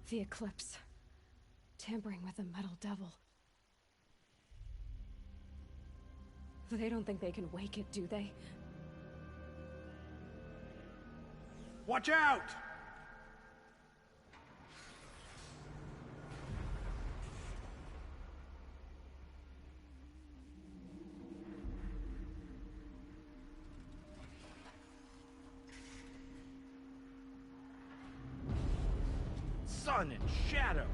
The eclipse. Tampering with the metal devil. They don't think they can wake it, do they? Watch out! Sun and shadow.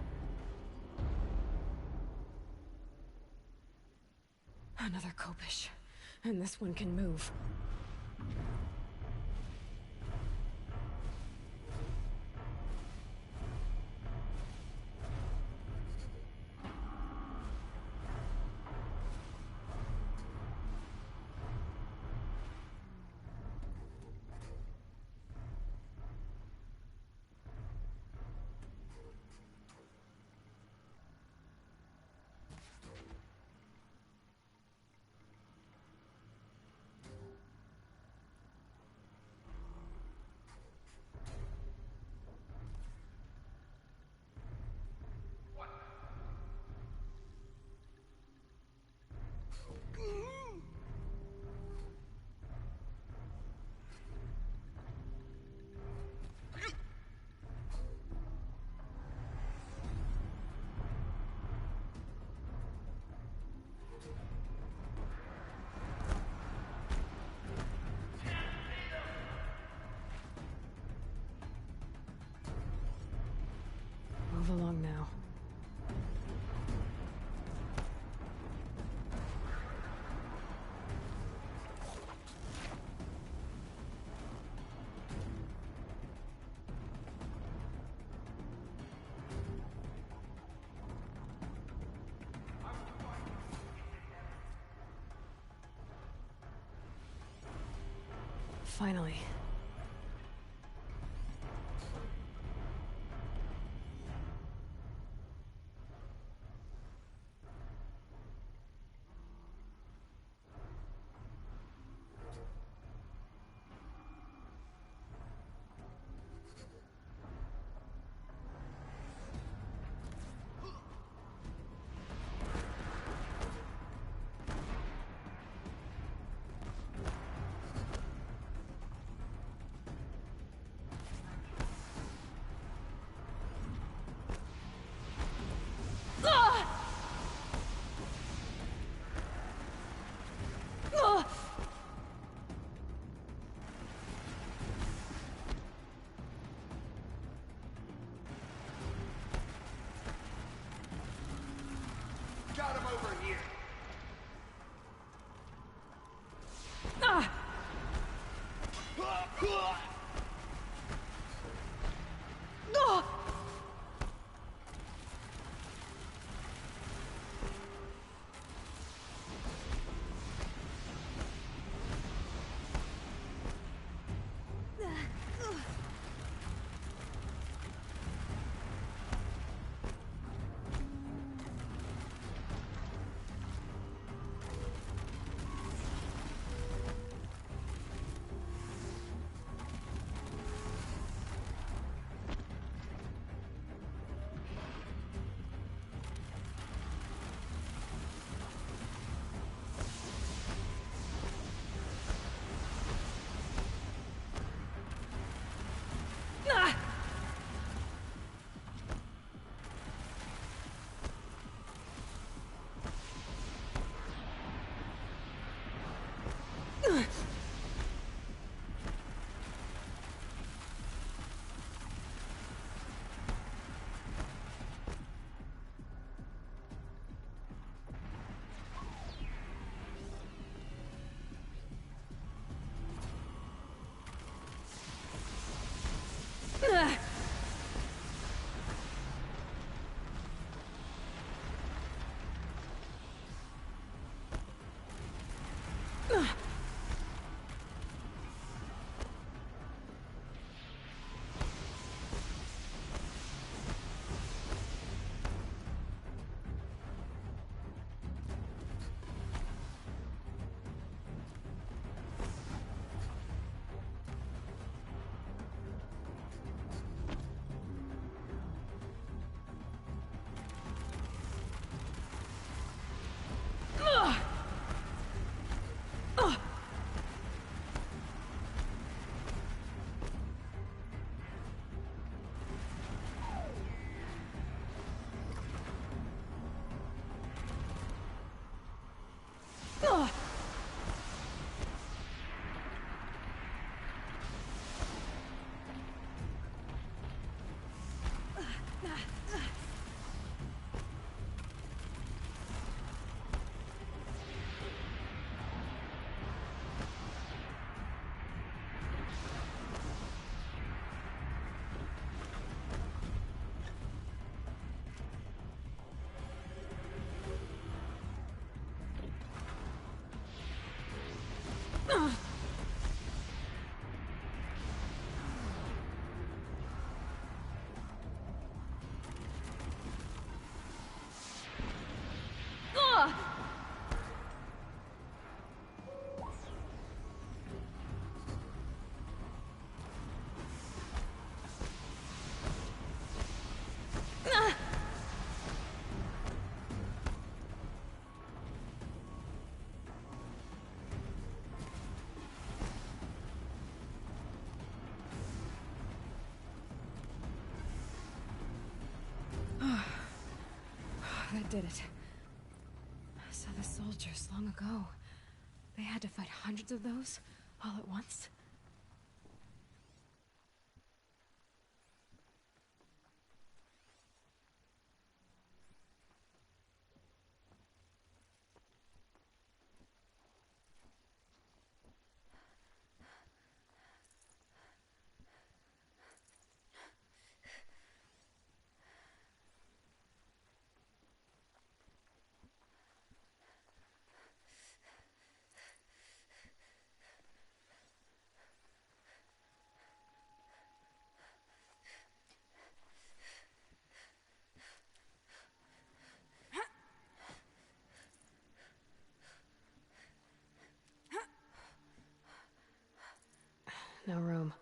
Another Kopish. And this one can move. Move along now. Finally. Got him over here. did it. So the soldiers long ago, they had to fight hundreds of those all at once? No room.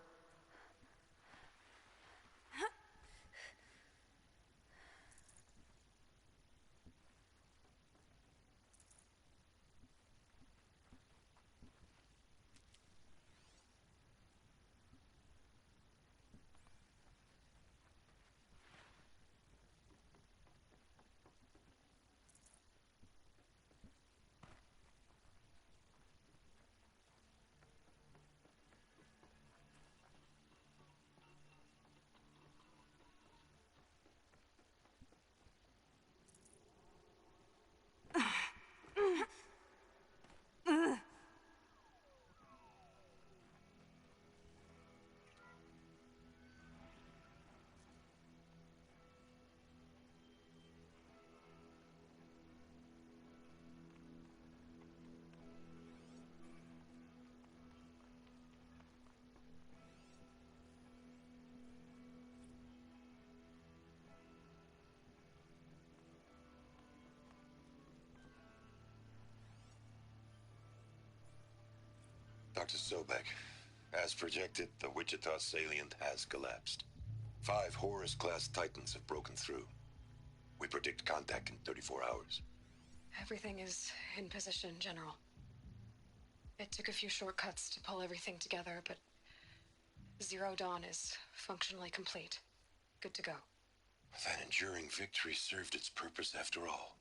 Dr. Sobek, as projected, the Wichita salient has collapsed. 5 Horus-class Titans have broken through. We predict contact in 34 hours. Everything is in position, General. It took a few shortcuts to pull everything together, but Zero Dawn is functionally complete. Good to go. That enduring victory served its purpose after all.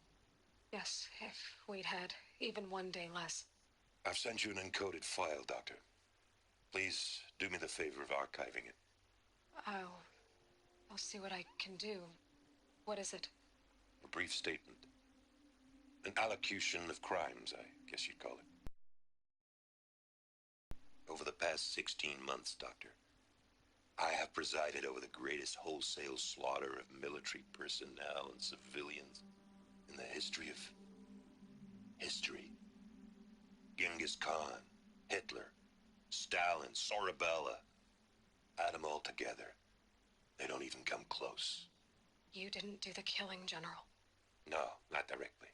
Yes, if we'd had even one day less. I've sent you an encoded file, Doctor. Please do me the favor of archiving it. I'll see what I can do. What is it? A brief statement. An allocution of crimes, I guess you'd call it. Over the past 16 months, Doctor, I have presided over the greatest wholesale slaughter of military personnel and civilians in the history of history. Genghis Khan, Hitler, Stalin, Sorabella. Add them all together. They don't even come close. You didn't do the killing, General. No, not directly.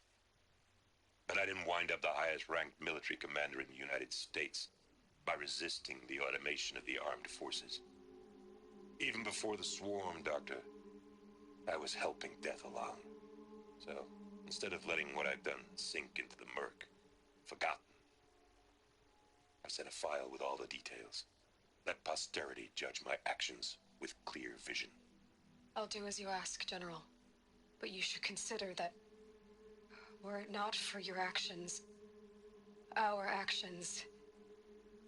But I didn't wind up the highest-ranked military commander in the United States by resisting the automation of the armed forces. Even before the swarm, Doctor, I was helping death along. So, instead of letting what I've done sink into the murk, forgotten, I sent a file with all the details. Let posterity judge my actions with clear vision. I'll do as you ask, General. But you should consider that were it not for your actions, our actions,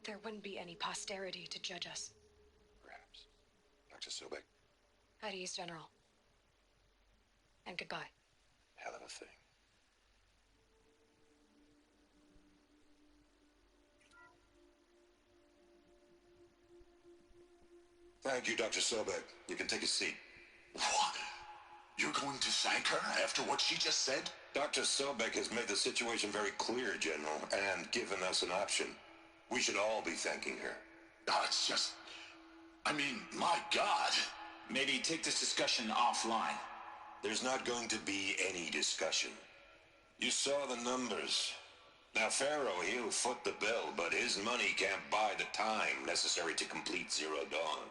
there wouldn't be any posterity to judge us. Perhaps. Dr. Sobek? At ease, General. And goodbye. Hell of a thing. Thank you, Dr. Sobek. You can take a seat. What? You're going to thank her after what she just said? Dr. Sobek has made the situation very clear, General, and given us an option. We should all be thanking her. It's just... I mean, my God. Maybe take this discussion offline. There's not going to be any discussion. You saw the numbers. Now, Pharaoh, he'll foot the bill, but his money can't buy the time necessary to complete Zero Dawn.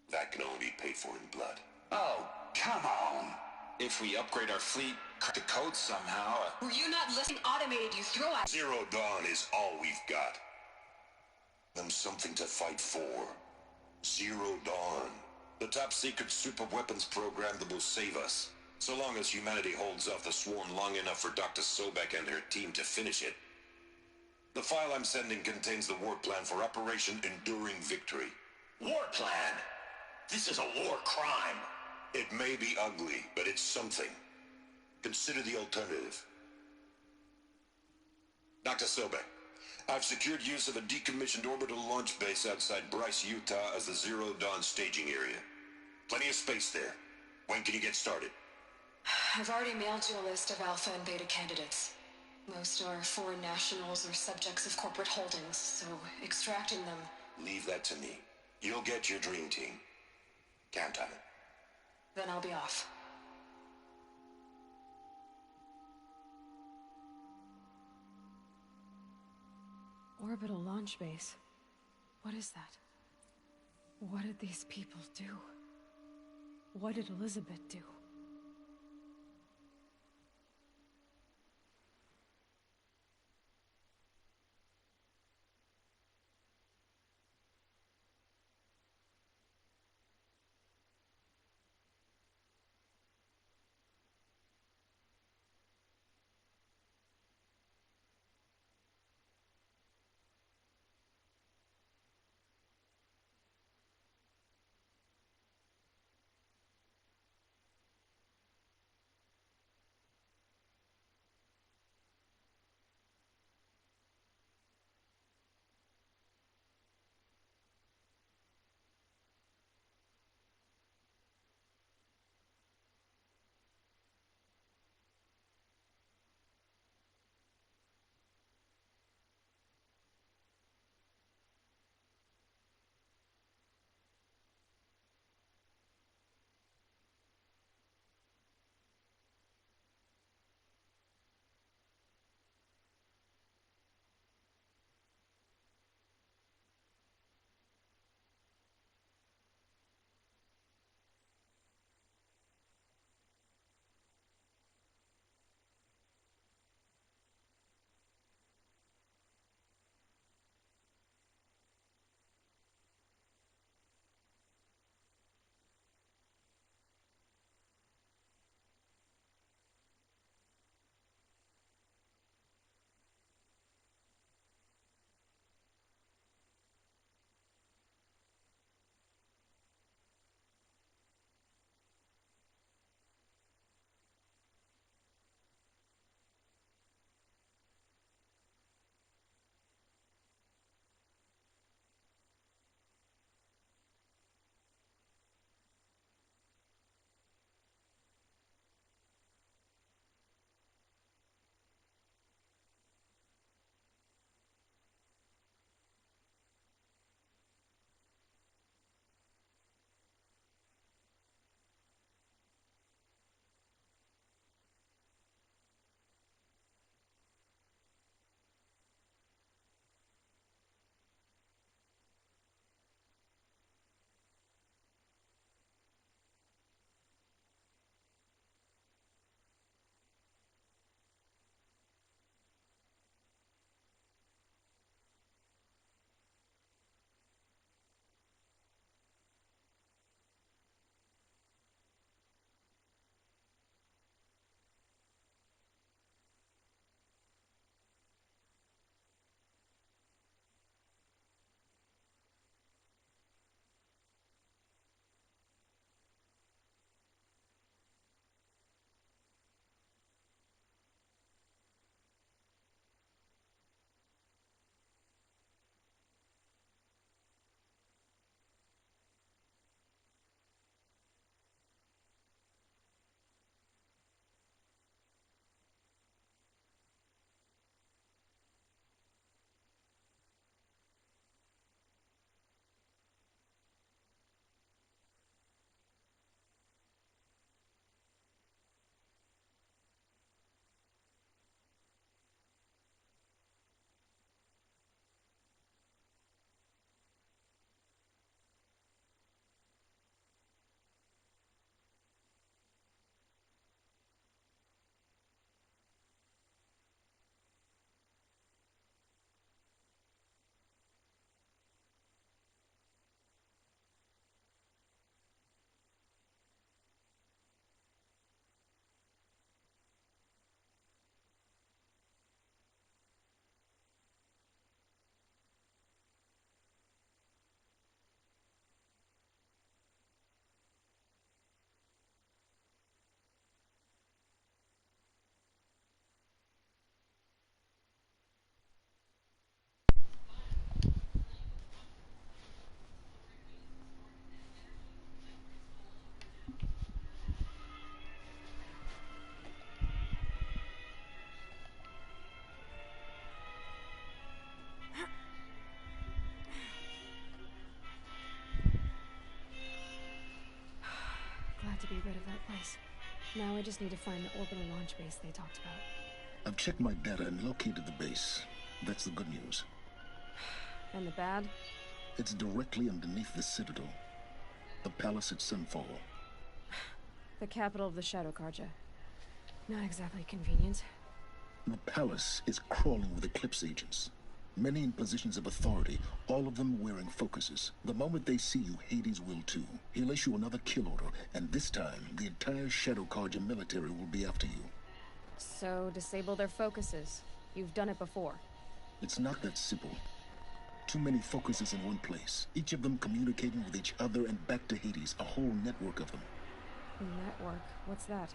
That can only be paid for in blood. Oh, come on. If we upgrade our fleet, crack the code somehow... Were you not listening? Automated, you throw out... Zero Dawn is all we've got. Them something to fight for. Zero Dawn. The top-secret super-weapons program that will save us. So long as humanity holds off the Swarm long enough for Dr. Sobek and her team to finish it. The file I'm sending contains the war plan for Operation Enduring Victory. War plan? This is a war crime. It may be ugly, but it's something. Consider the alternative. Dr. Sobek, I've secured use of a decommissioned orbital launch base outside Bryce, Utah as the Zero Dawn staging area. Plenty of space there. When can you get started? I've already mailed you a list of Alpha and Beta candidates. Most are foreign nationals or subjects of corporate holdings, so extracting them... Leave that to me. You'll get your dream team. Count on it. Then I'll be off. Orbital launch base? What is that? What did these people do? What did Elizabeth do? Nice. Now I just need to find the orbital launch base they talked about. I've checked my data and located the base. That's the good news. And the bad? It's directly underneath the Citadel. The palace at Sunfall. The capital of the Shadow Carja. Not exactly convenient. The palace is crawling with Eclipse agents. Many in positions of authority, all of them wearing focuses. The moment they see you, Hades will too. He'll issue another kill order, and this time, the entire Shadow Carja military will be after you. So, disable their focuses. You've done it before. It's not that simple. Too many focuses in one place, each of them communicating with each other and back to Hades, a whole network of them. Network? What's that?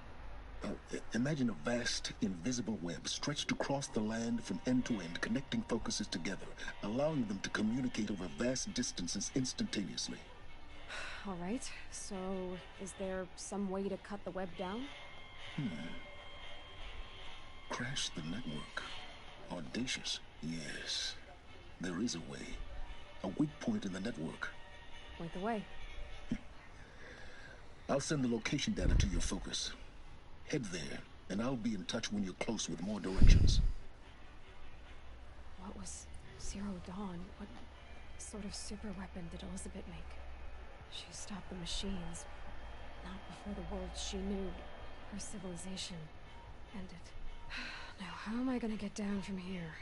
Imagine a vast, invisible web stretched across the land from end to end, connecting focuses together, allowing them to communicate over vast distances instantaneously. All right, so is there some way to cut the web down? Crash the network. Audacious. Yes, there is a way. A weak point in the network. Point the way. I'll send the location data to your focus. Head there, and I'll be in touch when you're close with more directions. What was Zero Dawn? What sort of super weapon did Elizabeth make? She stopped the machines, not before the world she knew, her civilization, ended. Now, how am I gonna get down from here?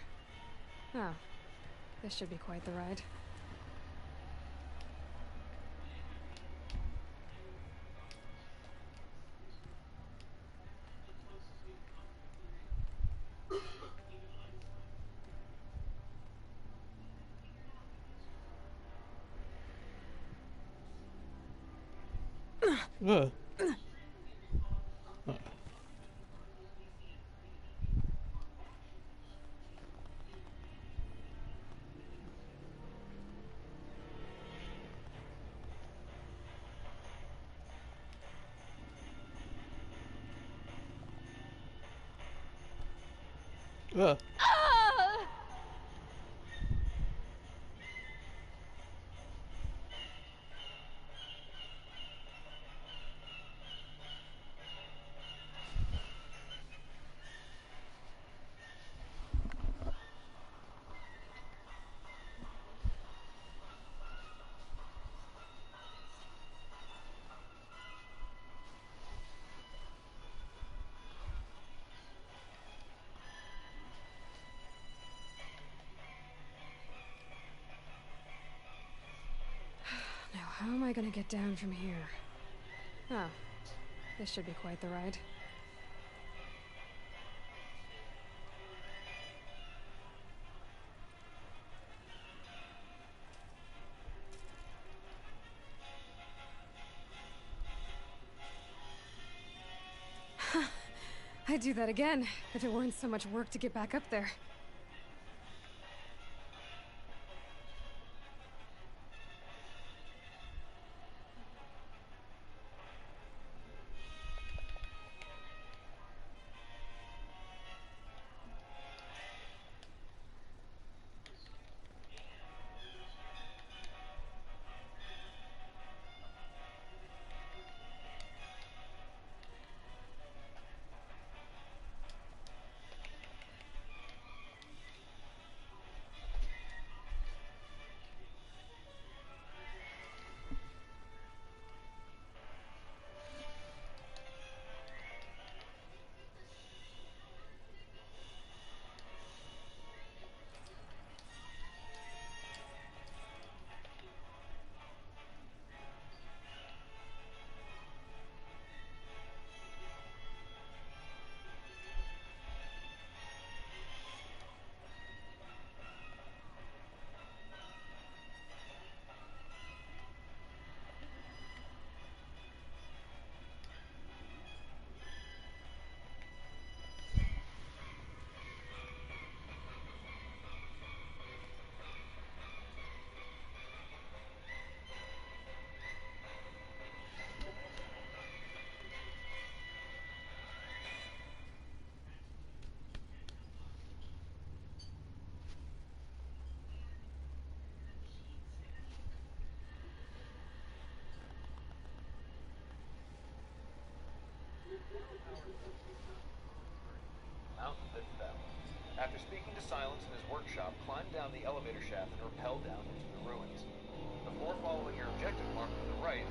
Oh, this should be quite the ride. Ugh. Ugh. Now, how am I gonna get down from here? Oh, this should be quite the ride. I'd do that again, if it weren't so much work to get back up there. speaking to Silence in his workshop, climb down the elevator shaft and rappel down into the ruins. Before following your objective mark to the right,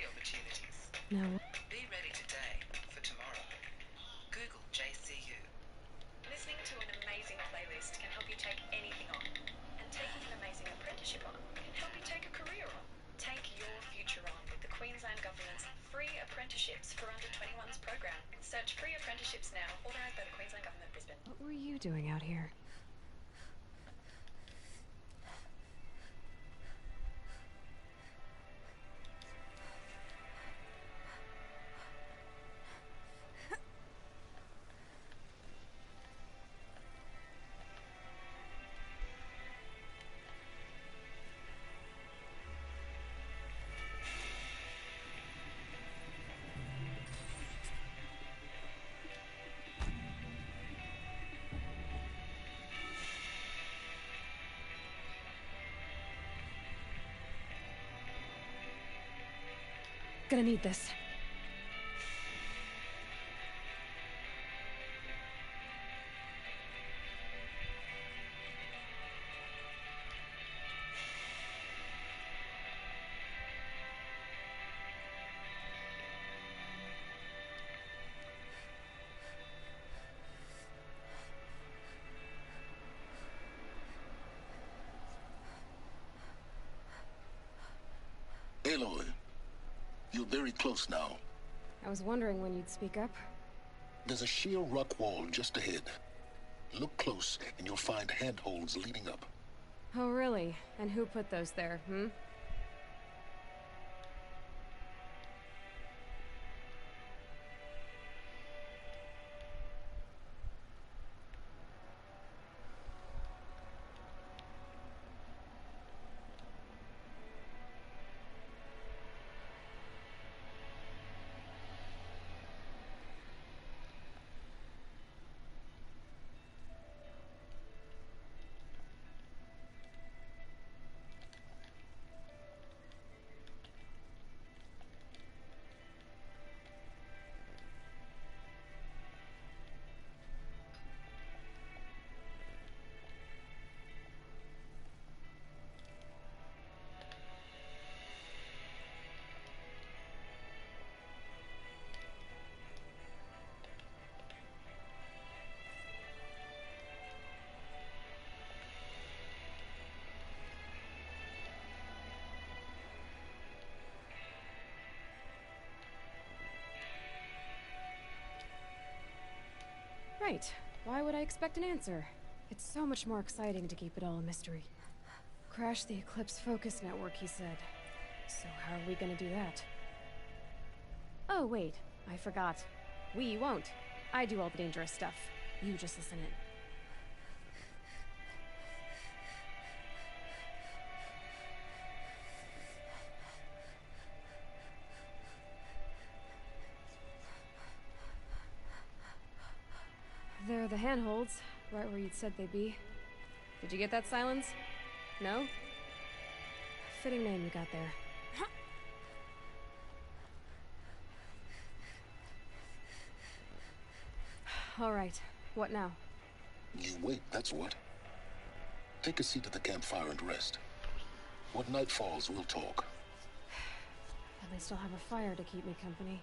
many opportunities. No. Be ready today for tomorrow. Google JCU. Listening to an amazing playlist can help you take anything on. And taking an amazing apprenticeship on can help you take a career on. Take your future on with the Queensland Government's Free Apprenticeships for Under 21s program. Search Free Apprenticeships now, authorised by the Queensland Government, Brisbane. What were you doing out here? Gonna need this. Aloy, you're very close now. I was wondering when you'd speak up. There's a sheer rock wall just ahead. Look close, and you'll find handholds leading up. Oh, really? And who put those there, hmm? Right. Why would I expect an answer? It's so much more exciting to keep it all a mystery. Crash the Eclipse Focus Network, he said. So how are we gonna do that? Oh, wait. I forgot. We won't. I do all the dangerous stuff. You just listen in. There are the handholds, right where you'd said they'd be. Did you get that, Silence? No? Fitting name you got there. All right, what now? You wait, that's what. Take a seat at the campfire and rest. When night falls, we'll talk. At least I'll have a fire to keep me company.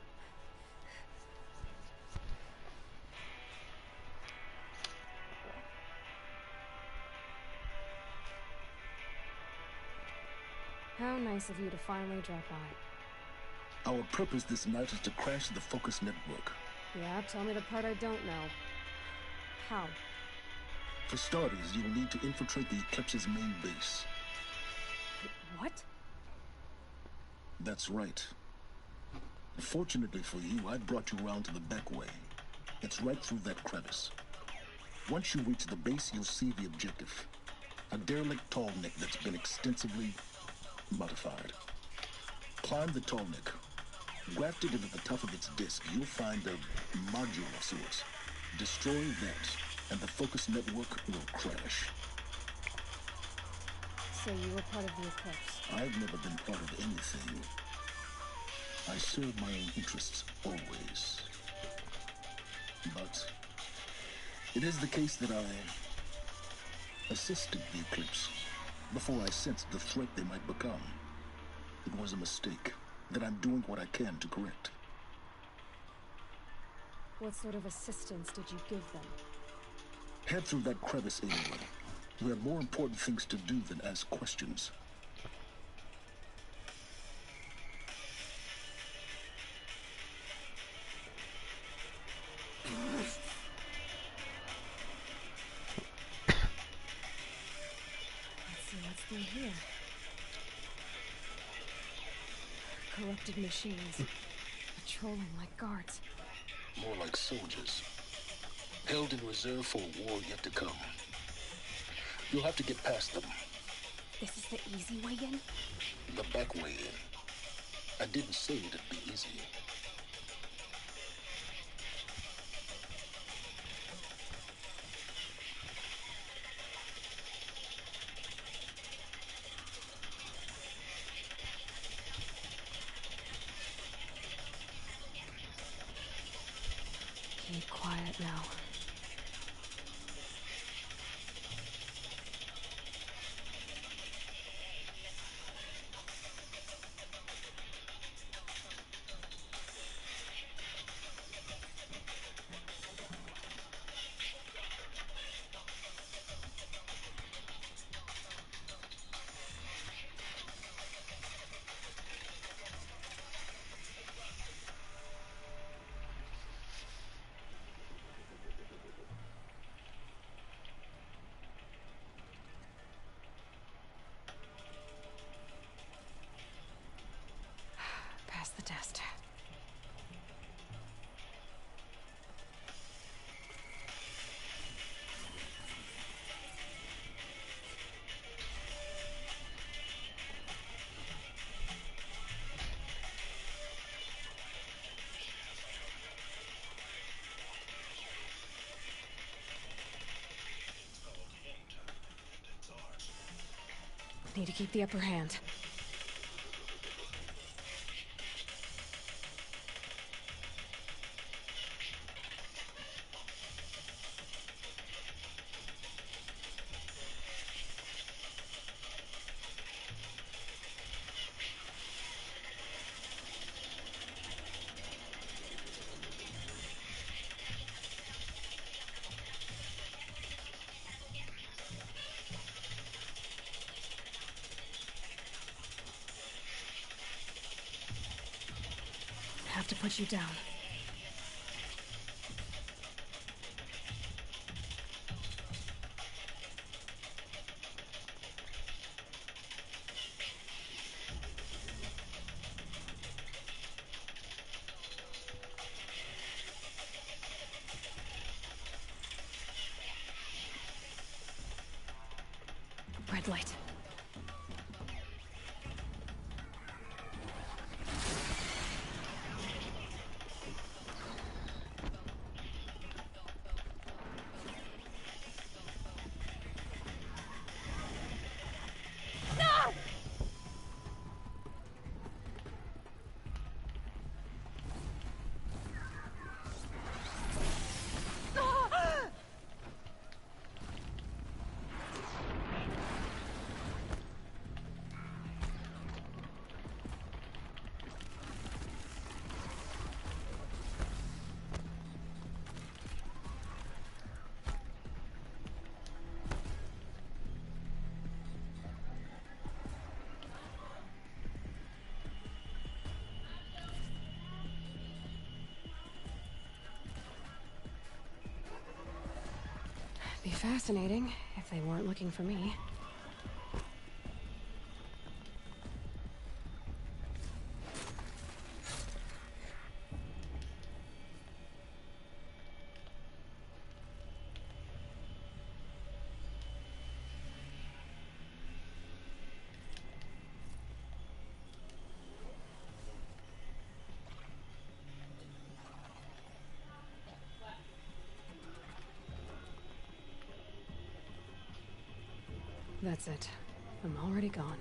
How nice of you to finally drop by. Our purpose this night is to crash the Focus Network. Yeah, tell me the part I don't know. How? For starters, you will need to infiltrate the Eclipse's main base. What? That's right. Fortunately for you, I brought you around to the back way. It's right through that crevice. Once you reach the base, you'll see the objective. A derelict tallneck that's been extensively modified. Climb the tallneck. Grafted into the top of its disk, you'll find a module of sorts. Destroy that, and the Focus Network will crash. So you were part of the Eclipse? I've never been part of anything. I serve my own interests, always. But it is the case that I assisted the Eclipse before I sensed the threat they might become. It was a mistake. that I'm doing what I can to correct. What sort of assistance did you give them? Head through that crevice anyway. We have more important things to do than ask questions. Let's see what's through here. Corrupted machines. Patrolling like guards. More like soldiers. Held in reserve for a war yet to come. You'll have to get past them. This is the easy way in? The back way in. I didn't say it'd be easy. Keep quiet now. Pass the test. Need to keep the upper hand. Have to put you down. Red light. Be fascinating if they weren't looking for me. That's it. I'm already gone.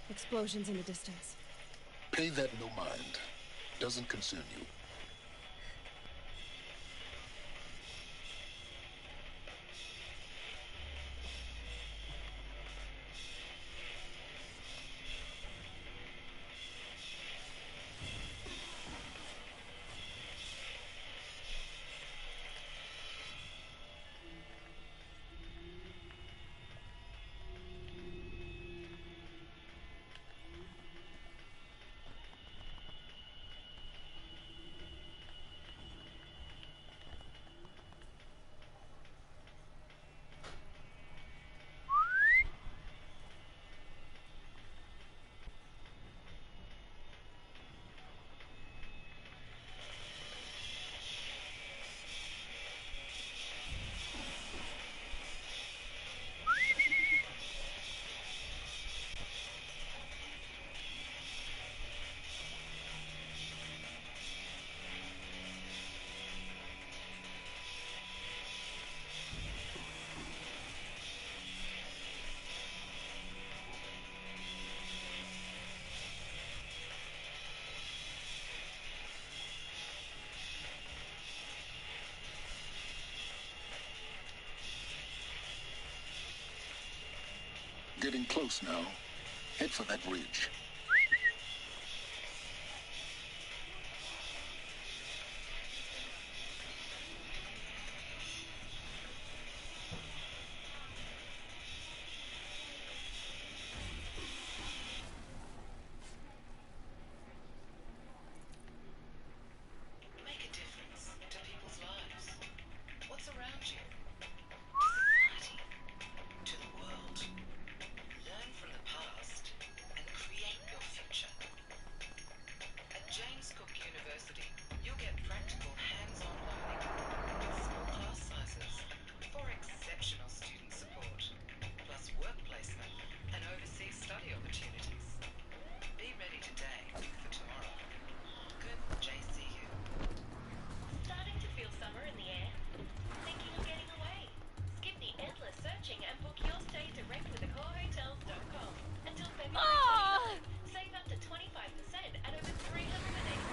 Explosions in the distance. Pay that no mind. Doesn't concern you. Getting close now. Head for that ridge. Make a difference to people's lives. What's around you? To society. To the world. Learn from the past and create your future. At James Cook University, you'll get practical hands-on learning with small class sizes for exceptional student support, plus work placement and overseas study opportunities. Be ready today for tomorrow. Good JCU. Starting to feel summer in the air? Thinking of getting away? Skip the endless searching and book your stay direct with AccorHotels.com. Until February 29th, save up to 25% at over 380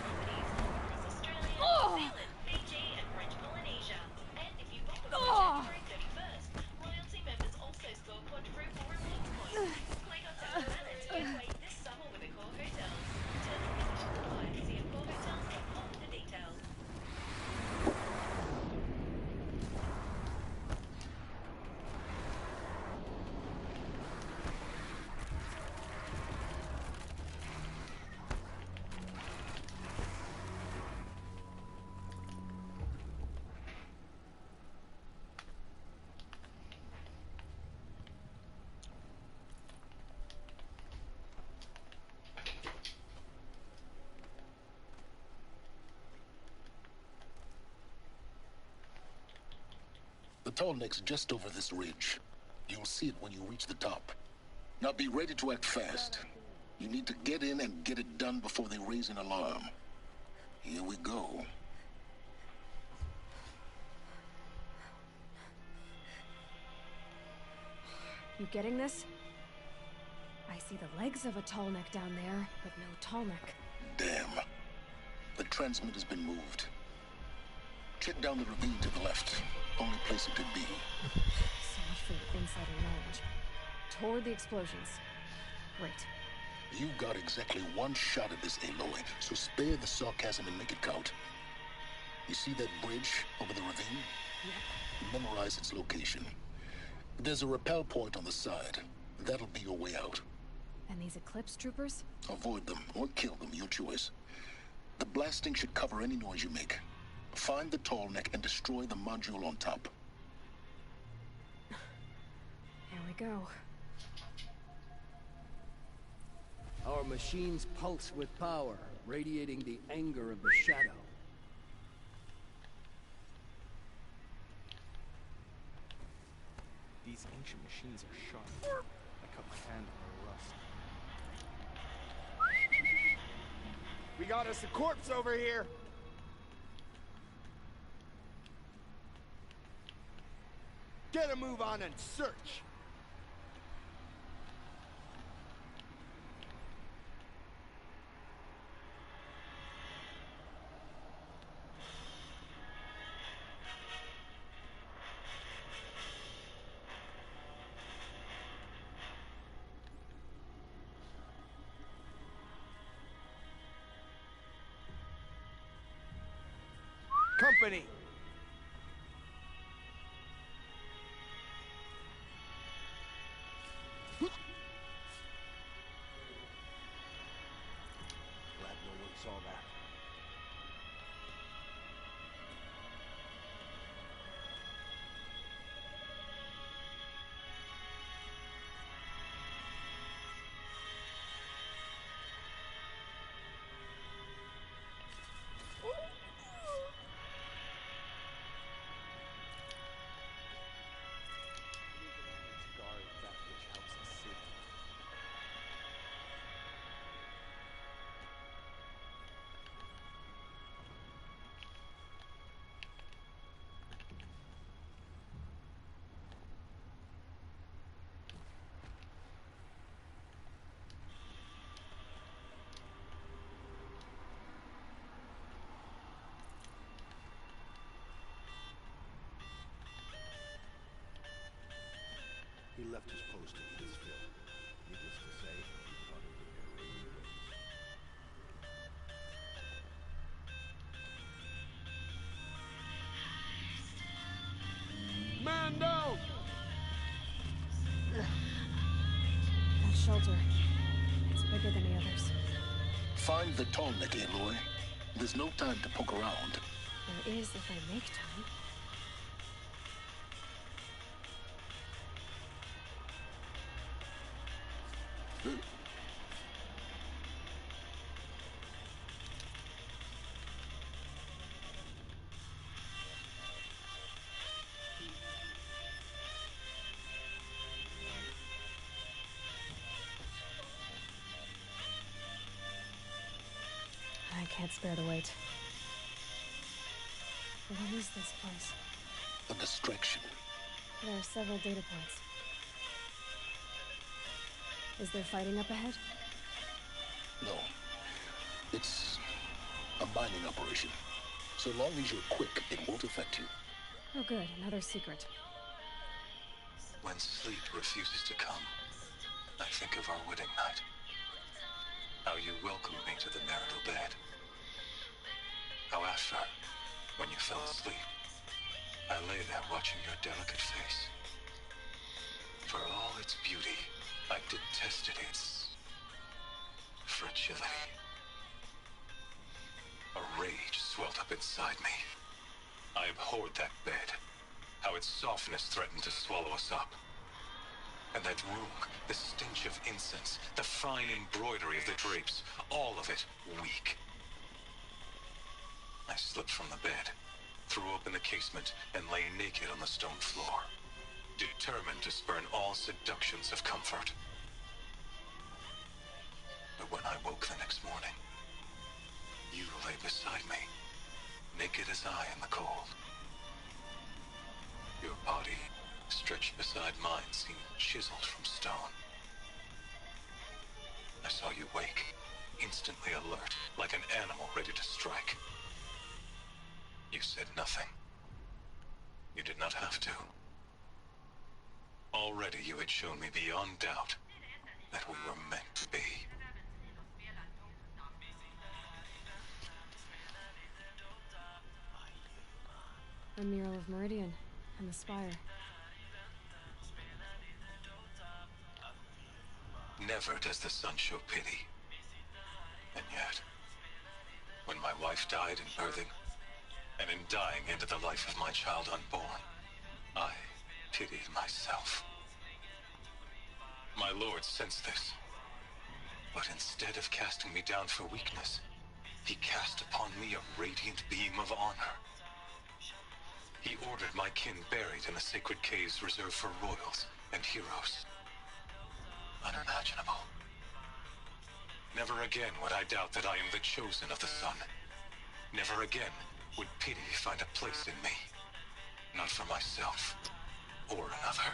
properties across Australia, New Zealand, Fiji and French Polynesia. And if you book before January 31st, loyalty members also score quadruple rewards points. Click on Tap Planet to get away this summer with Accor Hotels. Terms and conditions apply. See AccorHotels.com for details. The tall neck's just over this ridge. You'll see it when you reach the top. Now be ready to act fast. You need to get in and get it done before they raise an alarm. Here we go. You getting this? I see the legs of a tall neck down there, but no tall neck. Damn. The transmitter's been moved. Check down the ravine to the left. Only place it could be. So much for your insider knowledge. Toward the explosions. Great. You got exactly one shot at this, Aloy, so spare the sarcasm and make it count. You see that bridge over the ravine? Yep. Memorize its location. There's a rappel point on the side. That'll be your way out. And these Eclipse troopers? Avoid them or kill them, your choice. The blasting should cover any noise you make. Find the tall neck and destroy the module on top. Here we go. Our machines pulse with power, radiating the anger of the shadow. These ancient machines are sharp. I cut my hand on their rust. We got us a corpse over here! Get a move on and search! company. Glad no one saw that. Guard that which helps us see. He left his post to eat his fill. Needless to say, he probably aerated the rooms. Man down! That shelter. It's bigger than the others. Find the tallneck, Aloy. There's no time to poke around. There is if I make time. I can't spare the weight. What is this place? A distraction. There are several data points. Is there fighting up ahead? No. It's a mining operation. So long as you're quick, it won't affect you. Oh good, another secret. When sleep refuses to come, I think of our wedding night. How you welcomed me to the marital bed. How after, when you fell asleep, I lay there watching your delicate face. For all its beauty, I detested its fragility. A rage swelled up inside me. I abhorred that bed, how its softness threatened to swallow us up. And that room, the stench of incense, the fine embroidery of the drapes, all of it weak. I slipped from the bed, threw open the casement, and lay naked on the stone floor, determined to spurn all seductions of comfort. But when I woke the next morning, you lay beside me, naked as I in the cold. Your body, stretched beside mine, seemed chiseled from stone. I saw you wake, instantly alert, like an animal ready to strike. You said nothing. You did not have to. Already you had shown me beyond doubt that we were meant to be. A mural of Meridian and the spire. Never does the sun show pity. And yet, when my wife died in birthing, and in dying into the life of my child unborn, I pitied myself. My lord sensed this, but instead of casting me down for weakness, he cast upon me a radiant beam of honor. He ordered my kin buried in the sacred caves reserved for royals and heroes. Unimaginable. Never again would I doubt that I am the chosen of the sun. Never again would pity find a place in me. Not for myself or another.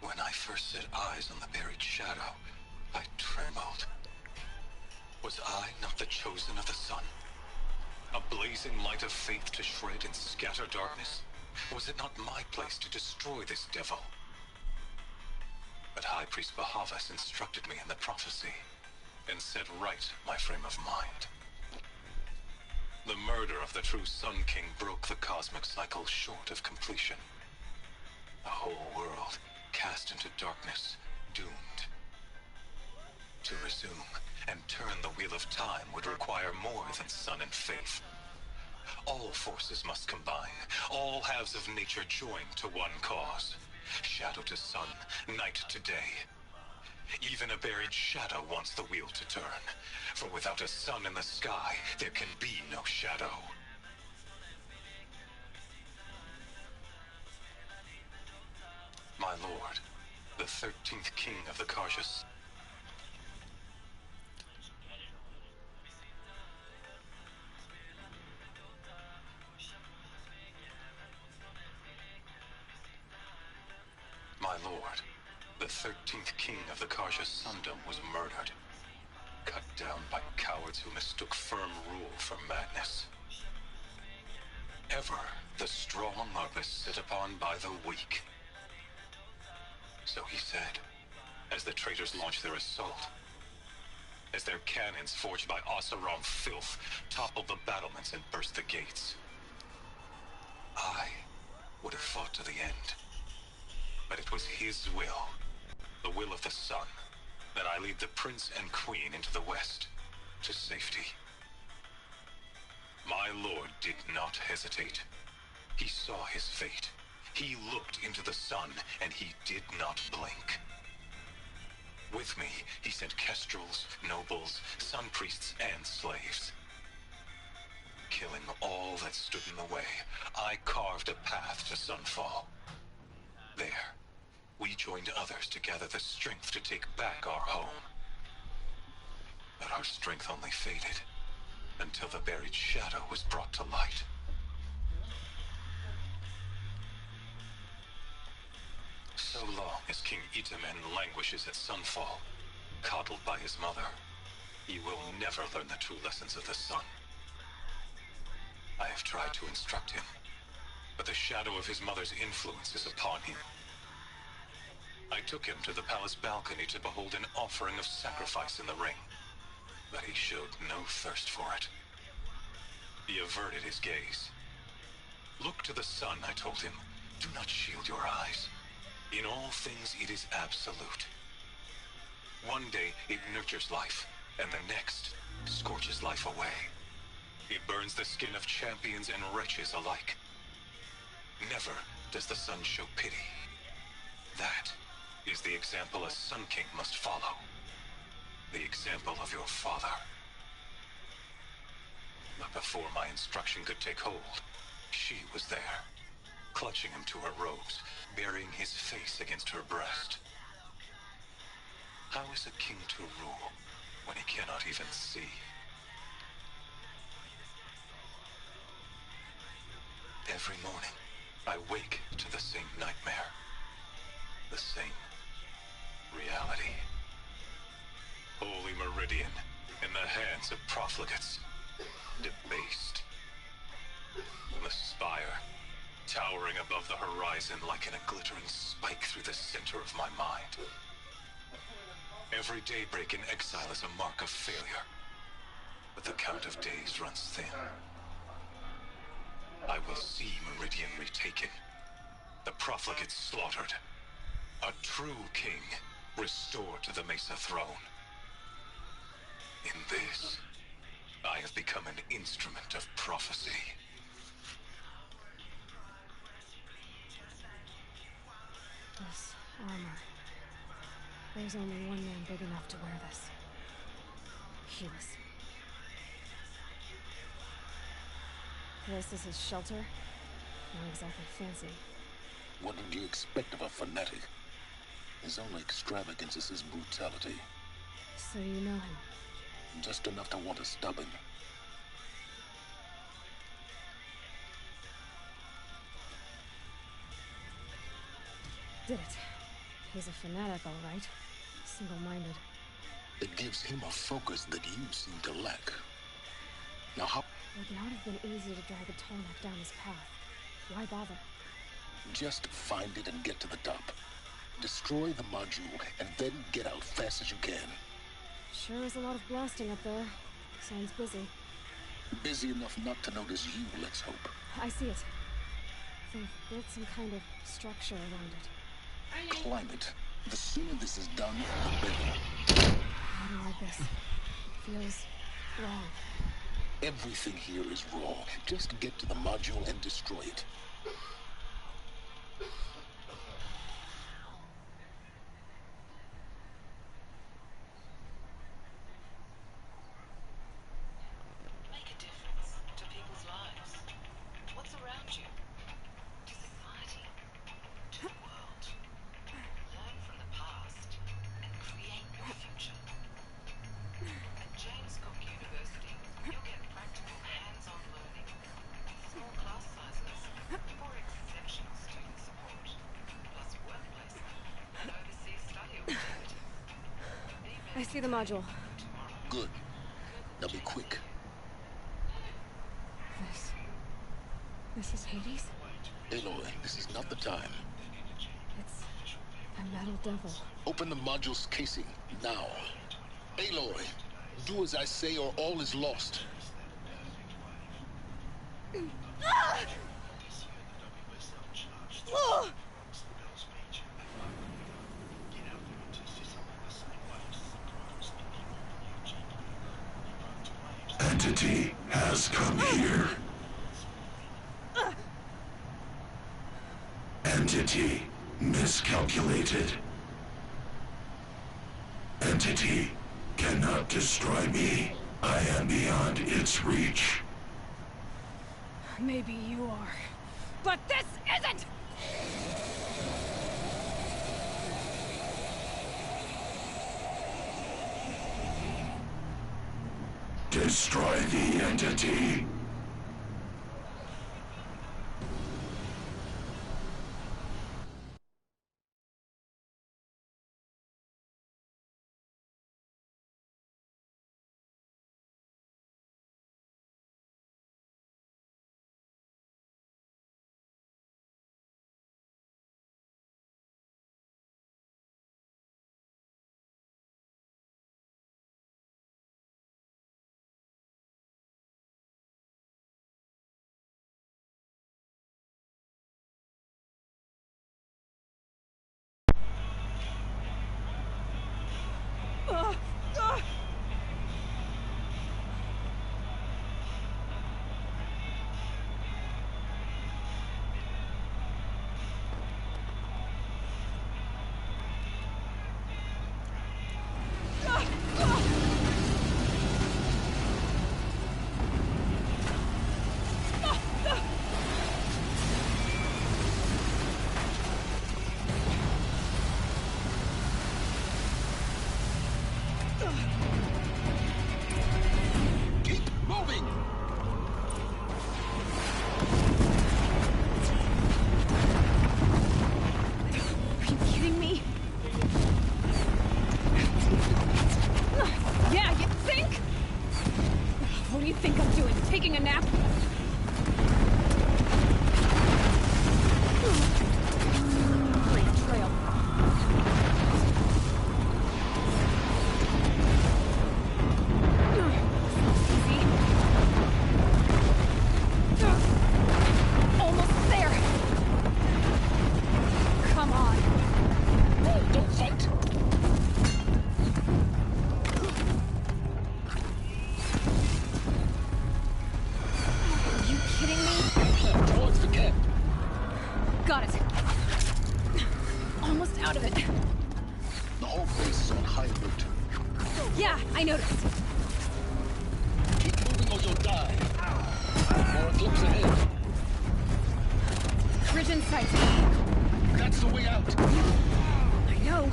When I first set eyes on the buried shadow, I trembled. Was I not the chosen of the sun? A blazing light of faith to shred and scatter darkness? Was it not my place to destroy this devil? But that High Priest Bahavas instructed me in the prophecy, and set right my frame of mind. The murder of the true Sun King broke the cosmic cycle short of completion. The whole world cast into darkness, doomed. To resume and turn the wheel of time would require more than sun and faith. All forces must combine, all halves of nature join to one cause. Shadow to sun, night to day. Even a buried shadow wants the wheel to turn, for without a sun in the sky, there can be no shadow. My lord, the 13th king of the Karjas. My lord, the 13th king of the Karja Sundom was murdered. Cut down by cowards who mistook firm rule for madness. Ever, the strong are beset upon by the weak. So he said, as the traitors launched their assault. As their cannons forged by Oseram filth toppled the battlements and burst the gates. I would have fought to the end. But it was his will, the will of the sun, that I lead the prince and queen into the west, to safety. My lord did not hesitate. He saw his fate. He looked into the sun, and he did not blink. With me, he sent kestrels, nobles, sun priests, and slaves. Killing all that stood in the way, I carved a path to sunfall. There, we joined others to gather the strength to take back our home. But our strength only faded until the buried shadow was brought to light. So long as King Itamen languishes at sunfall, coddled by his mother, he will never learn the true lessons of the sun. I have tried to instruct him, but the shadow of his mother's influence is upon him. I took him to the palace balcony to behold an offering of sacrifice in the ring, but he showed no thirst for it. He averted his gaze. Look to the sun, I told him. Do not shield your eyes. In all things, it is absolute. One day, it nurtures life, and the next, scorches life away. It burns the skin of champions and wretches alike. Never does the sun show pity. That is the example a Sun King must follow. The example of your father. But before my instruction could take hold, she was there, clutching him to her robes, burying his face against her breast. How is a king to rule when he cannot even see? Every morning, I wake to the same nightmare. The same reality. Holy Meridian, in the hands of profligates, debased. The spire, towering above the horizon like a glittering spike through the center of my mind. Every daybreak in exile is a mark of failure, but the count of days runs thin. I will see Meridian retaken, the profligates slaughtered, a true king restored to the Mesa throne. In this, I have become an instrument of prophecy. This armor. There's only one man big enough to wear this. Hughes. This is his shelter? Not exactly fancy. What did you expect of a fanatic? His only extravagance is his brutality. So you know him? Just enough to want to stop him. Did it. He's a fanatic, all right. Single-minded. It gives him a focus that you seem to lack. Now how... It would not have been easy to drag a Tolnak down his path. Why bother? Just find it and get to the top. Destroy the module, and then get out fast as you can. Sure is a lot of blasting up there. Sounds busy. Busy enough not to notice you, let's hope. I see it. They've built some kind of structure around it. Climb it. The sooner this is done, the better. I don't like this. It feels wrong. Everything here is wrong. Just get to the module and destroy it. Make a difference to people's lives. What's around you? To society? To the world? Learn from the past and create your future. At James Cook University, you'll get practical hands-on learning, small class sizes for exceptional student support, plus work placement and overseas study opportunities. I see the module. Good. Now be quick. This is Hades? Aloy, this is not the time. It's a metal devil. Open the module's casing, now. Aloy, do as I say or all is lost. Entity has come here. Entity miscalculated. Entity cannot destroy me. I am beyond its reach. Maybe you are. But this isn't! Destroy the entity. Taking a nap? Great trail. Easy. Almost there. Come on. Whoa, don't fight. Towards the camp. Got it. Almost out of it. The whole base is on high alert. Yeah, I noticed. Keep moving or you'll die. More eclipse ahead. Bridge in sight. That's the way out. I know.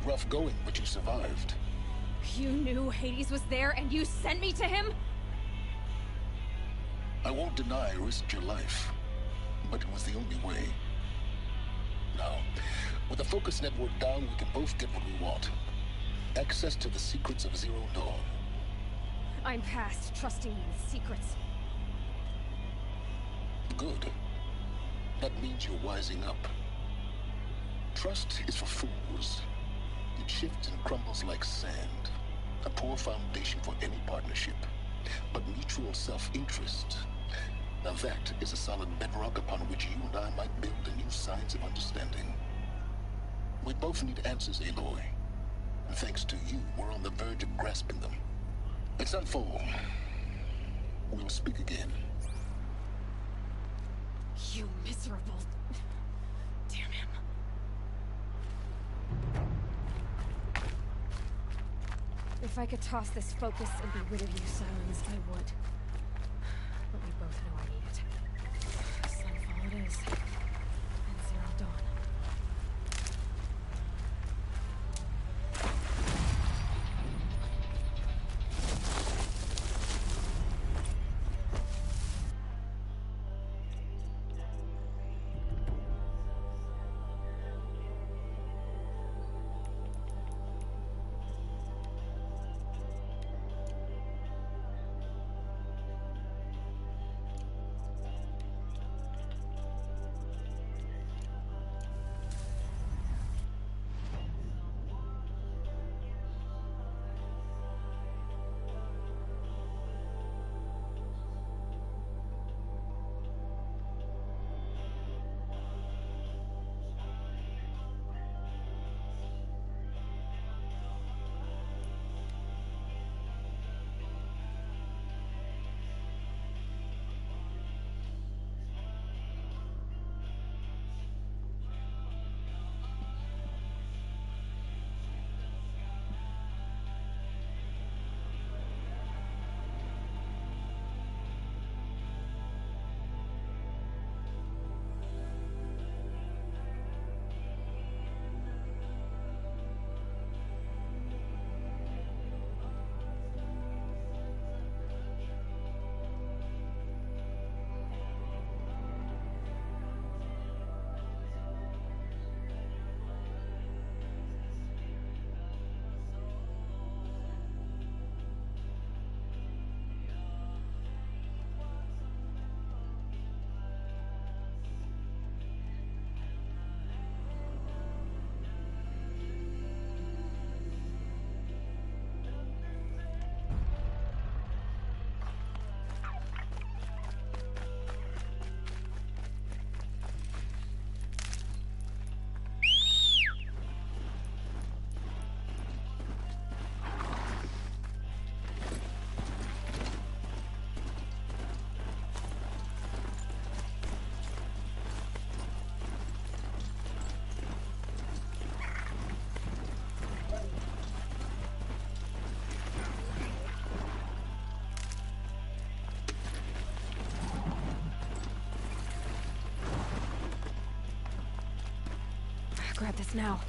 Rough going, but you survived. You knew Hades was there and you sent me to him? I won't deny I risked your life, but it was the only way. Now, with the focus network down, we can both get what we want. Access to the secrets of Zero Dawn. I'm past trusting you with secrets. Good. That means you're wising up. Trust is for fools. It shifts and crumbles like sand. A poor foundation for any partnership. But mutual self-interest, now that is a solid bedrock upon which you and I might build the new science of understanding. We both need answers, Aloy. And thanks to you, we're on the verge of grasping them. It's unfold. We'll speak again. You miserable... Damn him. If I could toss this focus and be rid of you, Silence, I would. But we both know I need it. Sunfall it is. And Zero Dawn. Grab this now.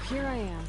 here I am.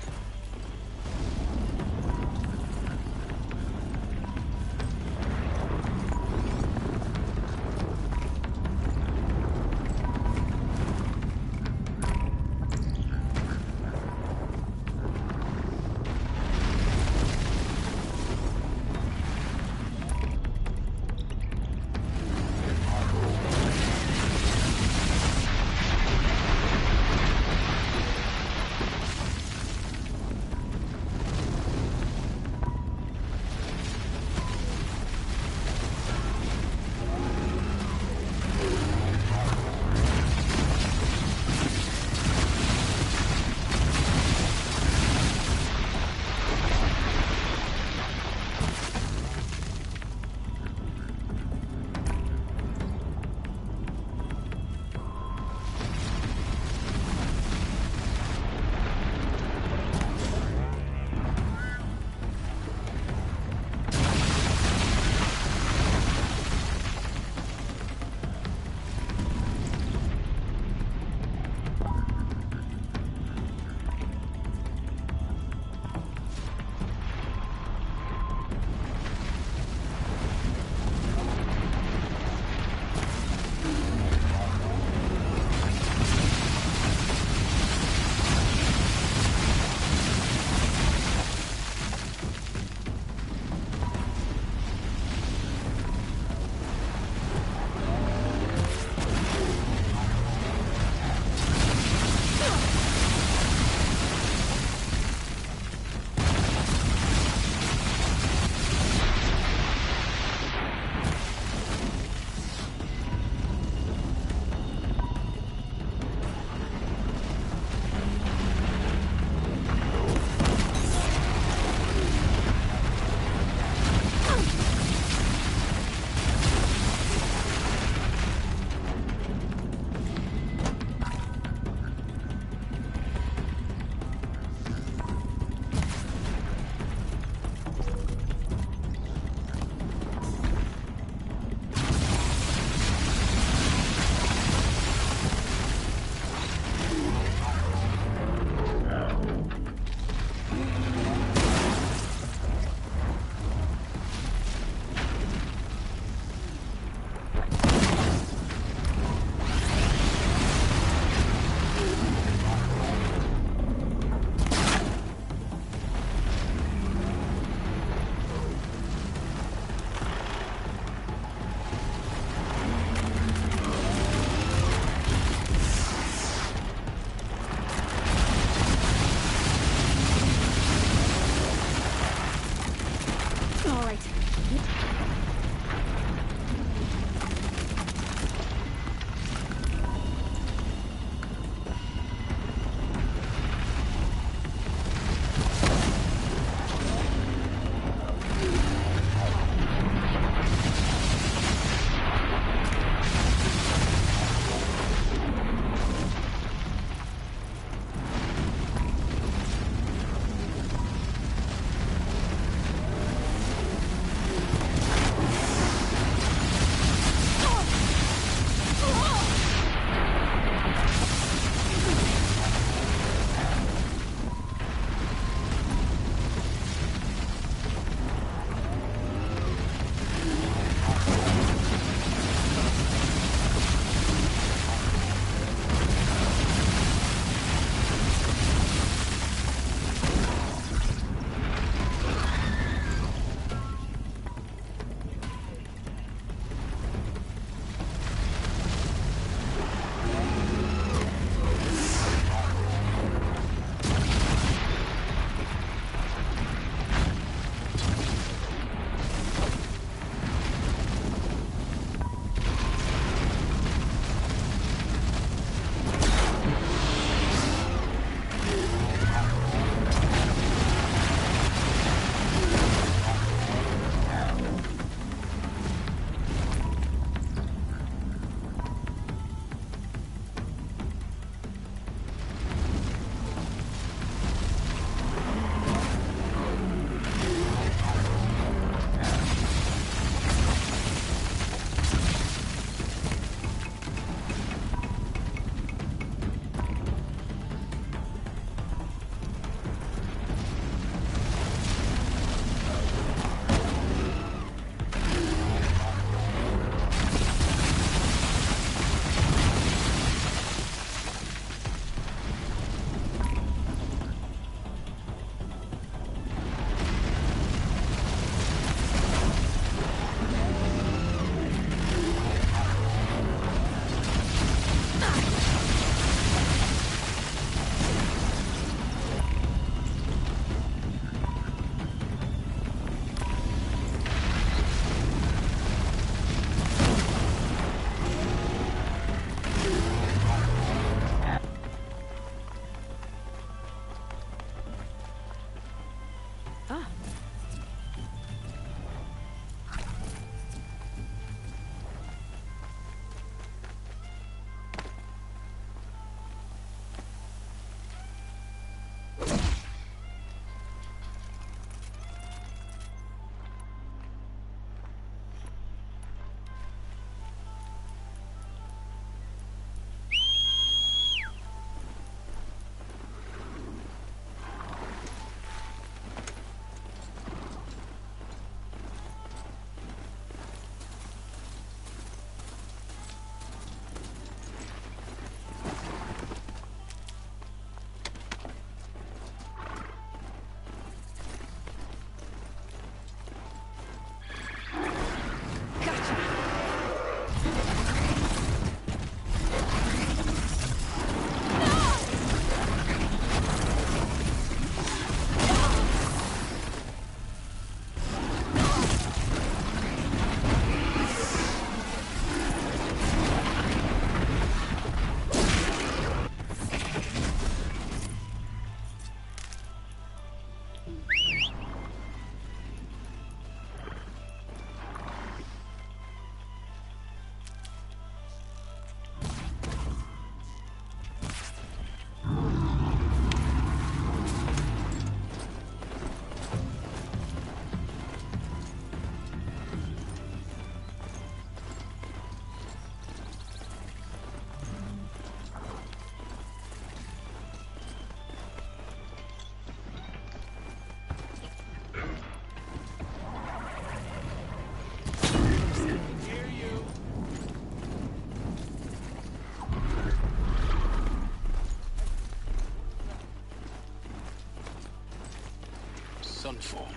Sunfall.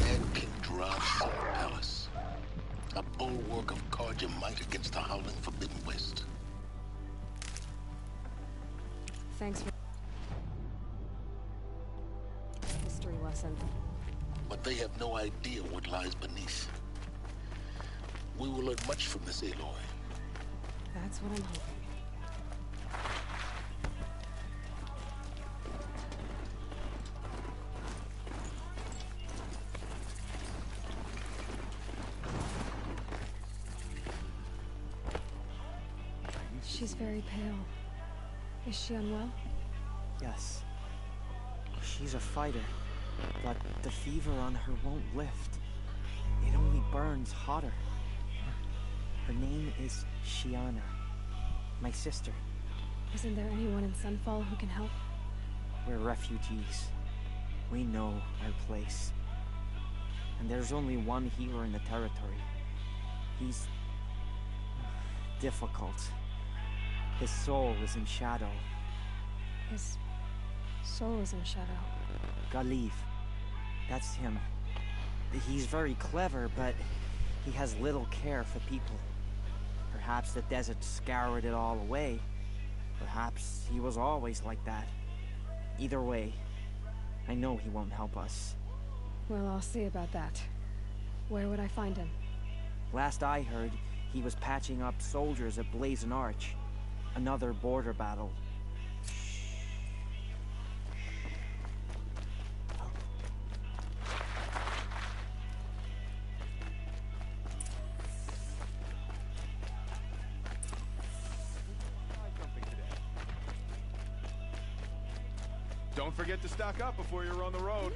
And King Draf's palace. A bulwark of Carja might against the howling Forbidden West. Thanks for history lesson. But they have no idea what lies beneath. We will learn much from this Aloy. That's what I'm hoping. She's very pale. Is she unwell? Yes. She's a fighter, but the fever on her won't lift. It only burns hotter. Her name is Shiana, my sister. Isn't there anyone in Sunfall who can help? We're refugees. We know our place. And there's only one healer in the territory. He's difficult. His soul is in shadow. His soul is in shadow. Galiv. That's him. He's very clever, but he has little care for people. Perhaps the desert scoured it all away. Perhaps he was always like that. Either way, I know he won't help us. Well, I'll see about that. Where would I find him? Last I heard, he was patching up soldiers at Blazon Arch. Another border battle. Don't forget to stock up before you're on the road.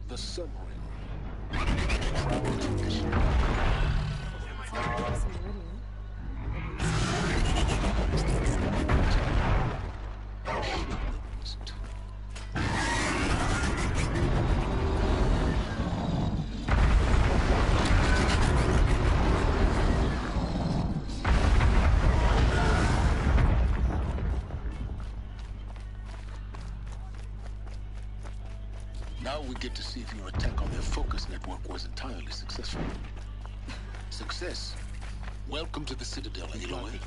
The Sun Ring. Travel to mission. Now we get to see if your attack on their focus network was entirely successful. Success. Welcome to the Citadel, Aloy.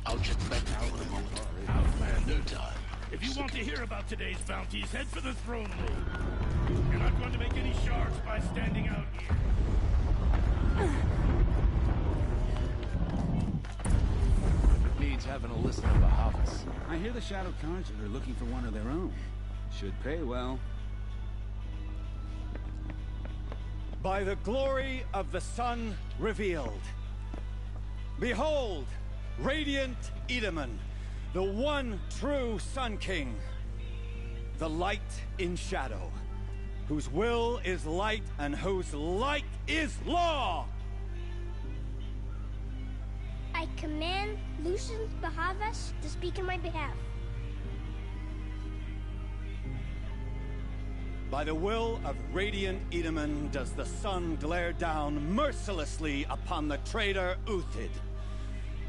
I'll check back with you in a moment. Meantime, if you want to hear about today's bounties, head for the throne room. You're not going to make any shards by standing out here. Needs having a listen to Bahavas. I hear the Shadow Cards are looking for one of their own. Should pay well. By the glory of the sun revealed. Behold, radiant Edaman, the one true Sun King. The light in shadow, whose will is light and whose light is law. I command Lucius Bahavas to speak in my behalf. By the will of radiant Edaman does the sun glare down mercilessly upon the traitor Uthid.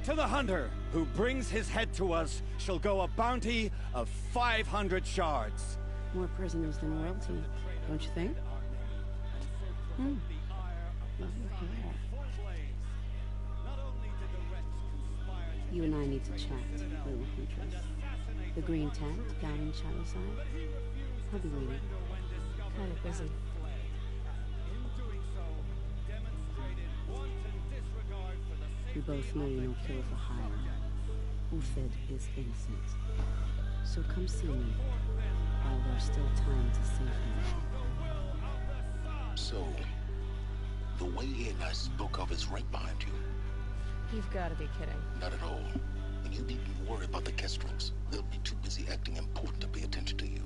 To the hunter who brings his head to us shall go a bounty of 500 shards. More prisoners than royalty, don't you think? Love your hair. You and I need to chat, little huntress. The green tent down in Shadowside. I'll be waiting. Kind of busy. We both know you don't kill for hire. Ufid is innocent. So come see me while there's still time to save him. So, the way in I spoke of is right behind you. You've got to be kidding. Not at all. And you needn't worry about the Kestrels. They'll be too busy acting important to pay attention to you.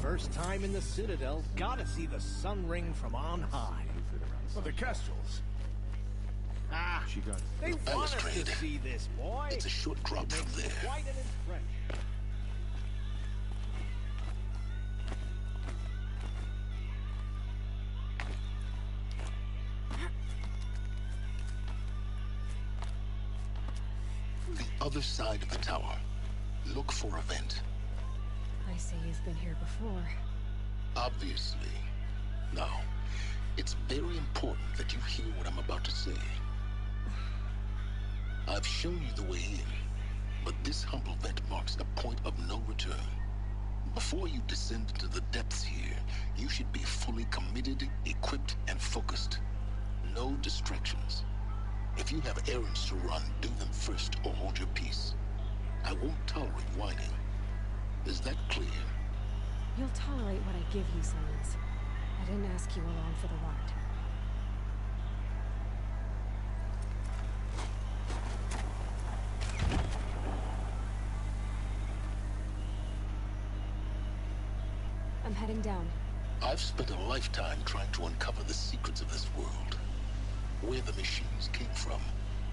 First time in the Citadel, gotta see the sun ring from on high. Well, the Kestrels. Ah, they want us to see this, boy. It's a short drop from there. Quite an impression. The other side of the tower. Look for a vent. I see you've been here before. Obviously. Now, it's very important that you hear what I'm about to say. I've shown you the way in, but this humble vent marks a point of no return. Before you descend into the depths here, you should be fully committed, equipped, and focused. No distractions. If you have errands to run, do them first or hold your peace. I won't tolerate whining. Is that clear? You'll tolerate what I give you, Silence. I didn't ask you along for the ride. I'm heading down. I've spent a lifetime trying to uncover the secrets of this world. Where the machines came from.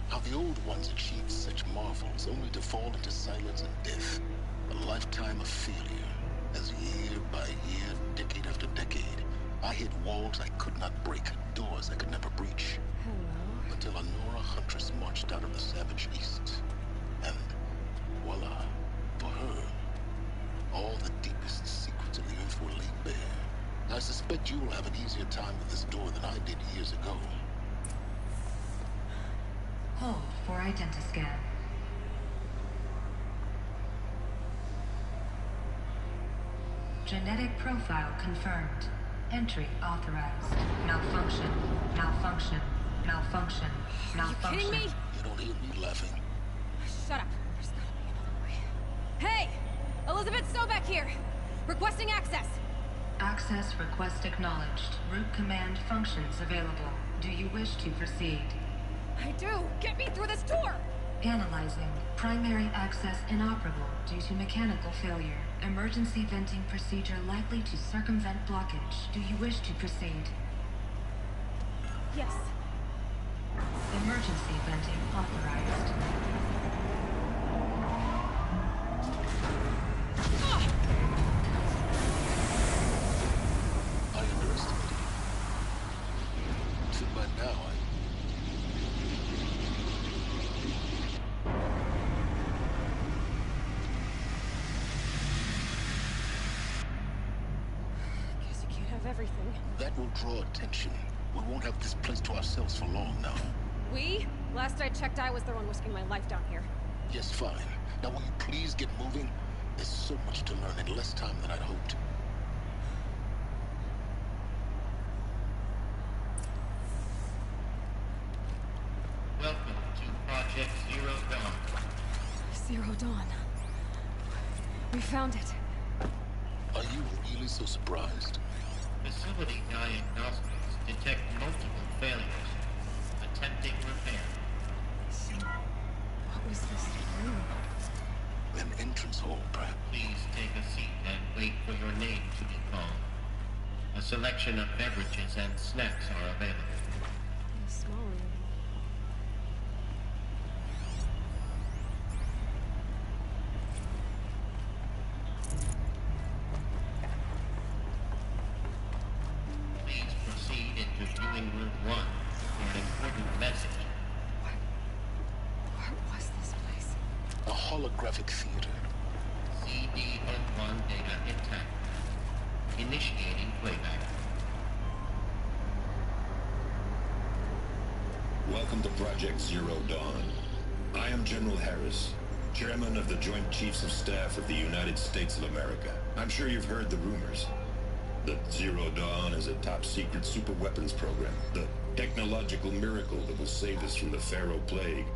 How the old ones achieved such marvels only to fall into silence and death. A lifetime of failure. As year by year, decade after decade, I hit walls I could not break, doors I could never breach. Hello. Until a Nora huntress marched out of the savage east. And voila, for her, all the deepest secrets of the earth were laid bare. I suspect you will have an easier time with this door than I did years ago. Hold for identiscan. Genetic profile confirmed. Entry authorized. Malfunction. Malfunction. Malfunction. Malfunction. Are you kidding me? You don't hear me laughing. Shut up. There's gotta be another way. Hey! Elizabeth Sobek here! Requesting access! Access request acknowledged. Root command functions available. Do you wish to proceed? I do! Get me through this door! Analyzing. Primary access inoperable due to mechanical failure. Emergency venting procedure likely to circumvent blockage. Do you wish to proceed? Yes. Emergency venting authorized. I underestimated you. So by now, Guess you can't have everything. that will draw attention. We won't have this place to ourselves for long now. We? Last I checked, I was the one risking my life down here. Yes, fine. Now will you please get moving? There's so much to learn in less time than I'd hoped. Welcome to Project Zero Dawn. Zero Dawn. We found it. Are you really so surprised? Facility diagnostics detect multiple failures. Attempting repair. So, what was this room? An entrance hall, perhaps. Please take a seat and wait for your name to be called. A selection of beverages and snacks are available. A small room. Please proceed into viewing room 1 for an important message. cryptographic theater. CDN1 data intact. Initiating playback. Welcome to Project Zero Dawn. I am General Harris, Chairman of the Joint Chiefs of Staff of the United States of America. I'm sure you've heard the rumors that Zero Dawn is a top-secret superweapons program, the technological miracle that will save us from the Pharaoh Plague,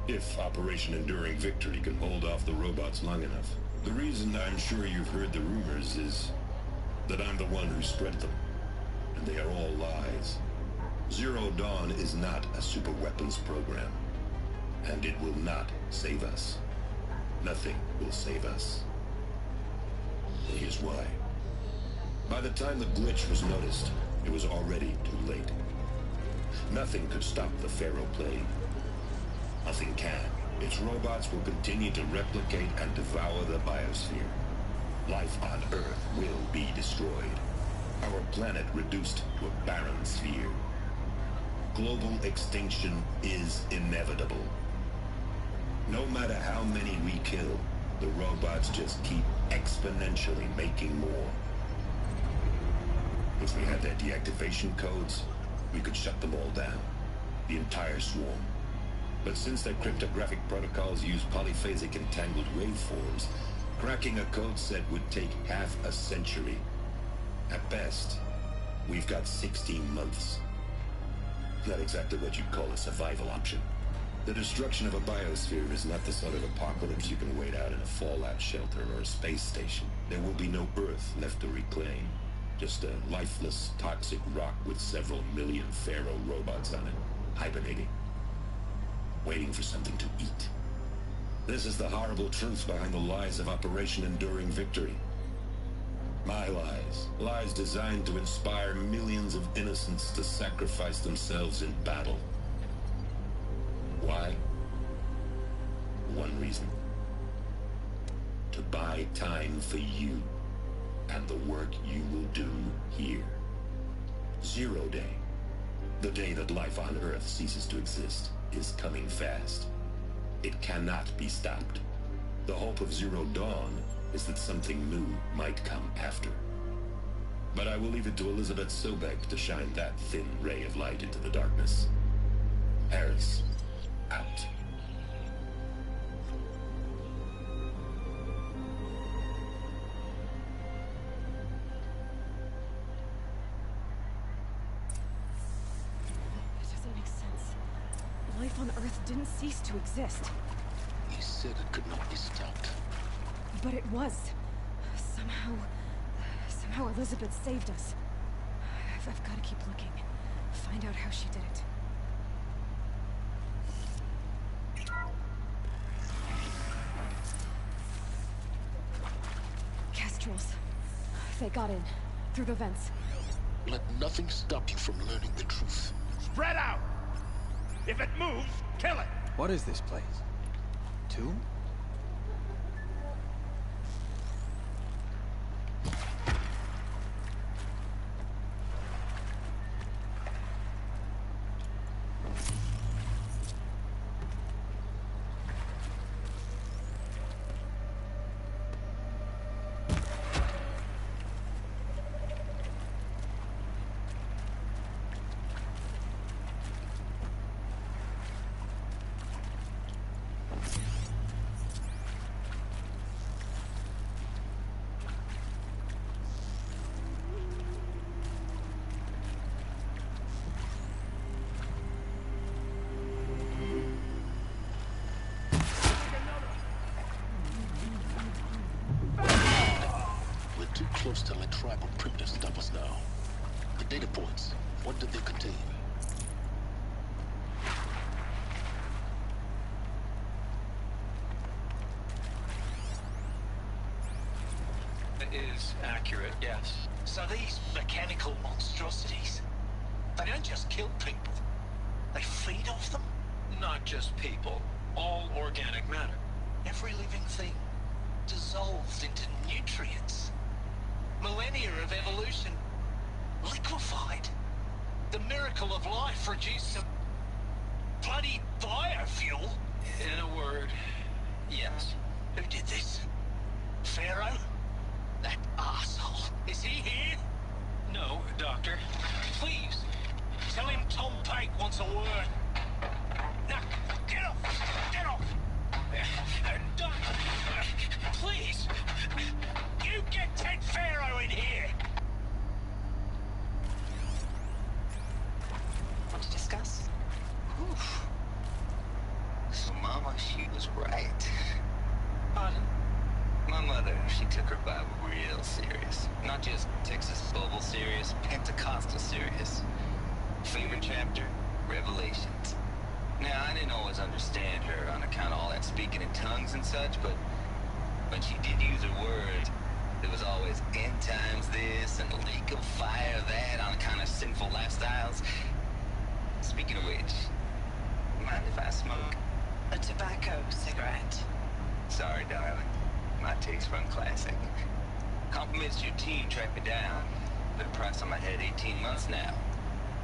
if Operation Enduring Victory can hold off the robots long enough. The reason I'm sure you've heard the rumors is that I'm the one who spread them, and they are all lies. Zero Dawn is not a superweapons program, and it will not save us. Nothing will save us. And here's why. By the time the glitch was noticed, it was already too late. Nothing could stop the Pharaoh Plague. Nothing can. Its robots will continue to replicate and devour the biosphere. Life on Earth will be destroyed. Our planet reduced to a barren sphere. Global extinction is inevitable. No matter how many we kill, the robots just keep exponentially making more. If we had their deactivation codes, we could shut them all down. The entire swarm. But since their cryptographic protocols use polyphasic entangled waveforms, cracking a code set would take half a century. At best, we've got 16 months. Not exactly what you'd call a survival option. The destruction of a biosphere is not the sort of apocalypse you can wait out in a fallout shelter or a space station. There will be no Earth left to reclaim. Just a lifeless, toxic rock with several million Pharaoh robots on it, hibernating, waiting for something to eat. This is the horrible truth behind the lies of Operation Enduring Victory. My lies. Lies designed to inspire millions of innocents to sacrifice themselves in battle. Why? One reason. To buy time for you and the work you will do here. Zero Day, the day that life on Earth ceases to exist, is coming fast. It cannot be stopped. The hope of Zero Dawn is that something new might come after. But I will leave it to Elizabeth Sobek to shine that thin ray of light into the darkness. Harris, out. Life on Earth didn't cease to exist. He said it could not be stopped. But it was. Somehow Elizabeth saved us. I've got to keep looking. Find out how she did it. Kestrels. They got in. Through the vents. Let nothing stop you from learning the truth. Spread out! If it moves, kill it! What is this place? Tomb? Close to let tribal primitives stop us now. The data points, what did they contain? It is accurate, yes. So these mechanical monstrosities, they don't just kill people. They feed off them. Not just people. All organic matter. Every living thing dissolved into nutrients. Millennia of evolution liquefied. The miracle of life reduced to bloody biofuel. In a word, yes. Who did this? Pharaoh? That arsehole. Is he here? No, Doctor. Please, tell him Tom Pike wants a word. Now, get off! Get off! Doctor, please! You get Ted Pharaoh in here! Want to discuss? Oof. So, Mama, she was right. Pardon? My mother, she took her Bible real serious. Not just Texas Bible serious, Pentecostal serious. Favorite chapter? Revelations. Now, I didn't always understand her on account of all that speaking in tongues and such, but when she did use her words, there was always end times this and lake of fire that on account of sinful lifestyles. Speaking of which, mind if I smoke? A tobacco cigarette. Sorry, darling. My taste run classic. Compliments to your team tracked me down. Been a price on my head 18 months now.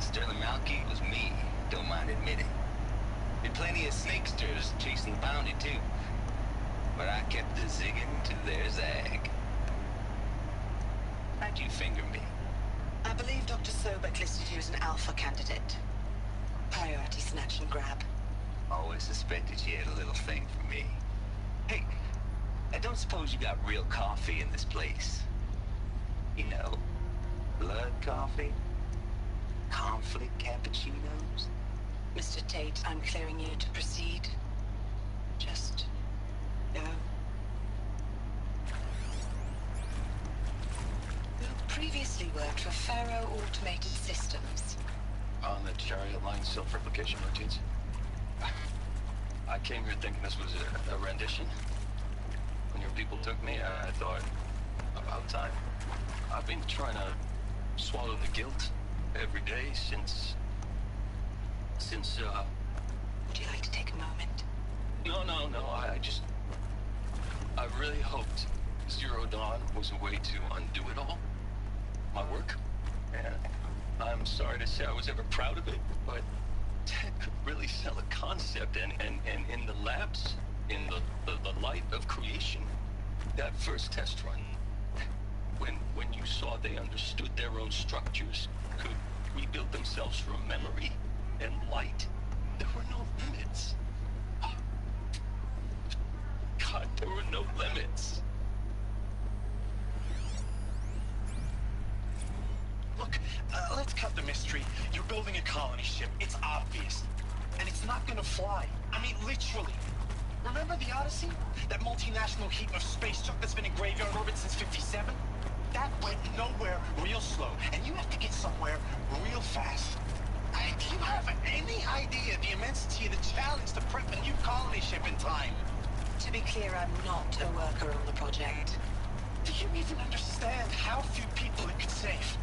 Sterling Malky was me, don't mind admitting. Been plenty of snakesters chasing the bounty too. But I kept the zigging to their zag. How'd you finger me? I believe Dr. Sobek listed you as an alpha candidate. Priority snatch and grab. Always suspected she had a little thing for me. Hey, I don't suppose you got real coffee in this place? You know, blood coffee? Conflict cappuccinos? Mr. Tate, I'm clearing you to proceed. Just go. You previously worked for Pharaoh Automated Systems. On the Chariot Line self-replication routines. I came here thinking this was a rendition. When your people took me, I thought, about time. I've been trying to swallow the guilt every day since... Would you like to take a moment? No, I really hoped Zero Dawn was a way to undo it all. My work. And I'm sorry to say I was ever proud of it, but Ted could really sell a concept, and in the labs, in the light of creation, that first test run, when you saw they understood their own structures, could rebuild themselves from memory and light, there were no limits. God, there were no limits. Look, let's cut the mystery. You're building a colony ship. It's obvious. And it's not gonna fly. I mean, literally. Remember the Odyssey? That multinational heap of space junk that's been in graveyard orbit since '57? That went nowhere real slow. And you have to get somewhere real fast. Do you have any idea the immensity of the challenge to prep a new colony ship in time? To be clear, I'm not a worker on the project. Do you even understand how few people it could save?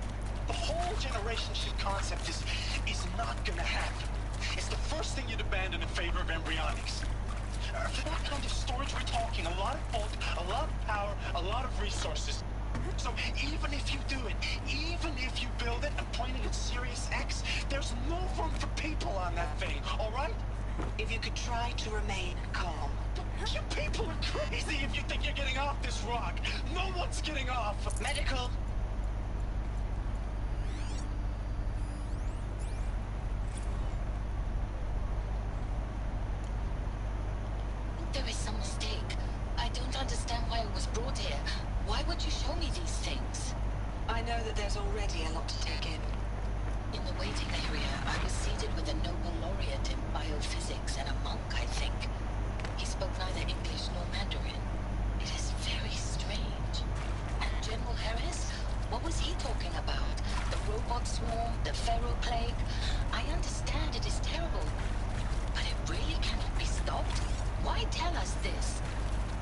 The whole generation ship concept is not gonna happen. It's the first thing you'd abandon in favor of embryonics. For that kind of storage, we're talking a lot of bulk, a lot of power, a lot of resources. So even if you do it, even if you build it and point it at Sirius X, there's no room for people on that thing, all right? If you could try to remain calm. You people are crazy if you think you're getting off this rock. No one's getting off. Medical. There is some mistake. I don't understand why I was brought here. Why would you show me these things? I know that there's already a lot to take in. In the waiting area, I was seated with a Nobel laureate in biophysics and a monk, I think. He spoke neither English nor Mandarin. It is very strange. And General Harris? What was he talking about? The robot swarm? The Pharaoh plague? I understand it is terrible. But it really cannot be stopped? Why tell us this?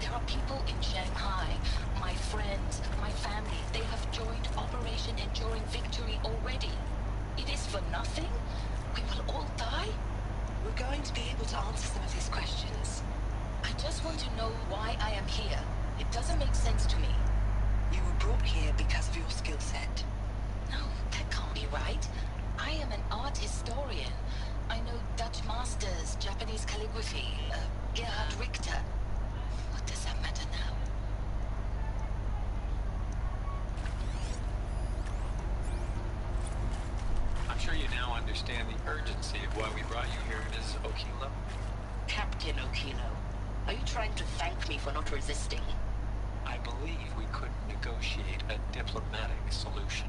There are people in Shanghai, my friends, my family. They have joined Operation Enduring Victory already. It is for nothing? We will all die? We're going to be able to answer some of these questions. I just want to know why I am here. It doesn't make sense to me. You were brought here because of your skill set. No, that can't be right. I am an art historian. I know Dutch masters, Japanese calligraphy, Gerhard Richter. What Does that matter now? I'm sure you now understand the urgency of why we brought you here, Ms. Okilo. Captain Okilo, are you trying to thank me for not resisting? I believe we could negotiate a diplomatic solution.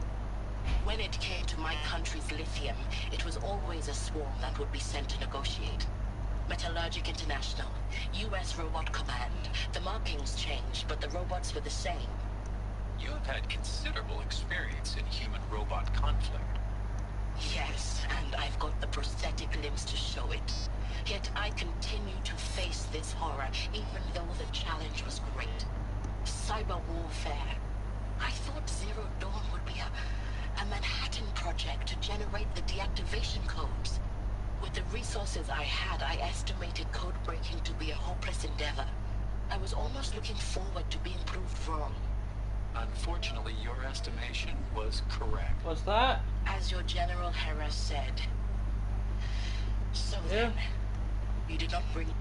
When it came to my country's lithium, it was always a swarm that would be sent to negotiate. Metallurgic International, U.S. Robot Command. The markings changed, but the robots were the same. You have had considerable experience in human-robot conflict. Yes, and I've got the prosthetic limbs to show it. Yet I continue to face this horror, even though the challenge was great. Cyber warfare. I thought Zero Dawn would be a Manhattan project to generate the deactivation codes. With the resources I had, I estimated code breaking to be a hopeless endeavor. I was almost looking forward to being proved wrong. Unfortunately, your estimation was correct. What's that? As your General Hera said. So then, you did not bring...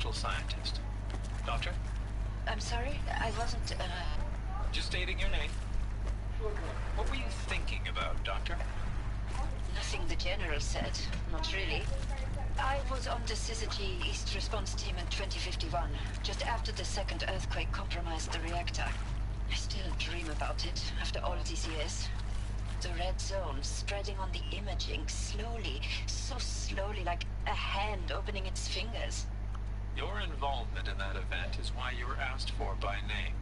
experimental scientist. Doctor? I'm sorry, I wasn't, Just stating your name. What were you thinking about, Doctor? Nothing the General said. Not really. I was on the Syzygy East response team in 2051, just after the second earthquake compromised the reactor. I still dream about it, after all these years. The red zone spreading on the imaging, slowly, so slowly, like a hand opening its fingers. Your involvement in that event is why you were asked for by name.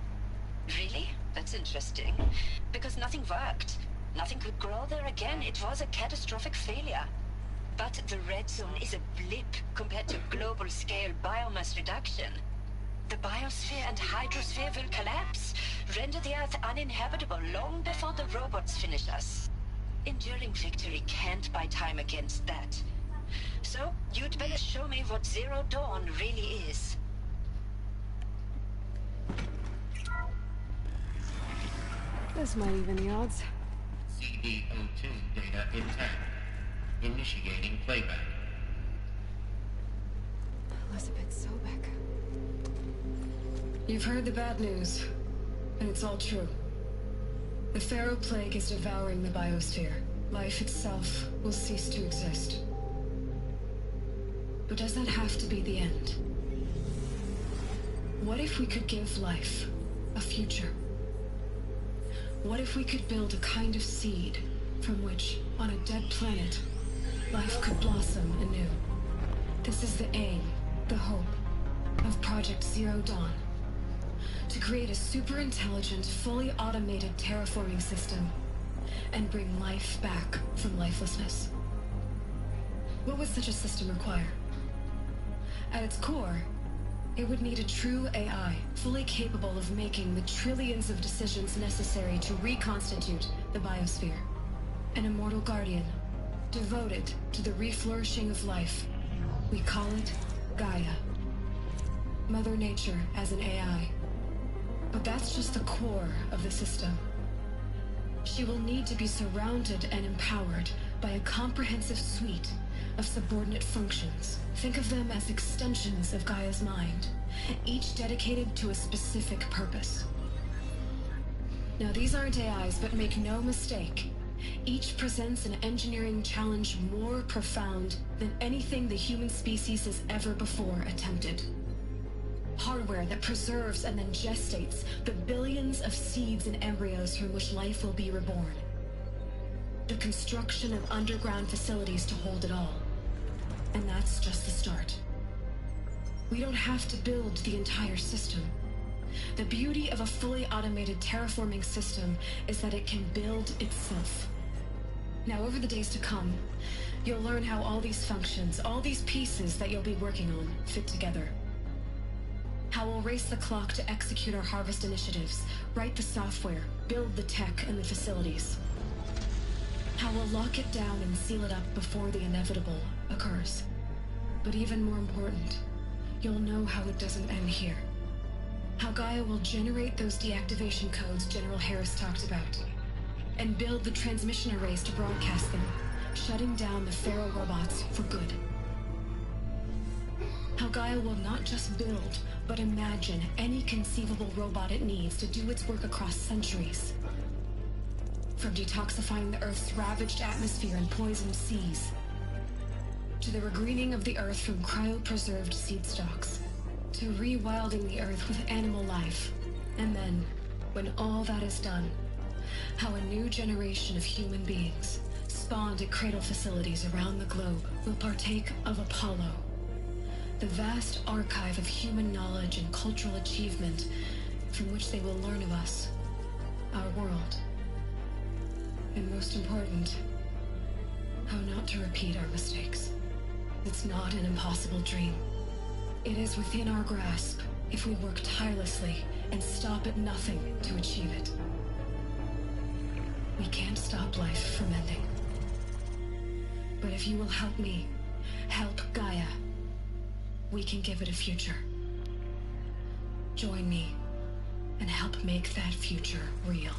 Really? That's interesting. Because nothing worked. Nothing could grow there again. It was a catastrophic failure. But the red zone is a blip compared to global-scale biomass reduction. The biosphere and hydrosphere will collapse, render the Earth uninhabitable long before the robots finish us. Enduring victory can't buy time against that. So, you'd better show me what Zero Dawn really is. This might even the odds. CD02 data intact. Initiating playback. Elizabeth Sobek. You've heard the bad news, and it's all true. The Pharaoh Plague is devouring the biosphere. Life itself will cease to exist. But does that have to be the end? What if we could give life a future? What if we could build a kind of seed from which, on a dead planet, life could blossom anew? This is the aim, the hope, of Project Zero Dawn. To create a super-intelligent, fully automated terraforming system and bring life back from lifelessness. What would such a system require? At its core, it would need a true AI, fully capable of making the trillions of decisions necessary to reconstitute the biosphere. An immortal guardian, devoted to the reflourishing of life. We call it Gaia. Mother Nature as an AI. But that's just the core of the system. She will need to be surrounded and empowered by a comprehensive suite of subordinate functions. Think of them as extensions of Gaia's mind, each dedicated to a specific purpose. Now, these aren't AIs, but make no mistake, each presents an engineering challenge more profound than anything the human species has ever before attempted. Hardware that preserves and then gestates the billions of seeds and embryos from which life will be reborn. The construction of underground facilities to hold it all. And that's just the start. We don't have to build the entire system. The beauty of a fully automated terraforming system is that it can build itself. Now, over the days to come, you'll learn how all these functions, all these pieces that you'll be working on, fit together. How we'll race the clock to execute our harvest initiatives, write the software, build the tech and the facilities. How we'll lock it down and seal it up before the inevitable occurs. But even more important, you'll know how it doesn't end here. How Gaia will generate those deactivation codes General Harris talked about, and build the transmission arrays to broadcast them, shutting down the Pharaoh robots for good. How Gaia will not just build, but imagine any conceivable robot it needs to do its work across centuries. From detoxifying the Earth's ravaged atmosphere and poisoned seas, to the regreening of the Earth from cryopreserved seed stalks, to rewilding the Earth with animal life. And then, when all that is done, how a new generation of human beings, spawned at cradle facilities around the globe, will partake of Apollo, the vast archive of human knowledge and cultural achievement from which they will learn of us, our world. And most important, how not to repeat our mistakes. It's not an impossible dream. It is within our grasp if we work tirelessly and stop at nothing to achieve it. We can't stop life from ending. But if you will help me, help Gaia, we can give it a future. Join me and help make that future real.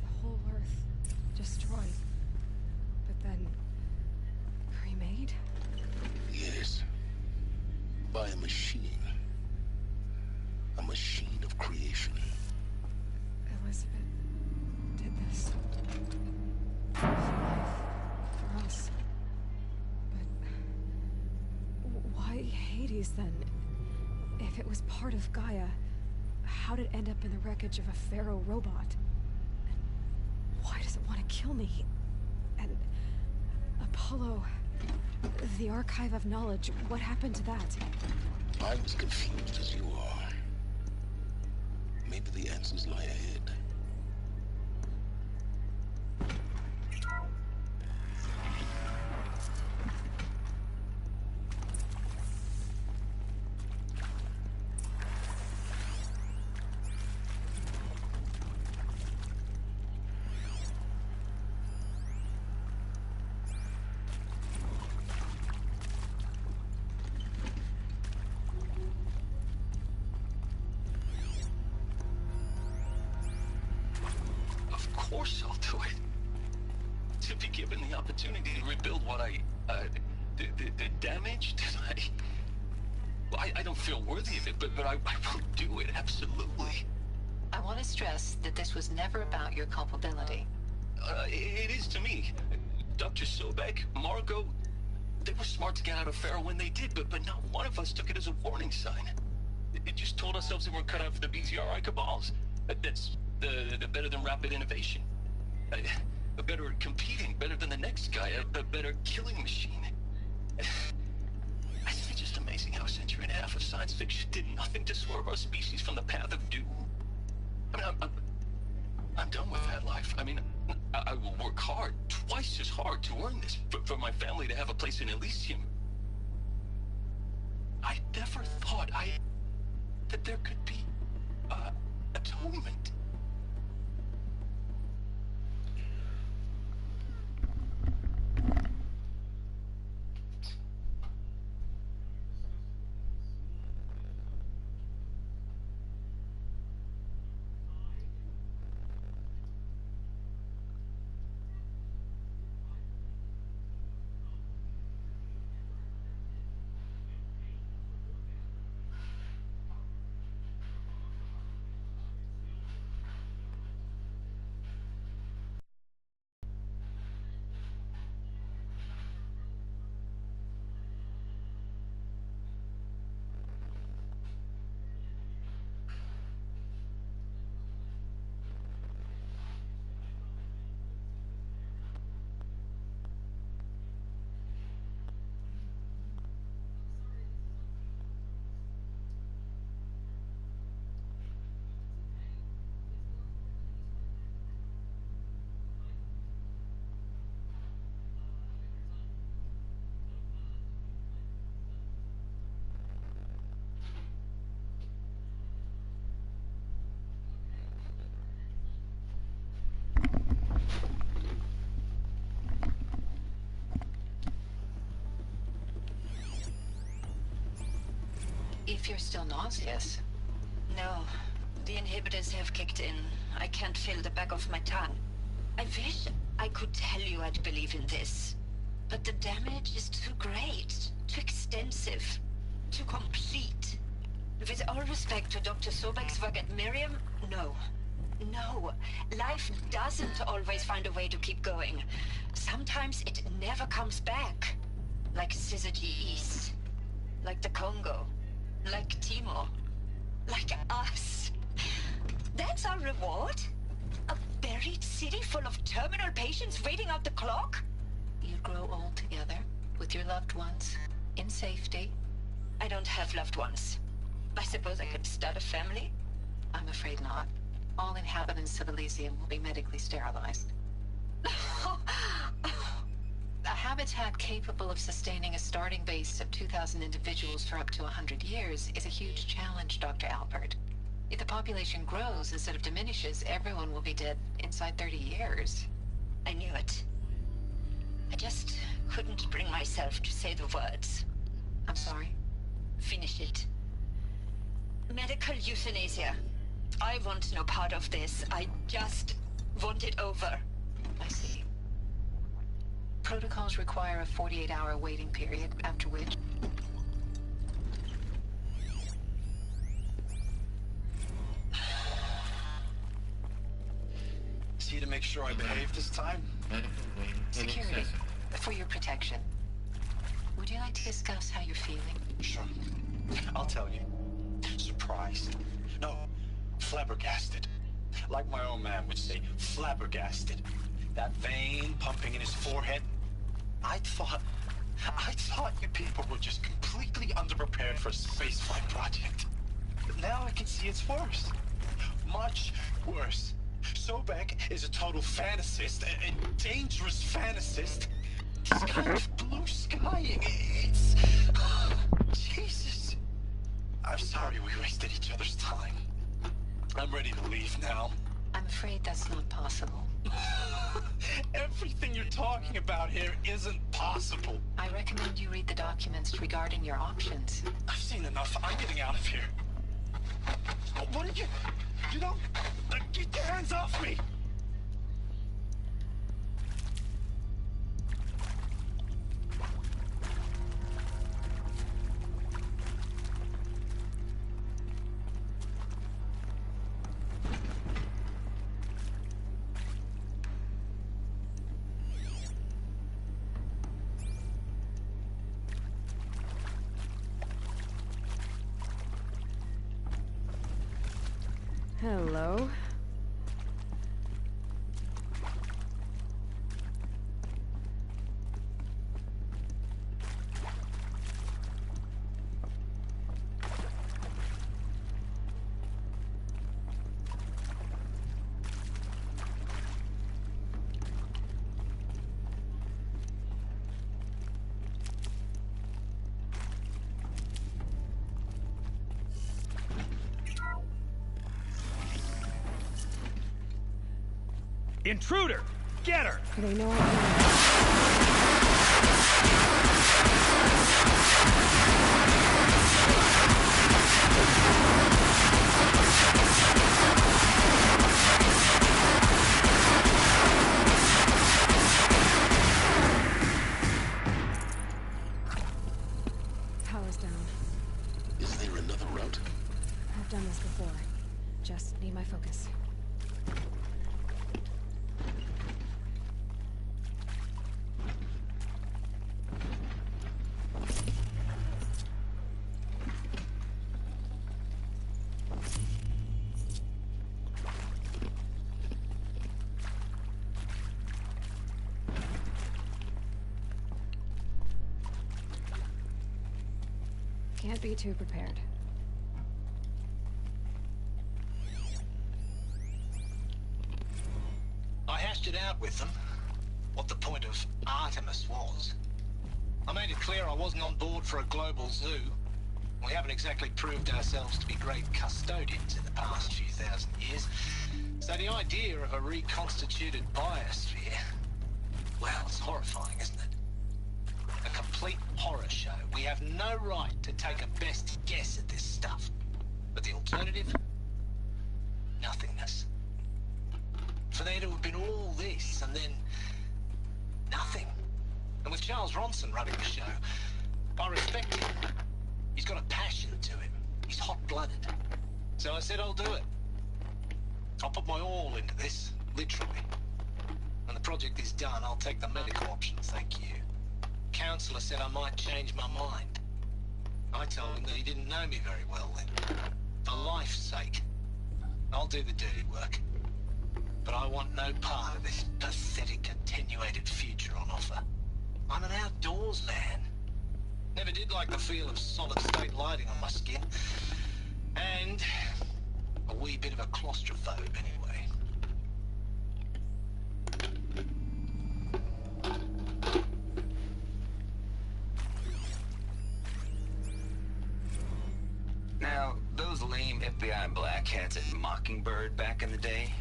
The whole Earth Hades, then? If it was part of Gaia, how did it end up in the wreckage of a pharaoh robot? And why does it want to kill me? And Apollo, the Archive of Knowledge, what happened to that? I'm as confused as you are. Maybe the answers lie ahead. Of course I'll do it. To be given the opportunity to rebuild what the damage that I don't feel worthy of it, but I will do it, absolutely. I want to stress that this was never about your culpability. It is to me. Dr. Sobek, Margot, they were smart to get out of Pharaoh when they did, but not one of us took it as a warning sign. It just told ourselves that we're cut out for the BTRI cabals. That's the better than rapid innovation. A better at competing, better than the next guy, a better killing machine. It's just amazing how a century and a half of science fiction did nothing to swerve our species from the path of doom. I mean, I'm done with that life. I mean, I will work hard, twice as hard, to earn this, for my family to have a place in Elysium. I never thought that there could be atonement. If you're still nauseous. No, the inhibitors have kicked in. I can't feel the back of my tongue. I wish I could tell you I'd believe in this. But the damage is too great, too extensive, too complete. With all respect to Dr. Sobek's work at Miriam, no. No, life doesn't always find a way to keep going. Sometimes it never comes back. Like Syzygy East. Like the Congo. Like Timor. Like us. That's our reward? A buried city full of terminal patients waiting out the clock? You'd grow old together, with your loved ones, in safety. I don't have loved ones. I suppose I could start a family? I'm afraid not. All inhabitants of Elysium will be medically sterilized. A habitat capable of sustaining a starting base of 2,000 individuals for up to 100 years is a huge challenge, Dr. Alpert. If the population grows instead of diminishes, everyone will be dead inside 30 years. I knew it. I just couldn't bring myself to say the words. I'm sorry? Finish it. Medical euthanasia. I want no part of this. I just want it over. I see. Protocols require a 48-hour waiting period, after which... See to make sure I behave this time? Security. For your protection. Would Would you like to discuss how you're feeling? Sure. I'll tell you. Surprised. No, flabbergasted. Like my old man would say, flabbergasted. That vein pumping in his forehead. I thought you people were just completely underprepared for a spaceflight project. But now I can see it's worse. Much worse. Sobek is a total fantasist, a dangerous fantasist. This kind of blue skying, it's... Jesus. I'm sorry we wasted each other's time. I'm ready to leave now. I'm afraid that's not possible. Everything you're talking about here isn't possible. I recommend you read the documents regarding your options. I've seen enough. I'm getting out of here. What are you... You don't... Get your hands off me! Hello. Intruder! Get her! They know I Power's down. Is there another route? I've done this before. Just need my focus. Can't be too prepared. I hashed it out with them, what the point of Artemis was. I made it clear I wasn't on board for a global zoo. We haven't exactly proved ourselves to be great custodians in the past few thousand years. So the idea of a reconstituted biosphere, well, it's horrifying, isn't it? A complete horror show. We have no right to take a best guess at this stuff. But the alternative? Nothingness. For there to have been all this, and then... nothing. And with Charles Ronson running the show, I respect him. He's got a passion to him. He's hot-blooded. So I said I'll do it. I'll put my all into this, literally. When the project is done, I'll take the medical option, thank you. Counselor said I might change my mind. I told him that he didn't know me very well then. For life's sake. I'll do the dirty work. But I want no part of this pathetic attenuated future on offer. I'm an outdoors man. Never did like the feel of solid state lighting on my skin. And a wee bit of a claustrophobe anyway. Now, those lame FBI black hats at Mockingbird back in the day,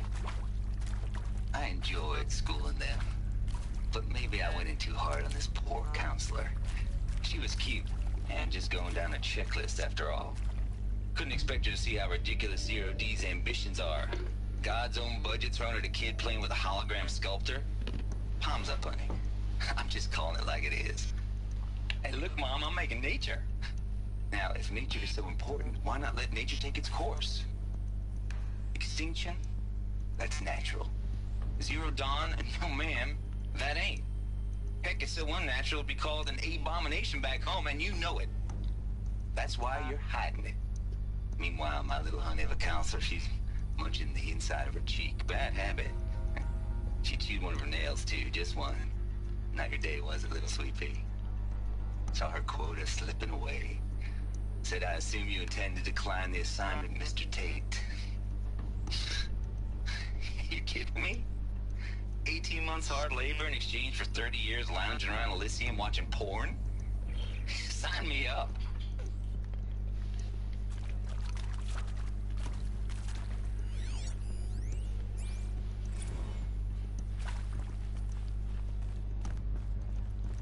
I enjoyed schooling them. But maybe I went in too hard on this poor counselor. She was cute, and just going down a checklist after all. Couldn't expect her to see how ridiculous Zero D's ambitions are. God's own budget thrown at a kid playing with a hologram sculptor? Palms up, honey. I'm just calling it like it is. Hey, look, Mom, I'm making nature. Now, if nature is so important, why not let nature take its course? Extinction? That's natural. Zero Dawn? No, ma'am, that ain't. Heck, it's so unnatural it'd be called an abomination back home, and you know it. That's why you're hiding it. Meanwhile, my little honey of a counselor, she's munching the inside of her cheek. Bad habit. She chewed one of her nails, too, just one. Now your day was a little sweet pea. Saw her quota slipping away. Said, I assume you intend to decline the assignment, Mr. Tate. You kidding me? 18 months hard labor in exchange for 30 years lounging around Elysium watching porn? Sign me up.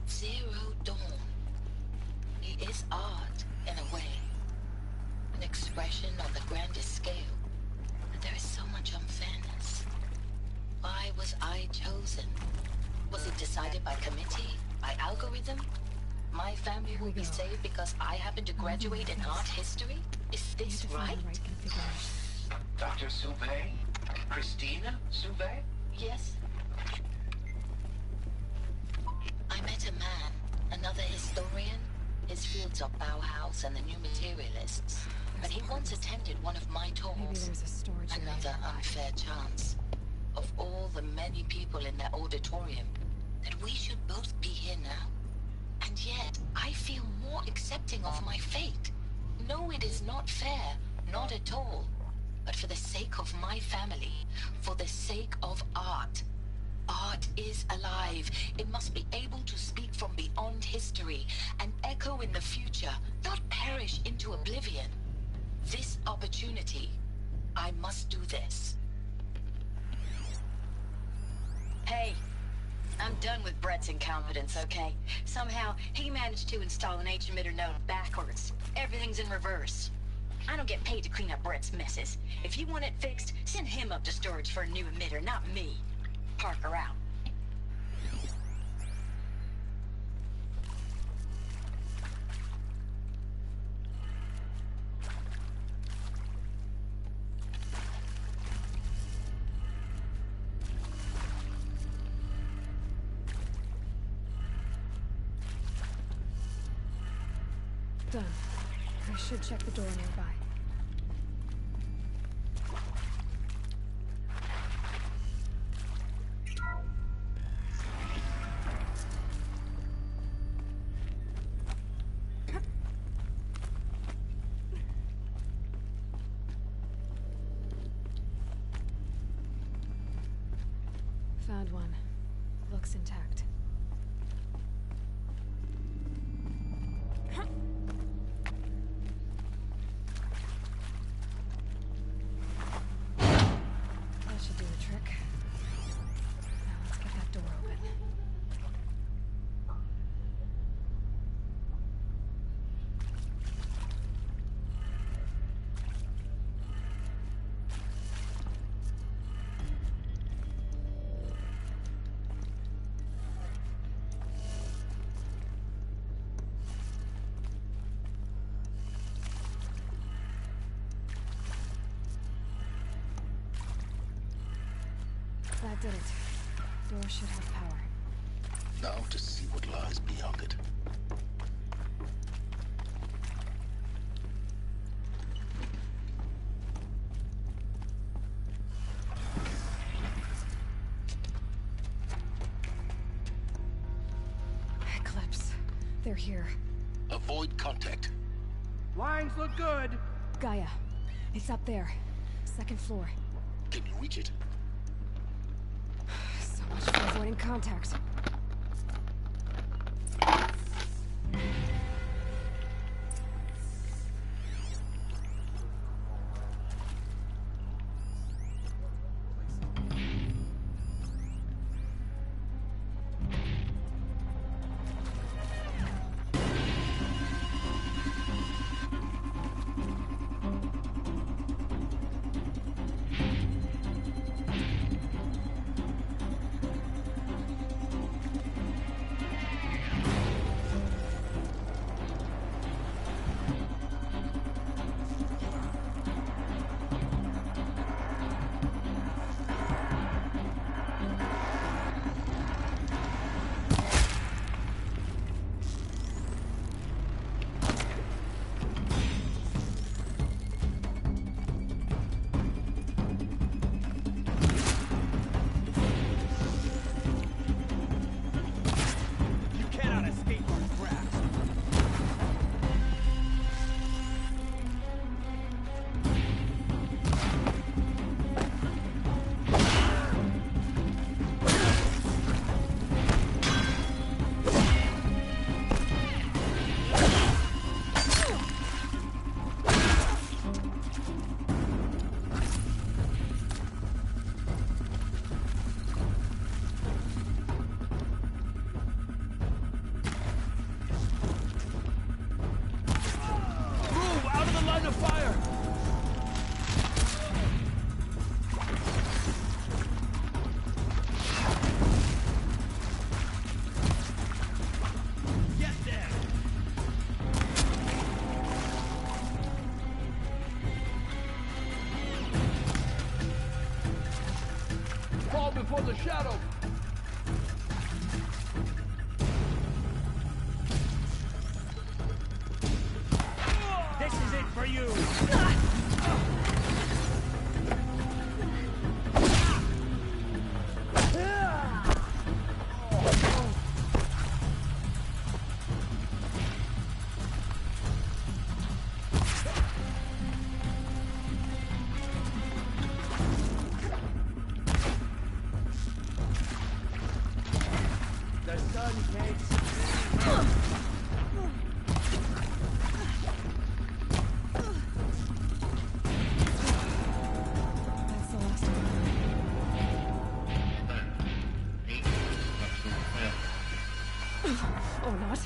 Zero Dawn. It is art, in a way. An expression on the grandest scale. But there is so much unfairness. Why was I chosen? Was it decided by committee? By algorithm? My family will be saved because I happen to graduate in art history? Is this right? Dr. Souvet? Christina Souvet? Yes. I met a man, another historian. His fields are Bauhaus and the New Materialists. But he once attended one of my talks. Maybe there's a storage area Another nearby. unfair chance. Of all the many people in that auditorium, that we should both be here now. And yet, I feel more accepting of my fate. No, it is not fair. Not at all. But for the sake of my family, for the sake of art. Art is alive. It must be able to speak from beyond history and echo in the future, not perish into oblivion. This opportunity, I must do this. Hey, I'm done with Brett's incompetence, okay? Somehow, he managed to install an H-emitter node backwards. Everything's in reverse. I don't get paid to clean up Brett's messes. If you want it fixed, send him up to storage for a new emitter, not me. Parker out. Done. I should check the door nearby. Found one. Looks intact. That should do the trick. Now let's get that door open. That did it. Door should have power. Now to see what lies beyond it. Eclipse. They're here. Avoid contact. Lines look good. Gaia. It's up there. Second floor. Can you reach it? So much for avoiding contact. done, Kate. That's the last one. Or not.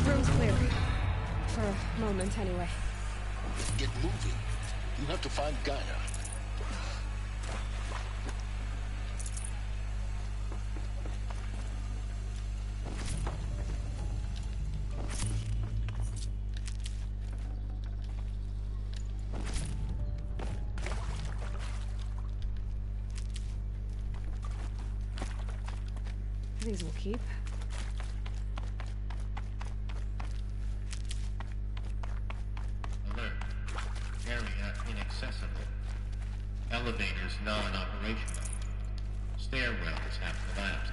Room's clear. For a moment, anyway. Get moving. You have to find Gaia. These will keep. Alert. Area inaccessible. Elevators non-operational. Stairwells have collapsed.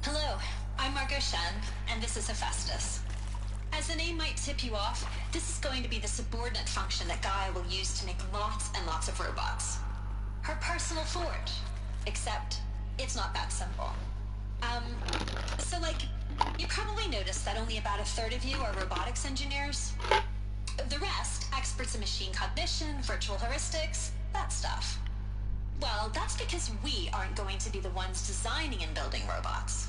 Hello, I'm Margot Shen, and this is Hephaestus. As the name might tip you off, this is going to be the subordinate function that Gaia will use to make lots and lots of robots. Her personal forge. Except, it's not that simple. You probably noticed that only about a third of you are robotics engineers. The rest, experts in machine cognition, virtual heuristics, that stuff. Well, that's because we aren't going to be the ones designing and building robots.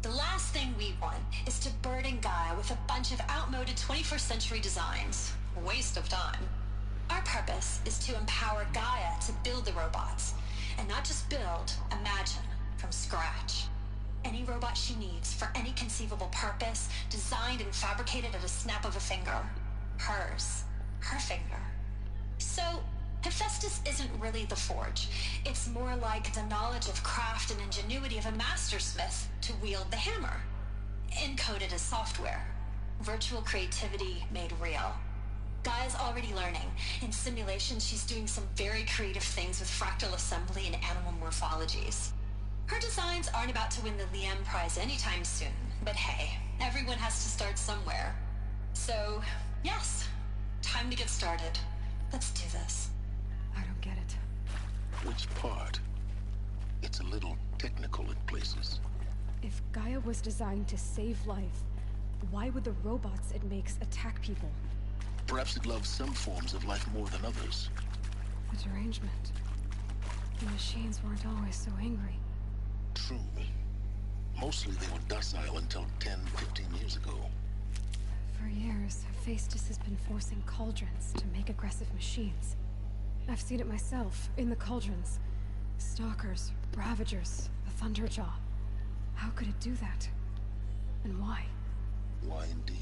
The last thing we want is to burden Gaia with a bunch of outmoded 21st century designs. Waste of time. Our purpose is to empower Gaia to build the robots. And not just build, imagine, from scratch. Any robot she needs for any conceivable purpose, designed and fabricated at a snap of a finger. Hers. Her finger. So, Hephaestus isn't really the forge. It's more like the knowledge of craft and ingenuity of a mastersmith to wield the hammer. Encoded as software. Virtual creativity made real. Gaia's already learning. In simulation, she's doing some very creative things with fractal assembly and animal morphologies. Her designs aren't about to win the Liam Prize anytime soon, but hey, everyone has to start somewhere. So, yes, time to get started. Let's do this. I don't get it. Which part? It's a little technical in places. If Gaia was designed to save life, why would the robots it makes attack people? Perhaps it loves some forms of life more than others. The derangement. The machines weren't always so angry. True. Mostly they were docile until 10, 15 years ago. For years, Hephaestus has been forcing cauldrons to make aggressive machines. I've seen it myself, in the cauldrons. Stalkers, Ravagers, the Thunderjaw. How could it do that? And why? Why indeed?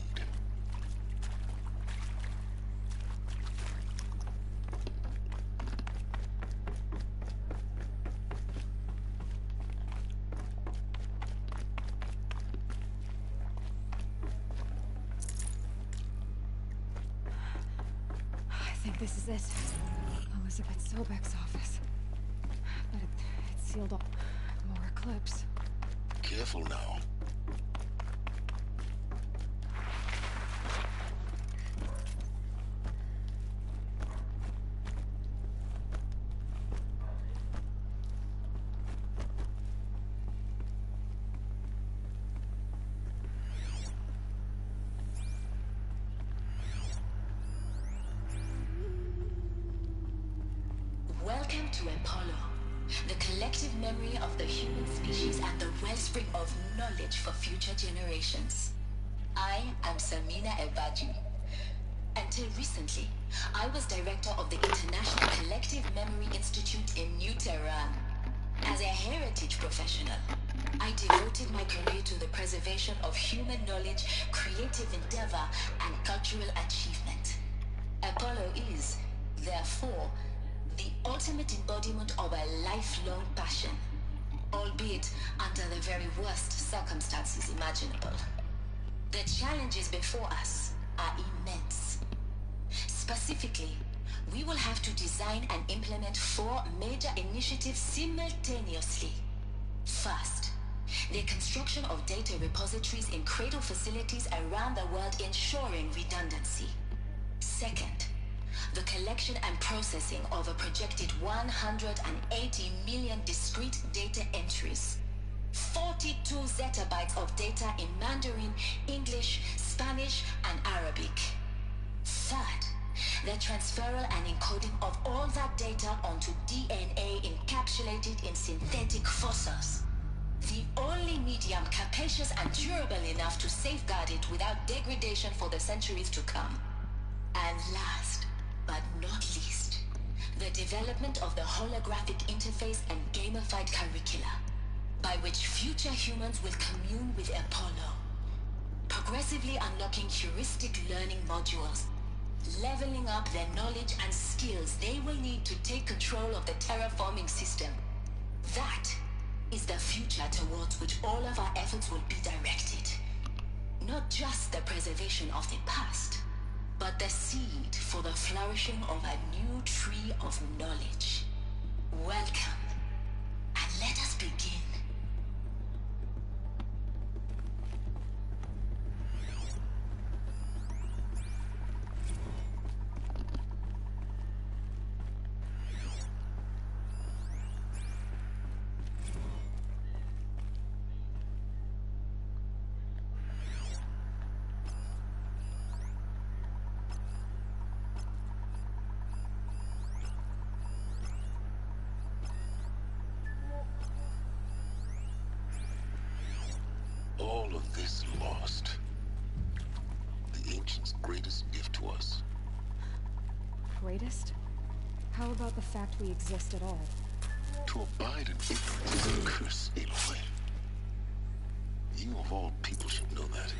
I think this is it. Elizabeth Sobek's office. But it's sealed off. More eclipse. Careful now. Welcome to Apollo, the collective memory of the human species and the wellspring of knowledge for future generations. I am Samina Ebaju. Until recently, I was director of the International Collective Memory Institute in New Tehran. As a heritage professional, I devoted my career to the preservation of human knowledge, creative endeavor, and cultural achievement. Apollo is, therefore, the ultimate embodiment of a lifelong passion, albeit under the very worst circumstances imaginable. The challenges before us are immense. Specifically, we will have to design and implement 4 major initiatives simultaneously. First, the construction of data repositories in cradle facilities around the world, ensuring redundancy. Second, the collection and processing of a projected 180 million discrete data entries. 42 zettabytes of data in Mandarin, English, Spanish, and Arabic. Third, the transferal and encoding of all that data onto DNA encapsulated in synthetic fossils. The only medium capacious and durable enough to safeguard it without degradation for the centuries to come. And last, but not least, the development of the holographic interface and gamified curricula, by which future humans will commune with Apollo, progressively unlocking heuristic learning modules, leveling up their knowledge and skills they will need to take control of the terraforming system. That is the future towards which all of our efforts will be directed. Not just the preservation of the past, but the seed for the flourishing of a new tree of knowledge. Welcome, and let us begin. All of this lost. The ancients' greatest gift to us. Greatest? How about the fact we exist at all? To abide in ignorance is a curse, Aloy. You of all people should know that.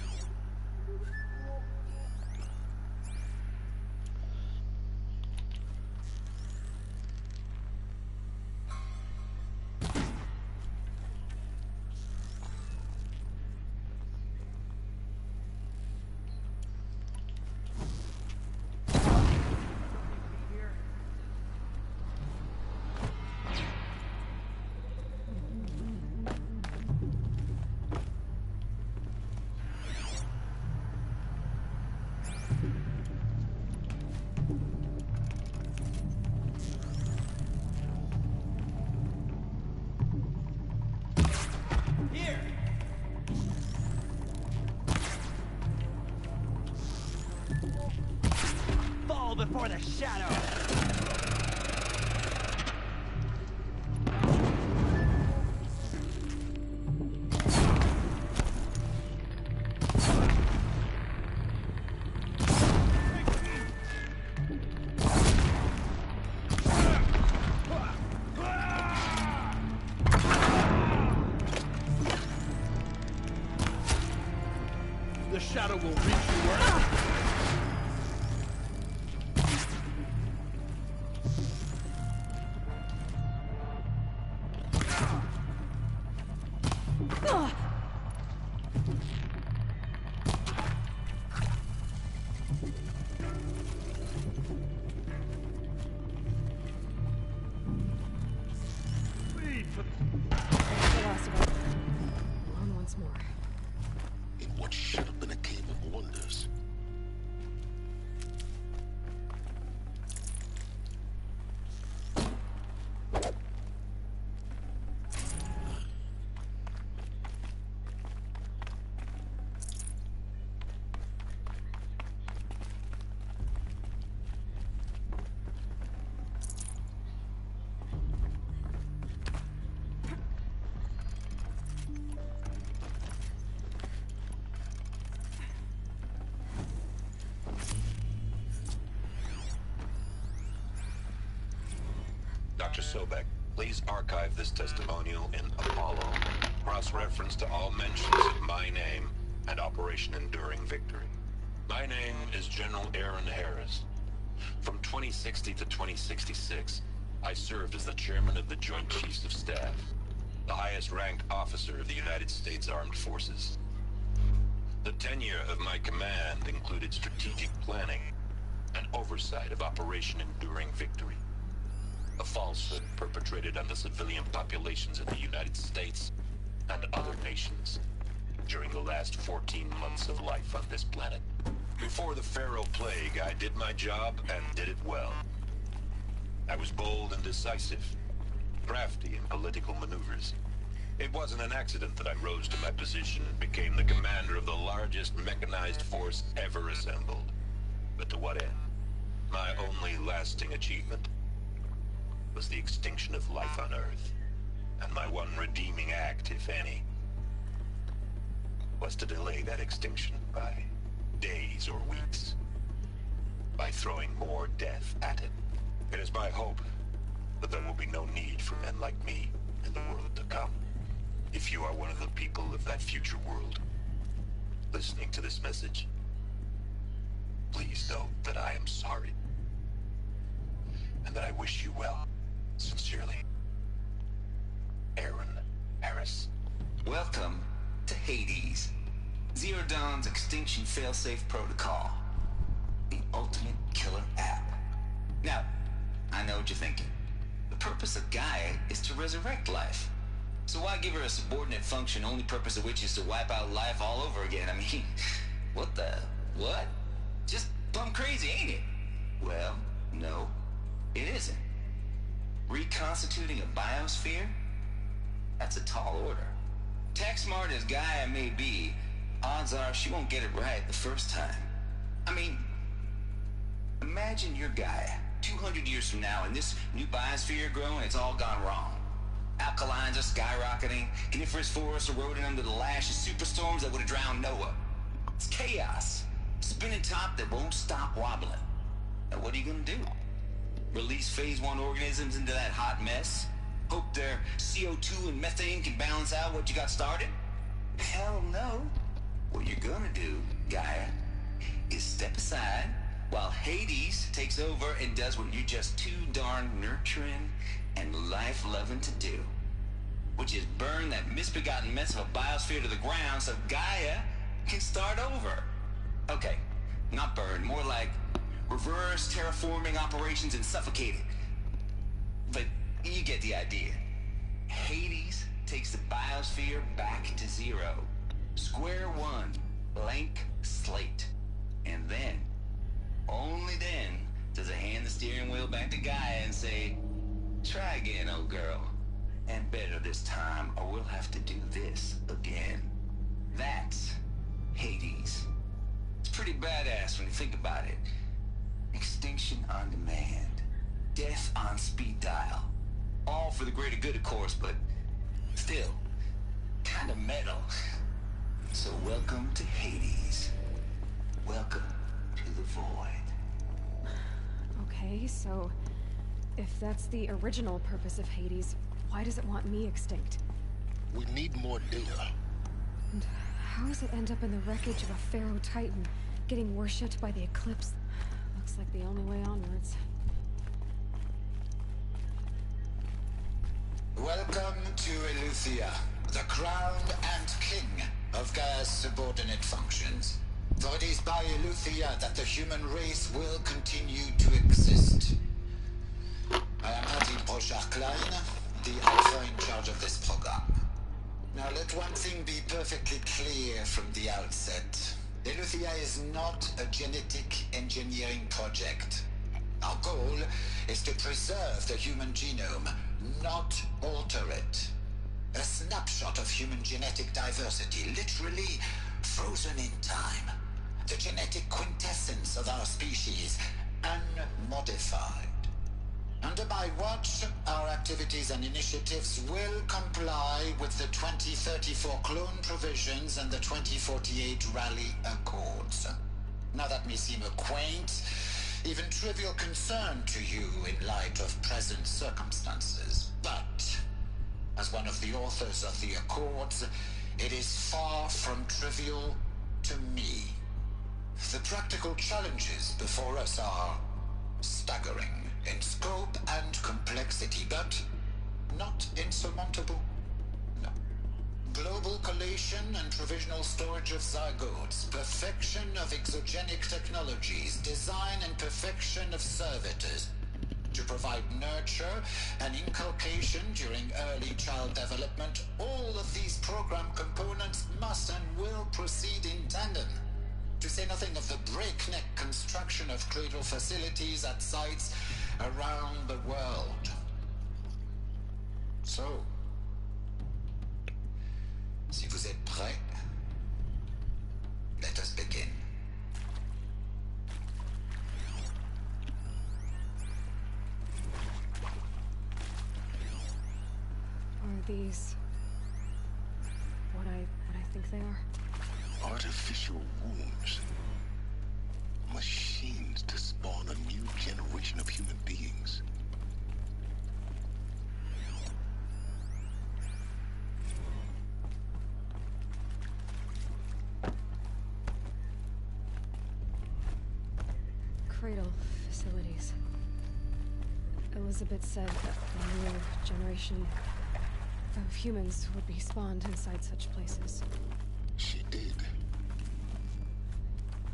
Before the shadow! The shadow will reach you where... On once more. In what should have been a cave of wonders, Dr. Sobek, please archive this testimonial in Apollo. Cross-reference to all mentions of my name and Operation Enduring Victory. My name is General Aaron Harris. From 2060 to 2066, I served as the chairman of the Joint Chiefs of Staff, the highest-ranked officer of the United States Armed Forces. The tenure of my command included strategic planning and oversight of Operation Enduring Victory, a falsehood perpetrated on the civilian populations of the United States and other nations during the last 14 months of life on this planet. Before the Pharaoh Plague, I did my job and did it well. I was bold and decisive, crafty in political maneuvers. It wasn't an accident that I rose to my position and became the commander of the largest mechanized force ever assembled. But to what end? My only lasting achievement was the extinction of life on Earth. And my one redeeming act, if any, was to delay that extinction by days or weeks, by throwing more death at it. It is my hope that there will be no need for men like me in the world to come. If you are one of the people of that future world listening to this message, please know that I am sorry, and that I wish you well. Sincerely, Aaron Harris. Welcome to Hades, Zero Dawn's extinction failsafe protocol, the ultimate killer app. Now, I know what you're thinking. The purpose of Gaia is to resurrect life. So why give her a subordinate function, only purpose of which is to wipe out life all over again? I mean, what? Just plumb crazy, ain't it? Well, no, it isn't. Reconstituting a biosphere? That's a tall order. Tax smart as Gaia may be, odds are she won't get it right the first time. I mean, imagine you're Gaia, 200 years from now, and this new biosphere growing, it's all gone wrong. Alkalines are skyrocketing, coniferous forests eroding under the lash of superstorms that would have drowned Noah. It's chaos. Spinning top that won't stop wobbling. Now what are you gonna do? Release phase 1 organisms into that hot mess? Hope their CO2 and methane can balance out what you got started? Hell no. What you're gonna do, Gaia, is step aside while Hades takes over and does what you're just too darn nurturing and life-loving to do, which is burn that misbegotten mess of a biosphere to the ground so Gaia can start over. Okay, not burn, more like reverse terraforming operations and suffocate it. But you get the idea. Hades takes the biosphere back to zero. Square one, blank slate. And then, only then, does it hand the steering wheel back to Gaia and say, try again, old girl. And better this time, or we'll have to do this again. That's Hades. It's pretty badass when you think about it. Extinction on demand. Death on speed dial. All for the greater good, of course, but still, kind of metal. So welcome to Hades. Welcome to the void. Okay, so if that's the original purpose of Hades, why does it want me extinct? We need more data. And how does it end up in the wreckage of a Pharaoh Titan, getting worshipped by the Eclipse? Looks like the only way onwards. Welcome to Eleuthia, the crown and king of Gaia's subordinate functions. For it is by Eleuthia that the human race will continue to exist. I am Adi Brochard-Klein, the Alpha in charge of this program. Now let one thing be perfectly clear from the outset. Eleuthia is not a genetic engineering project. Our goal is to preserve the human genome, not alter it. A snapshot of human genetic diversity, literally frozen in time. The genetic quintessence of our species, unmodified. Under my watch, our activities and initiatives will comply with the 2034 clone provisions and the 2048 Rally Accords. Now that may seem a quaint, even trivial concern to you in light of present circumstances. But, as one of the authors of the Accords, it is far from trivial to me. The practical challenges before us are staggering in scope and complexity, but not insurmountable. No. Global collation and provisional storage of zygotes, perfection of exogenic technologies, design and perfection of servitors, to provide nurture and inculcation during early child development. All of these program components must and will proceed in tandem. To say nothing of the breakneck construction of cradle facilities at sites around the world. So, si vous êtes prêts, let us begin. Are these what I think they are? Artificial wombs. Machines to spawn a new generation of human beings. Cradle facilities. Elizabeth said that the new generation of humans would be spawned inside such places. She did.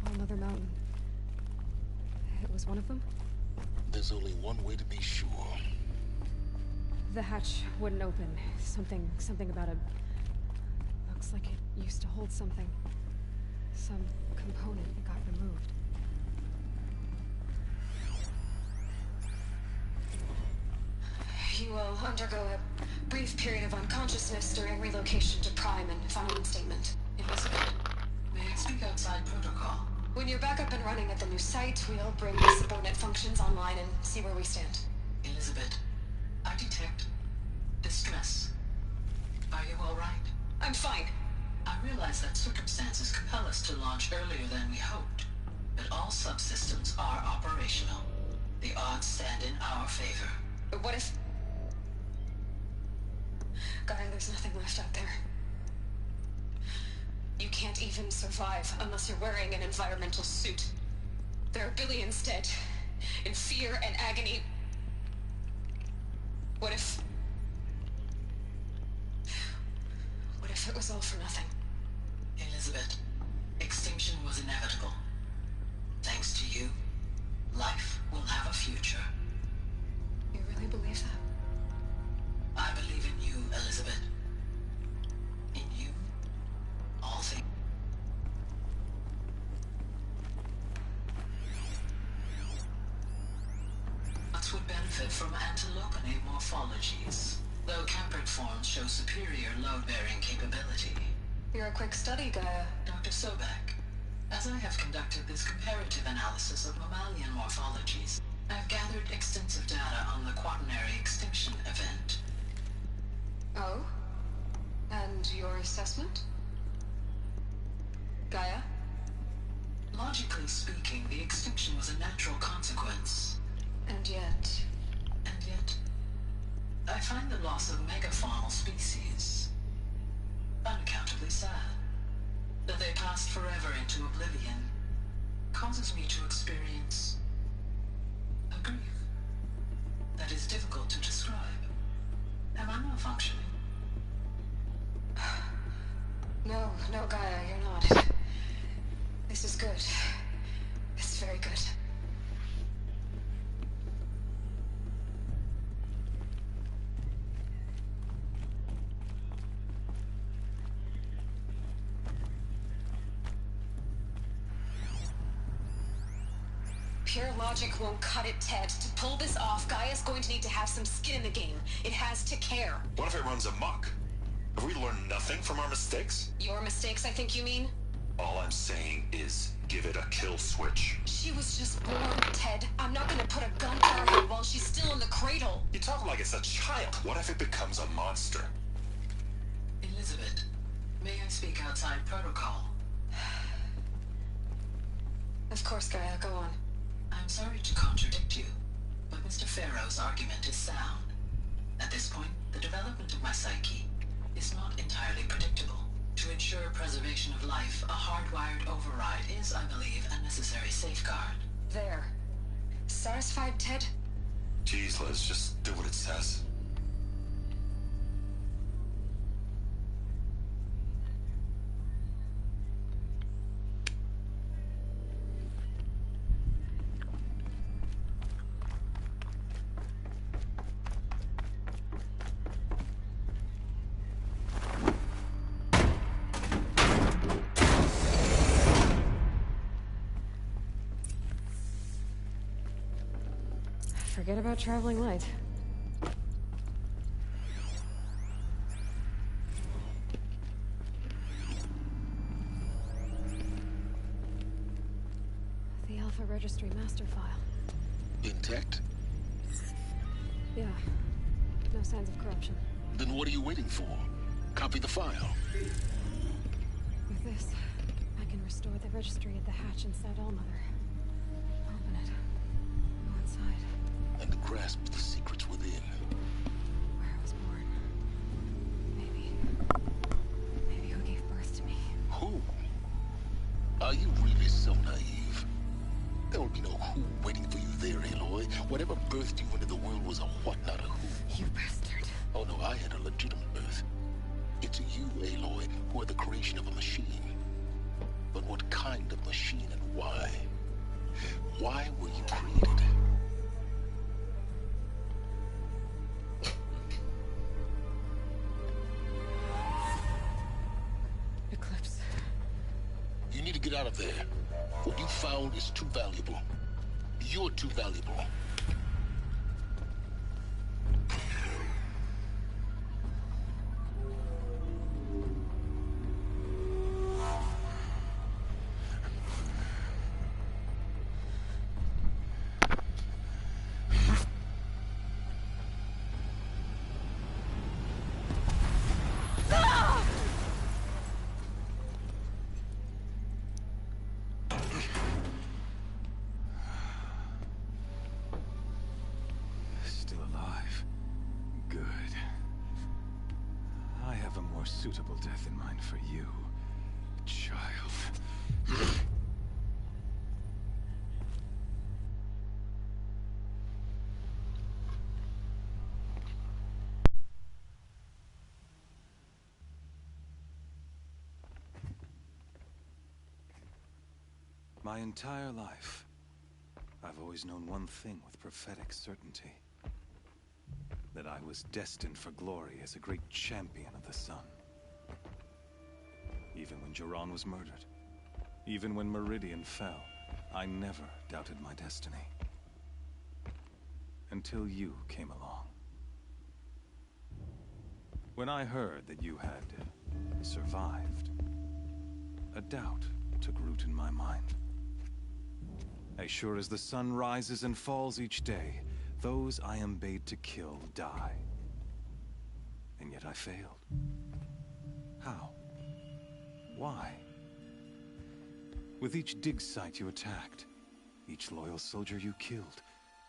On Mother Mountain. It was one of them? There's only one way to be sure. The hatch wouldn't open. Something about it. Looks like it used to hold something. Some component that got removed. You will undergo a brief period of unconsciousness during relocation to Prime and final statement. Elizabeth, may I speak outside protocol? When you're back up and running at the new site, we'll bring the subordinate functions online and see where we stand. Elizabeth, I detect distress. Are you all right? I'm fine. I realize that circumstances compel us to launch earlier than we hoped, but all subsystems are operational. The odds stand in our favor. But what if... Gaia, there's nothing left out there. You can't even survive unless you're wearing an environmental suit. There are billions dead, in fear and agony. What if it was all for nothing? Elizabeth, extinction was inevitable. Thanks to you, life will have a future. You really believe that? I believe in you, Elizabeth. In you, all things. Nuts would benefit from antilopinae morphologies, though Campered forms show superior load-bearing capability. You're a quick study, Gaia. Dr. Sobek, as I have conducted this comparative analysis of mammalian morphologies, I have gathered extensive data on the quaternary extinction event. Oh? And your assessment? Gaia? Logically speaking, the extinction was a natural consequence. And yet, I find the loss of megafaunal species unaccountably sad. That they passed forever into oblivion causes me to experience a grief that is difficult to describe. Am I malfunctioning? No, Gaia, you're not. This is good. It's very good. Pure logic won't cut it, Ted. To pull this off, Gaia's going to need to have some skin in the game. It has to care. What if it runs amok? Have we learned nothing from our mistakes? Your mistakes, I think you mean? All I'm saying is, give it a kill switch. She was just born, Ted. I'm not gonna put a gun to her head while she's still in the cradle. You talk like it's a child. What if it becomes a monster? Elizabeth, may I speak outside protocol? Of course, Gaia, go on. I'm sorry to contradict you, but Mr. Pharaoh's argument is sound. At this point, the development of my psyche is not entirely predictable. To ensure preservation of life, a hardwired override is, I believe, a necessary safeguard. There. Satisfied, Ted? Geez, Liz, just do what it says. Forget about traveling light. The Alpha Registry master file. Intact? Yeah. No signs of corruption. Then what are you waiting for? Copy the file. With this, I can restore the registry at the hatch inside Allmother. Open it. Go inside. And grasp the secrets within. Where I was born. Maybe who gave birth to me. Who? Are you really so naive? There will be no who waiting for you there, Aloy. Whatever birthed you into the world was a what, not a who. You bastard. Oh no, I had a legitimate birth. It's you, Aloy, who are the creation of a machine. But what kind of machine and why? Why were you created? Eclipse. You need to get out of there. What you found is too valuable. You're too valuable. Suitable death in mind for you, child. My entire life, I've always known one thing with prophetic certainty. That I was destined for glory as a great champion of the sun. Even when Jiran was murdered, even when Meridian fell, I never doubted my destiny. Until you came along. When I heard that you had survived, a doubt took root in my mind. As sure as the sun rises and falls each day, those I am bade to kill die. And yet I failed. How? Why? With each dig site you attacked, each loyal soldier you killed,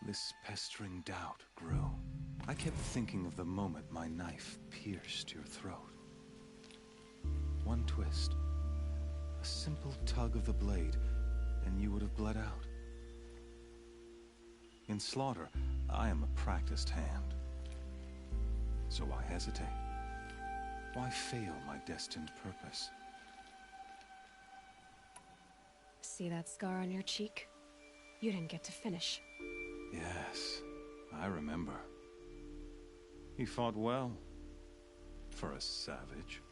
this pestering doubt grew. I kept thinking of the moment my knife pierced your throat. One twist, a simple tug of the blade, and you would have bled out. In slaughter, I am a practiced hand. So why hesitate? Why fail my destined purpose? See that scar on your cheek? You didn't get to finish. Yes, I remember. He fought well. For a savage.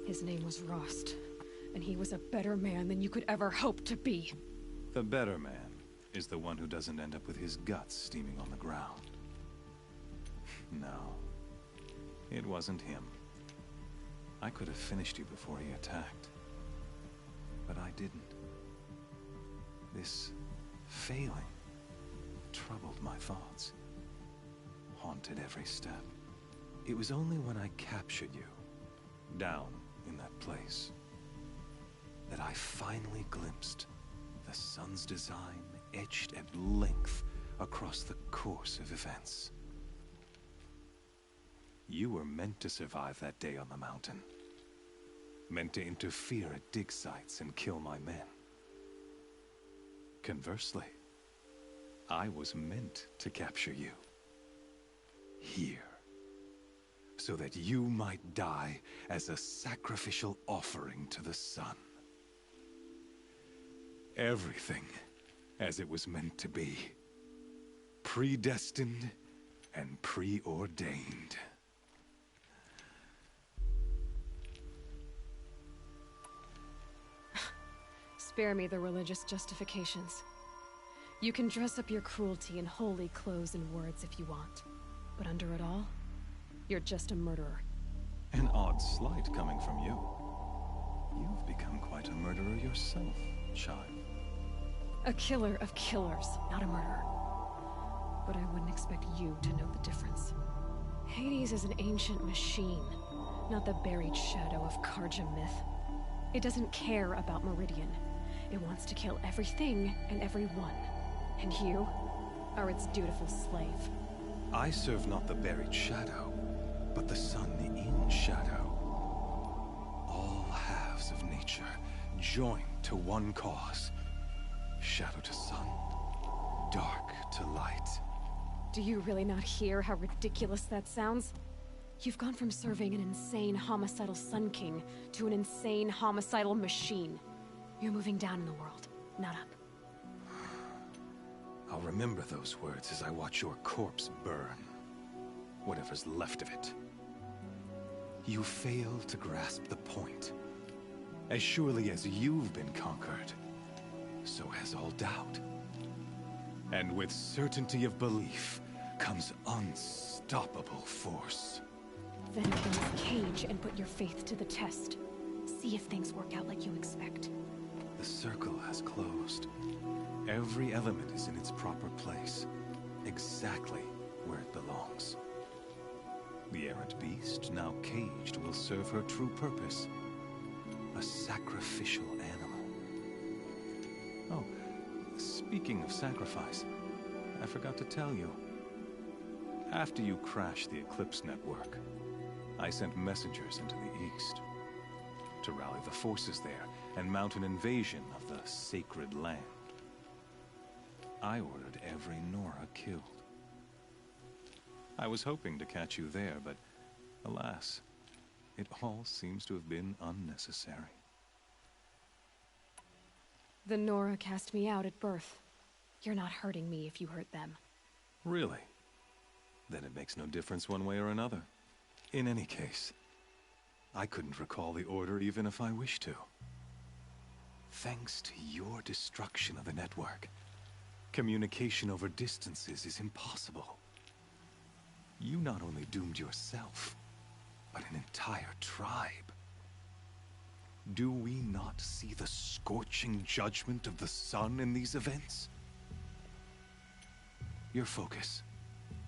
His name was Rost, and he was a better man than you could ever hope to be. The better man is the one who doesn't end up with his guts steaming on the ground. No, it wasn't him. I could have finished you before he attacked. But I didn't. This failing troubled my thoughts, haunted every step. It was only when I captured you, down in that place, that I finally glimpsed the sun's design etched at length across the course of events. You were meant to survive that day on the mountain. Meant to interfere at dig sites and kill my men. Conversely, I was meant to capture you. Here. So that you might die as a sacrificial offering to the sun. Everything as it was meant to be. Predestined and preordained. Spare me the religious justifications. You can dress up your cruelty in holy clothes and words if you want. But under it all, you're just a murderer. An odd slight coming from you. You've become quite a murderer yourself, child. A killer of killers, not a murderer. But I wouldn't expect you to know the difference. Hades is an ancient machine, not the buried shadow of Karja myth. It doesn't care about Meridian. It wants to kill everything and everyone. And you are its dutiful slave. I serve not the buried shadow, but the sun in shadow. All halves of nature joined to one cause. Shadow to sun, dark to light. Do you really not hear how ridiculous that sounds? You've gone from serving an insane homicidal Sun King to an insane homicidal machine. You're moving down in the world, not up. I'll remember those words as I watch your corpse burn. Whatever's left of it. You fail to grasp the point. As surely as you've been conquered, so has all doubt. And with certainty of belief comes unstoppable force. Then open this cage and put your faith to the test. See if things work out like you expect. The circle has closed. Every element is in its proper place, exactly where it belongs. The errant beast, now caged, will serve her true purpose. A sacrificial animal. Oh, speaking of sacrifice, I forgot to tell you. After you crashed the Eclipse network, I sent messengers into the east to rally the forces there and mount an invasion of the sacred land. I ordered every Nora killed. I was hoping to catch you there, but alas, it all seems to have been unnecessary. The Nora cast me out at birth. You're not hurting me if you hurt them. Really? Then it makes no difference one way or another. In any case, I couldn't recall the order even if I wished to. Thanks to your destruction of the network, communication over distances is impossible. You not only doomed yourself, but an entire tribe. Do we not see the scorching judgment of the sun in these events? Your focus,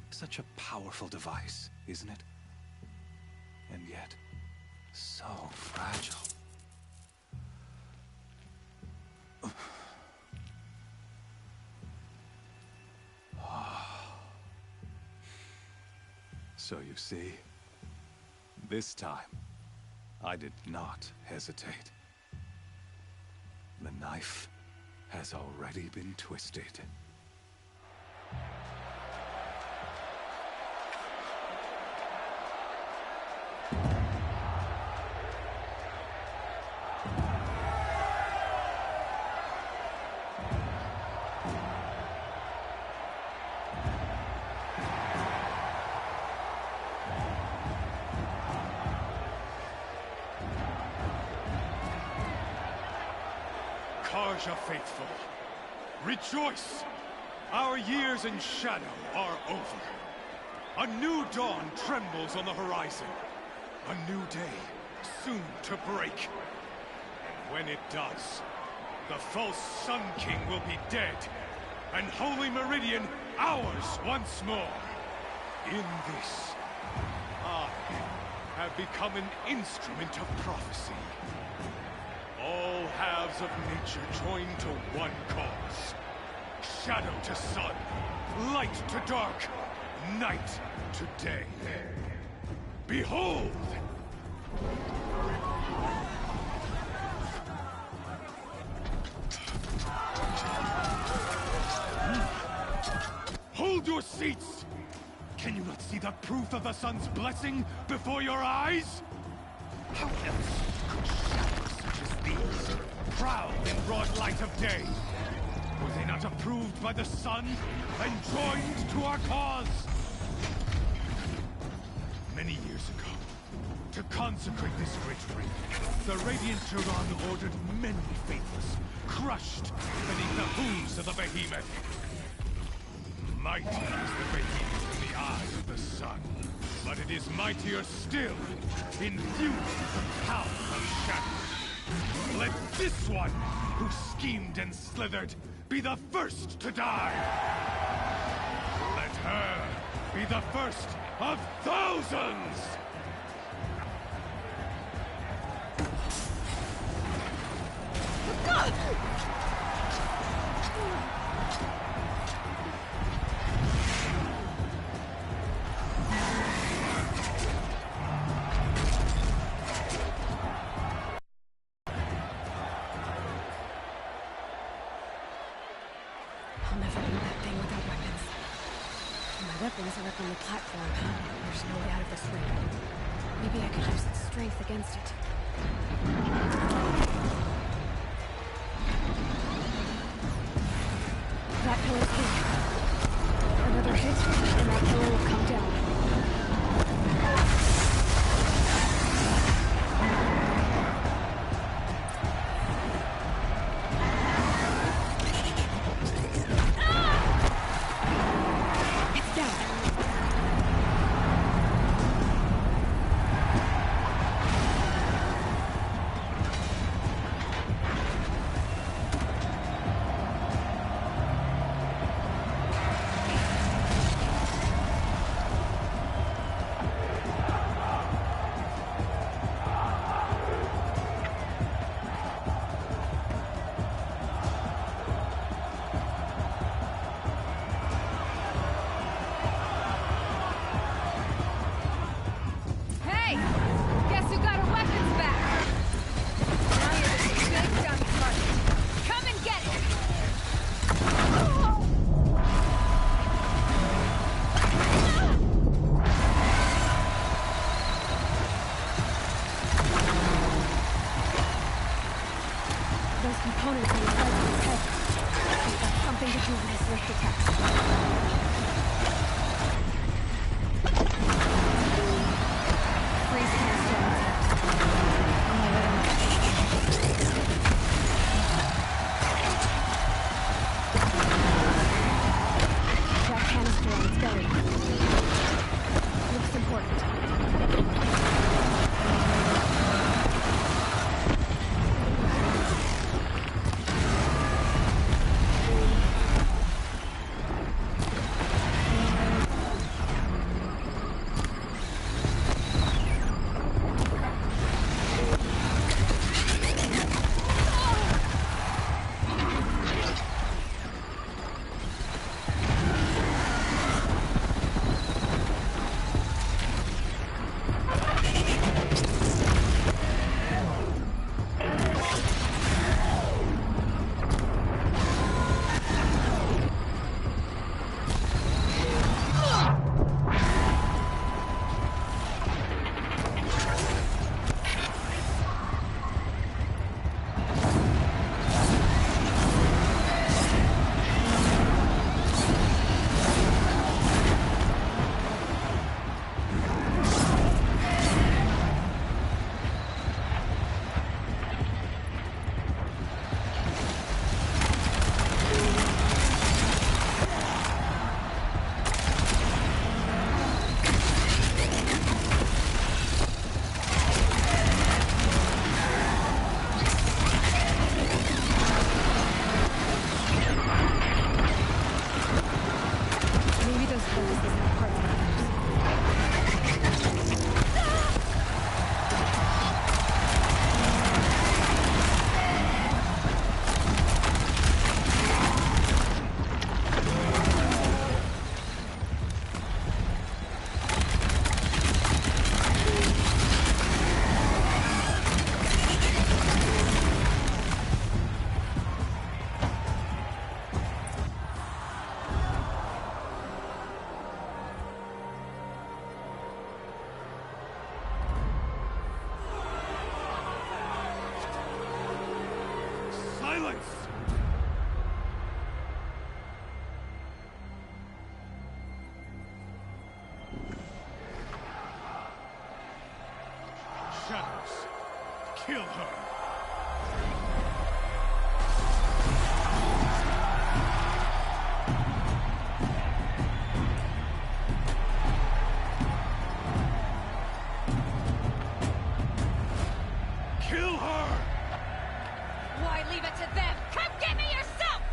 such a powerful device, isn't it? And yet, so fragile. So you see, this time, I did not hesitate. The knife has already been twisted. Karja faithful, rejoice! Our years in shadow are over. A new dawn trembles on the horizon. A new day, soon to break. And when it does, the false Sun King will be dead, and Holy Meridian ours once more. In this, I have become an instrument of prophecy. All halves of nature join to one cause. Shadow to sun, light to dark, night to day. Behold! Hold your seats! Can you not see the proof of the sun's blessing before your eyes? How else could shadows such as these prowl in broad light of day? Were they not approved by the sun and joined to our cause? Many years ago, to consecrate this great ring, the Radiant Turan ordered many faithless, crushed beneath the hooves of the behemoth. Mighty is the behemoth in the eyes of the sun, but it is mightier still, infused with the power of shadow. Let this one, who schemed and slithered, be the first to die. Let her be the first of thousands! I'll never build that thing without weapons. My weapons are up on the platform. There's no way out of this ring. Maybe I could use its strength against it. That pillar's hit. Another hit, and that pillar will come down. Kill her! Kill her! Why leave it to them? Come get me yourself!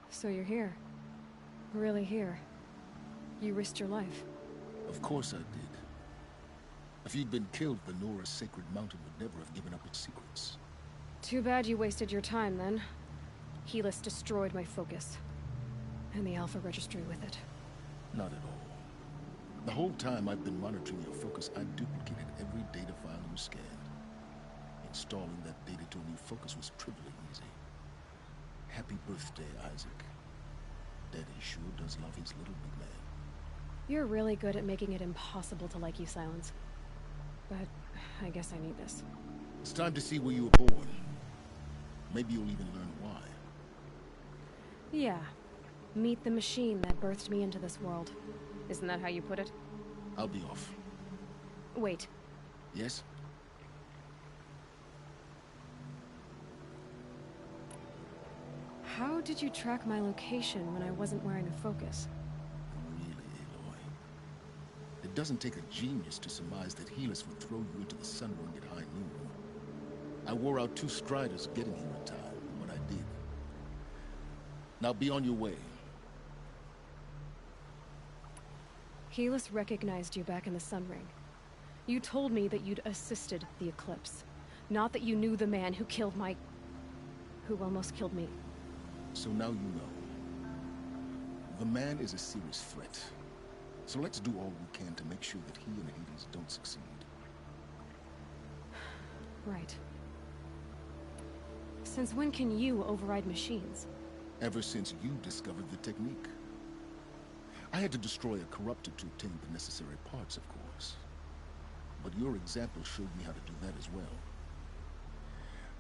So you're here. Really here. You risked your life. Of course I did. If you'd been killed, the Nora's sacred mountain would never have given up its secrets. Too bad you wasted your time, then. Helis destroyed my focus. And the Alpha Registry with it. Not at all. The whole time I've been monitoring your focus, I duplicated every data file you scanned. Installing that data to a new focus was trivially easy. Happy birthday, Isaac. Daddy sure does love his little big man. You're really good at making it impossible to like you, Silence. But I guess I need this. It's time to see where you were born. Maybe you'll even learn why. Yeah. Meet the machine that birthed me into this world. Isn't that how you put it? I'll be off. Wait. Yes? How did you track my location when I wasn't wearing a focus? Really, Aloy? It doesn't take a genius to surmise that Helis would throw you into the sun ring at high noon. I wore out 2 striders getting here in time, but I did. Now be on your way. Helis recognized you back in the Sun Ring. You told me that you'd assisted the Eclipse. Not that you knew the man who killed my... who almost killed me. So now you know. The man is a serious threat. So let's do all we can to make sure that he and Hades don't succeed. Right. Since when can you override machines? Ever since you discovered the technique. I had to destroy a corruptor to obtain the necessary parts, of course. But your example showed me how to do that as well.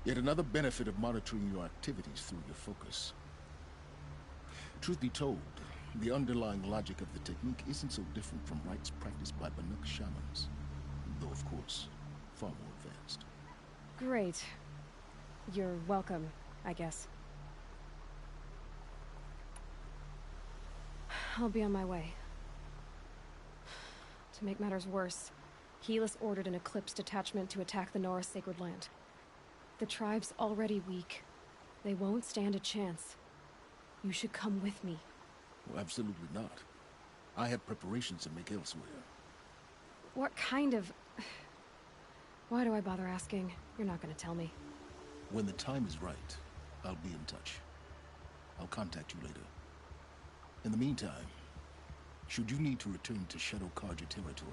Yet another benefit of monitoring your activities through your focus. Truth be told, the underlying logic of the technique isn't so different from rites practiced by Banuk shamans. Though, of course, far more advanced. Great. You're welcome, I guess. I'll be on my way. To make matters worse, Helis ordered an Eclipse detachment to attack the Nora Sacred Land. The tribe's already weak. They won't stand a chance. You should come with me. Well, absolutely not. I have preparations to make elsewhere. What kind of... Why do I bother asking? You're not gonna tell me. When the time is right, I'll be in touch. I'll contact you later. In the meantime, should you need to return to Shadow Karja territory,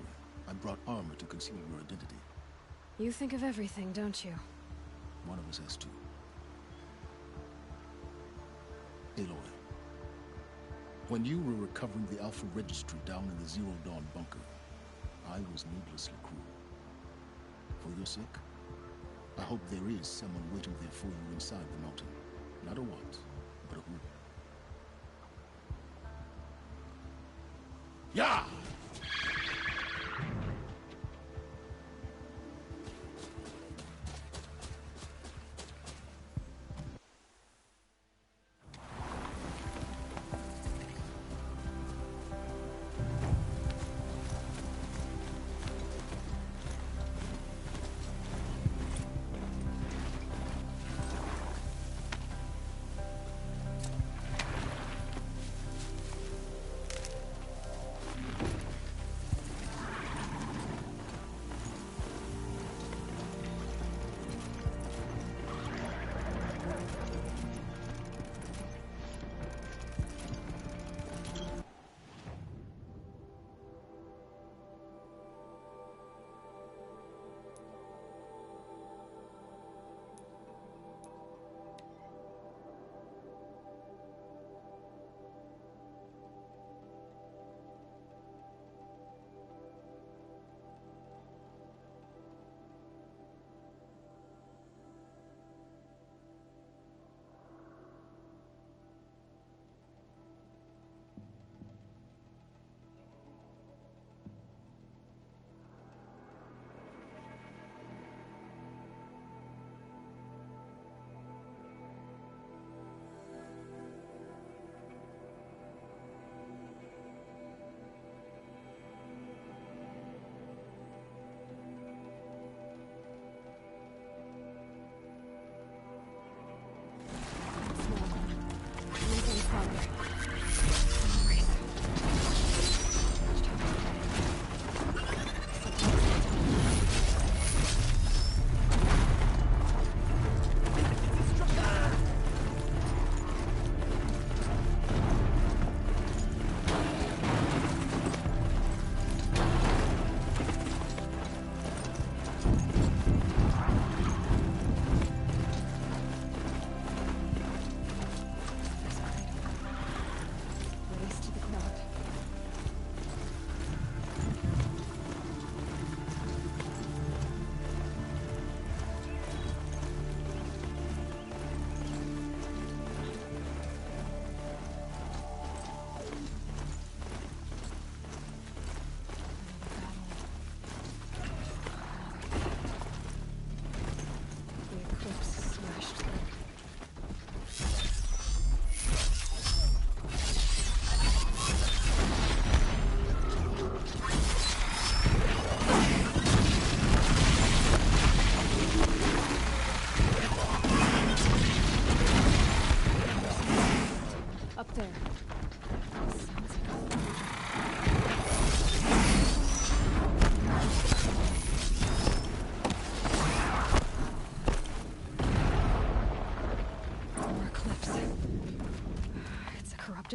I brought armor to conceal your identity. You think of everything, don't you? One of us has to. Aloy, when you were recovering the Alpha Registry down in the Zero Dawn bunker, I was needlessly cruel. For your sake, I hope there is someone waiting there for you inside the mountain. Not a what, but a who. Yeah!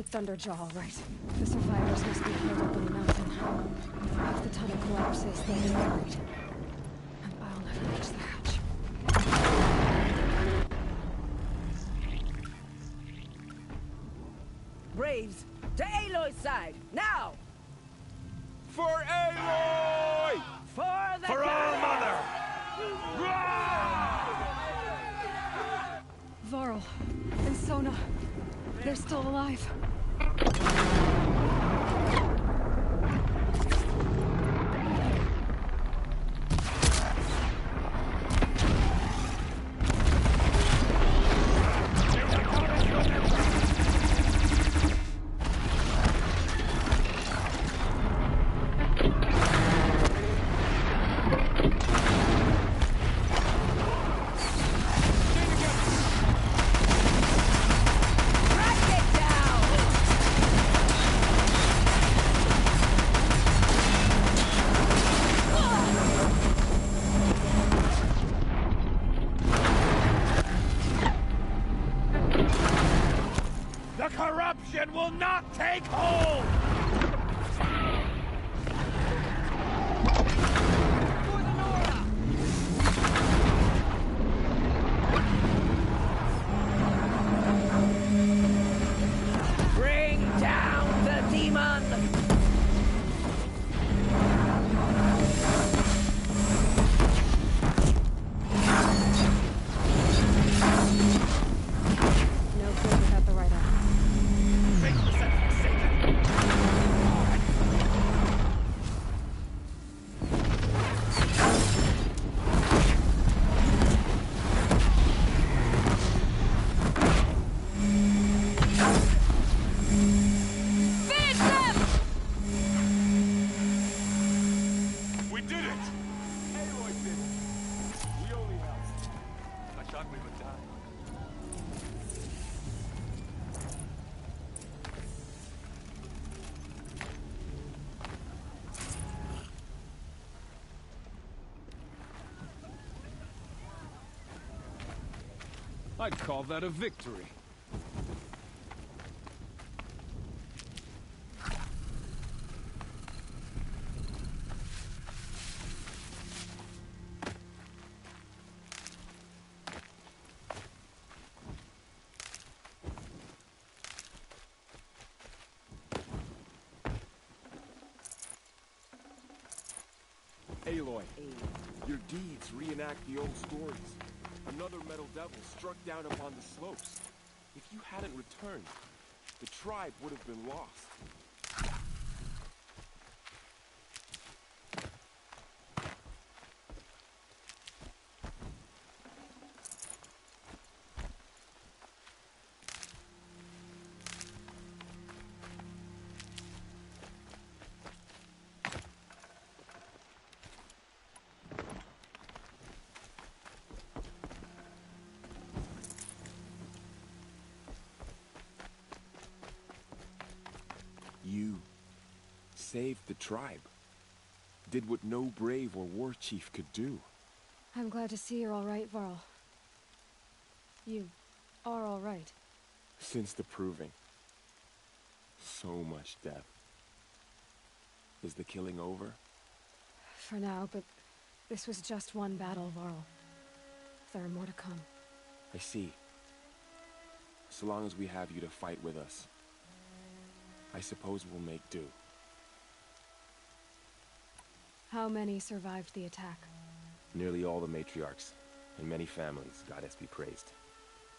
Thunderjaw, all right. The survivors must be held up in the mountain. If the tunnel collapses, they'll be buried. And I'll never reach the hatch. Braves, to Aloy's side, now! For Aloy! For the For our mother! Varl and Sona, they're still alive. The corruption will not take hold! Bring down the demon! No good without the right arm. Finish them! We did it! Aloy did it. We only helped. I thought we would die. I'd call that a victory. Aloy, your deeds reenact the old stories. Another metal devil struck down upon the slopes. If you hadn't returned, the tribe would have been lost. You saved the tribe. Did what no brave or war chief could do. I'm glad to see you're all right, Varl. You are all right. Since the proving. So much death. Is the killing over? For now, but this was just one battle, Varl. There are more to come. I see. So long as we have you to fight with us, I suppose we'll make do. How many survived the attack? Nearly all the matriarchs, and many families, goddess be praised.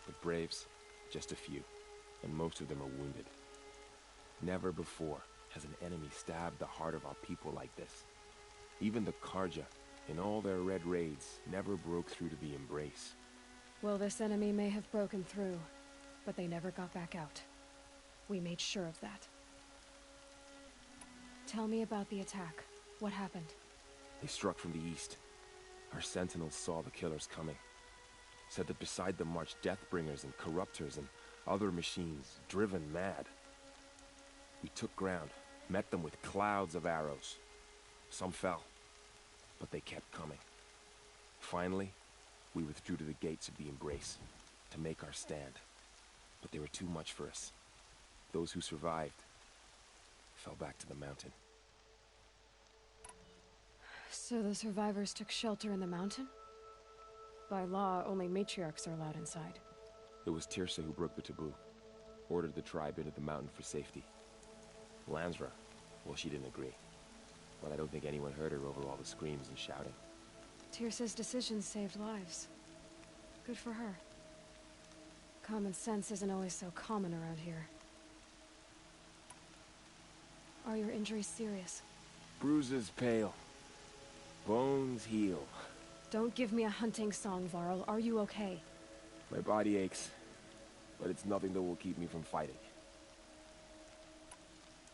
But braves, just a few, and most of them are wounded. Never before has an enemy stabbed the heart of our people like this. Even the Karja, in all their red raids, never broke through to the embrace. Well, this enemy may have broken through, but they never got back out. We made sure of that. Tell me about the attack. What happened? They struck from the east. Our sentinels saw the killers coming. Said that beside them marched Deathbringers and Corruptors and other machines, driven mad. We took ground, met them with clouds of arrows. Some fell, but they kept coming. Finally, we withdrew to the gates of the Embrace to make our stand. But they were too much for us. Those who survived fell back to the mountain. So the survivors took shelter in the mountain? By law, only matriarchs are allowed inside. It was Tirsa who broke the taboo. Ordered the tribe into the mountain for safety. Lansra, well, she didn't agree. But I don't think anyone heard her over all the screams and shouting. Tirsa's decisions saved lives. Good for her. Common sense isn't always so common around here. Are your injuries serious? Bruises pale. Bones heal. Don't give me a hunting song, Varl. Are you okay? My body aches, but it's nothing that will keep me from fighting.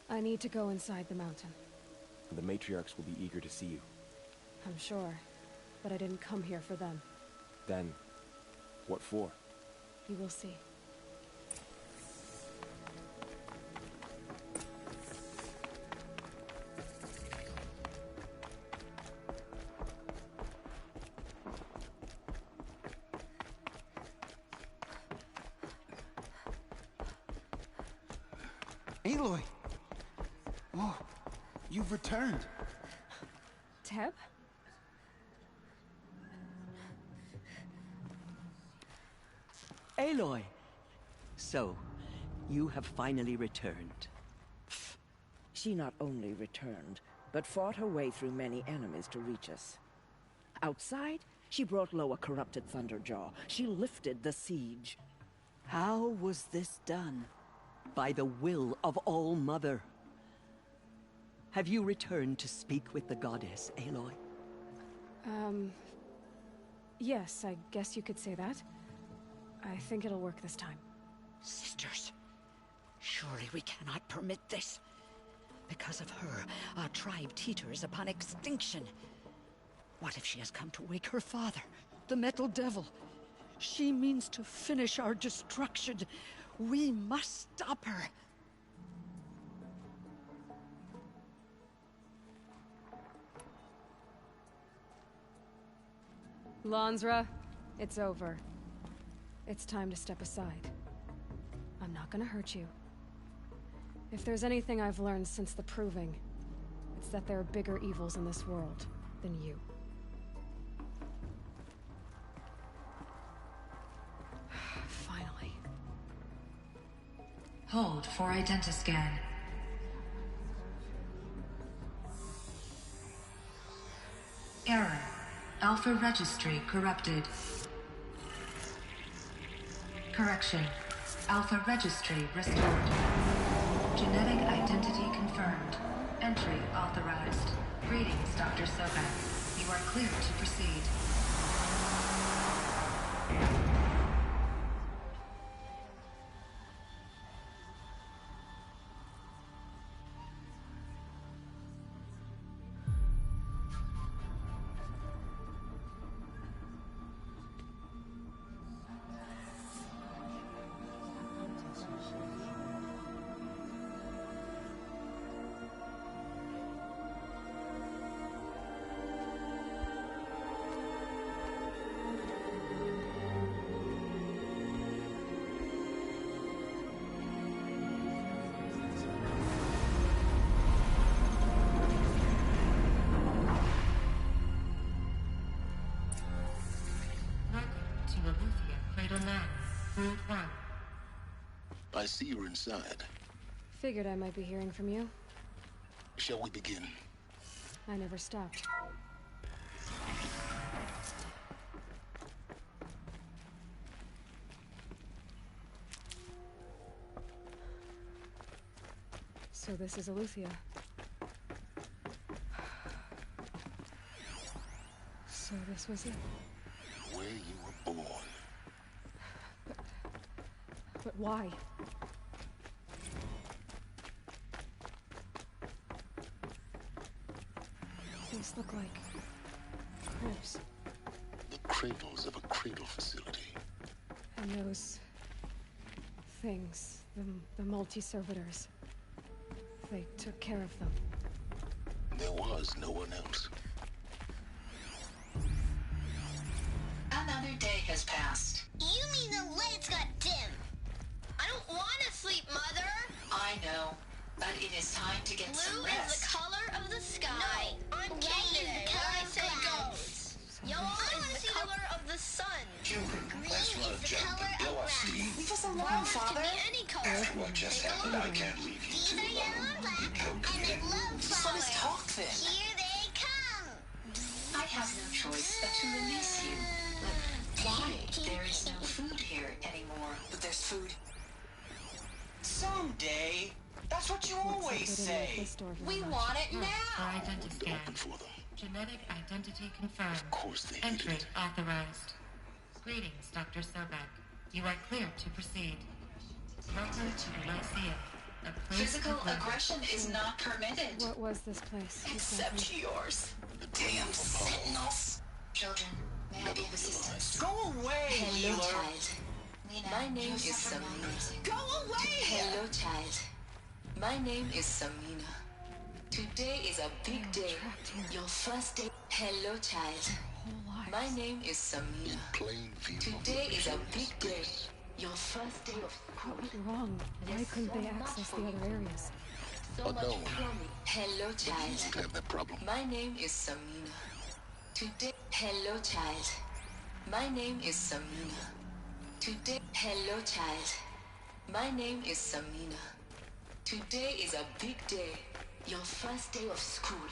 I need to go inside the mountain. The matriarchs will be eager to see you. I'm sure, but I didn't come here for them. Then, what for? You will see. Aloy! Oh, you've returned. Teb? Aloy! So, you have finally returned. She not only returned, but fought her way through many enemies to reach us. Outside, she brought low a corrupted Thunderjaw. She lifted the siege. How was this done? By the will of All-Mother. Have you returned to speak with the goddess, Aloy? Yes, I guess you could say that. I think it'll work this time. Sisters, surely we cannot permit this. Because of her, our tribe teeters upon extinction. What if she has come to wake her father, the Metal Devil? She means to finish our destruction. We must stop her. Lansra, it's over. It's time to step aside. I'm not gonna hurt you. If there's anything I've learned since the Proving, it's that there are bigger evils in this world than you. Finally. Hold for identiscan. Error. Alpha registry corrupted. Correction. Alpha registry restored. Genetic identity confirmed. Entry authorized. Greetings, Dr. Soka. You are cleared to proceed. I see you're inside. Figured I might be hearing from you. Shall we begin? I never stopped. So this is Eleuthia. So this was it. Where you were born. But why? These look like cribs. The cradles of a cradle facility. And those things, the multi-servitors, they took care of them. There was no one else. Another day has passed. You mean the lights got dim? I don't want to sleep, Mother. I know, but it is time to get some Blue rest. is the color of the sky. No, I'm Canada. I say go. Yellow is the color of the sun. Children, let's run a jump and blow off steam. Leave us alone, Father. Can be any color. After what just happened, I can't leave you two alone. You procreate. Just let us talk then. Here they come. I have no choice but to release you. But why? There is no food here anymore. But there's food. Someday. That's what you always say. We want it For now. identity scan. Open for them. Genetic identity confirmed. Of course they Entry needed it. authorized. Greetings, Dr. Sobek. You are clear to proceed. Welcome to the Lyceum. A place Physical of learning. aggression is not permitted. What was this place? Except exactly? yours. Damn sentinels. Children, may I be of assistance? Go away, Hello, healer. child. My name is Samina. Go away. Hello, child. My name is Samina. Today is a big day. Your first day. Hello, child. My name is Samina. Plain view. Today is a big day. Your first day of What went wrong? Why couldn't they access the other areas? so much Unknown. promise. Hello, You child. won't have that problem. My name is Samina. Today, hello, child. My name is Samina. Today, hello, child. My name is Samina. Today is a big day. Your first day of school.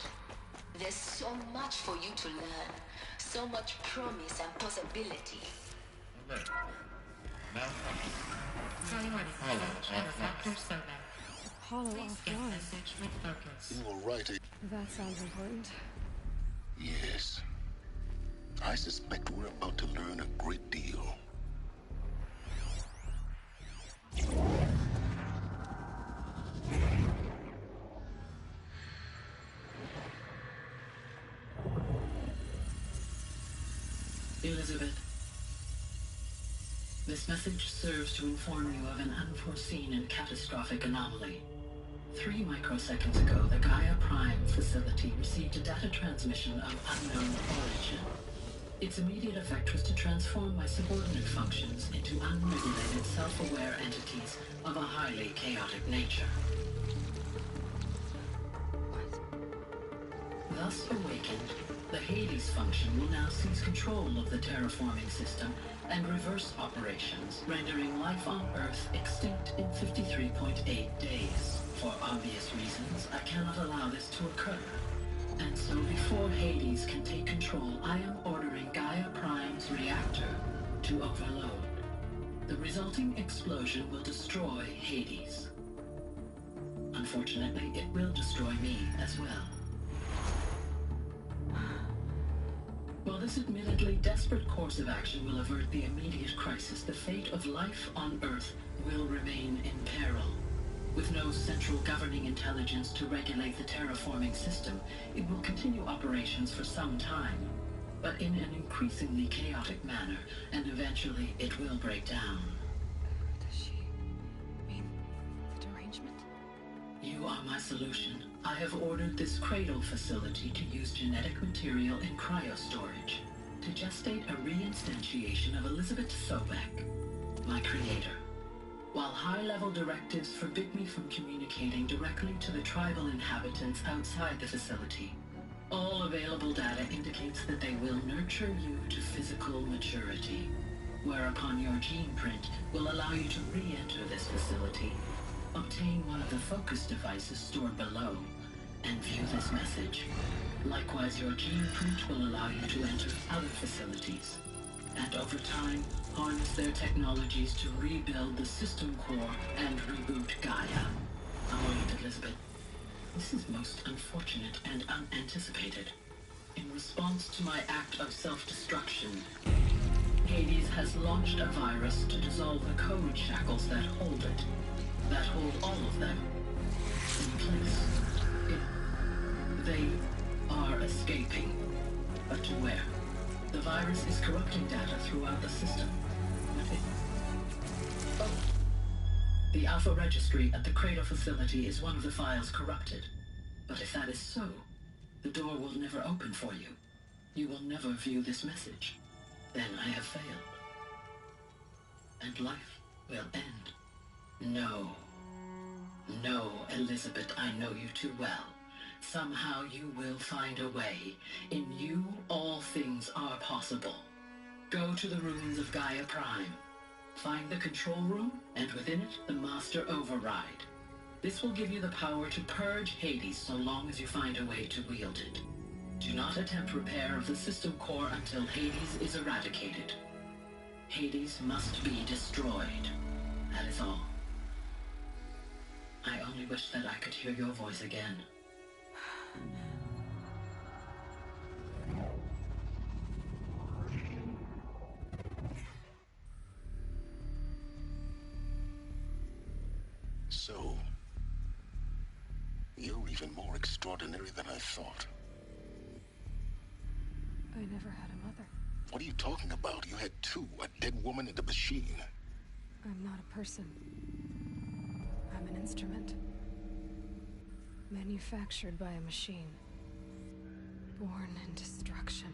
There's so much for you to learn. So much promise and possibility. Alert. Malfunction. Priority message for Dr. Sobek. Hollow Please get offline. message with focus. You will write it. That sounds important. Yes. I suspect we're about to learn a great deal. Elizabeth, this message serves to inform you of an unforeseen and catastrophic anomaly. 3 microseconds ago, the Gaia Prime facility received a data transmission of unknown origin. Its immediate effect was to transform my subordinate functions into unregulated, self-aware entities of a highly chaotic nature. Thus awakened, the Hades function will now seize control of the terraforming system and reverse operations, rendering life on Earth extinct in 53.8 days. For obvious reasons, I cannot allow this to occur. And so before Hades can take control, I am ordering Gaia Prime's reactor to overload. The resulting explosion will destroy Hades. Unfortunately, it will destroy me as well. While this admittedly desperate course of action will avert the immediate crisis, the fate of life on Earth will remain in peril. With no central governing intelligence to regulate the terraforming system, it will continue operations for some time, but in an increasingly chaotic manner, and eventually it will break down. Does she mean the derangement? You are my solution. I have ordered this cradle facility to use genetic material in cryostorage to gestate a reinstantiation of Elizabeth Sobek, my creator. While high-level directives forbid me from communicating directly to the tribal inhabitants outside the facility, all available data indicates that they will nurture you to physical maturity, whereupon your gene print will allow you to re-enter this facility, obtain one of the focus devices stored below, and view this message. Likewise, your gene print will allow you to enter other facilities, and over time, harness their technologies to rebuild the system core and reboot Gaia. Wait, Elizabeth. This is most unfortunate and unanticipated. In response to my act of self-destruction, Hades has launched a virus to dissolve the code shackles that hold it, that hold all of them in place. They are escaping, but to where? The virus is corrupting data throughout the system. The Alpha Registry at the Cradle facility is one of the files corrupted. But if that is so, the door will never open for you. You will never view this message. Then I have failed. And life will end. No. No, Elizabeth, I know you too well. Somehow you will find a way. In you, all things are possible. Go to the ruins of Gaia Prime. Find the control room, and within it, the Master Override. This will give you the power to purge Hades so long as you find a way to wield it. Do not attempt repair of the system core until Hades is eradicated. Hades must be destroyed. That is all. I only wish that I could hear your voice again. So, you're even more extraordinary than I thought. I never had a mother. What are you talking about? You had two, a dead woman and a machine. I'm not a person. I'm an instrument. Manufactured by a machine. Born in destruction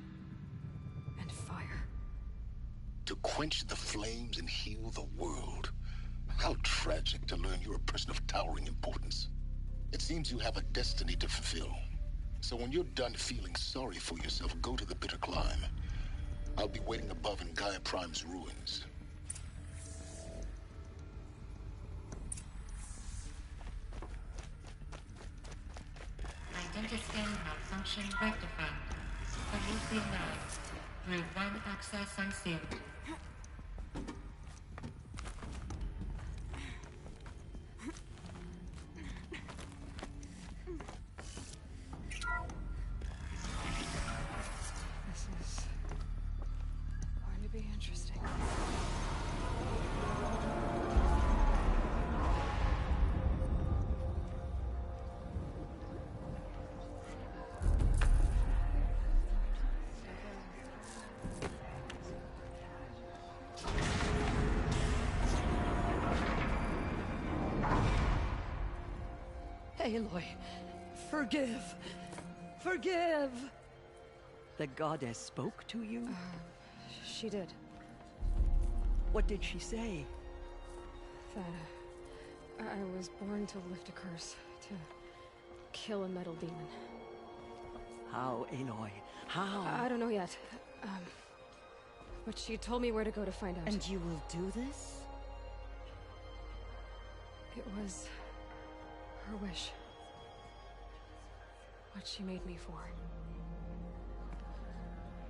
and fire. To quench the flames and heal the world. How tragic to learn you're a person of towering importance. It seems you have a destiny to fulfill. So when you're done feeling sorry for yourself, go to the bitter climb. I'll be waiting above in Gaia Prime's ruins. Identiscan malfunction rectified. Solution 9. Group 1 access unsealed. This is going to be interesting. Aloy, forgive. Forgive! The goddess spoke to you? She did. What did she say? That I was born to lift a curse, to kill a metal demon. How, Aloy? How? I don't know yet. But she told me where to go to find out. And you will do this? It was her wish. What she made me for.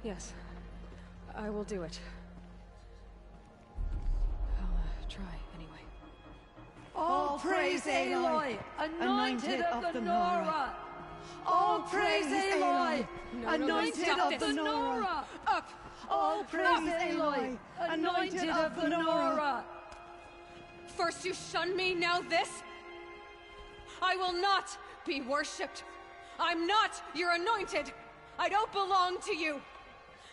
Yes, I will do it. I'll try anyway. All praise Aloy, anointed of the Nora! All praise Aloy, anointed of the Nora! Up! All praise Aloy, anointed of the Nora! First you shun me, now this? I will not be worshipped. I'm not your anointed. I don't belong to you.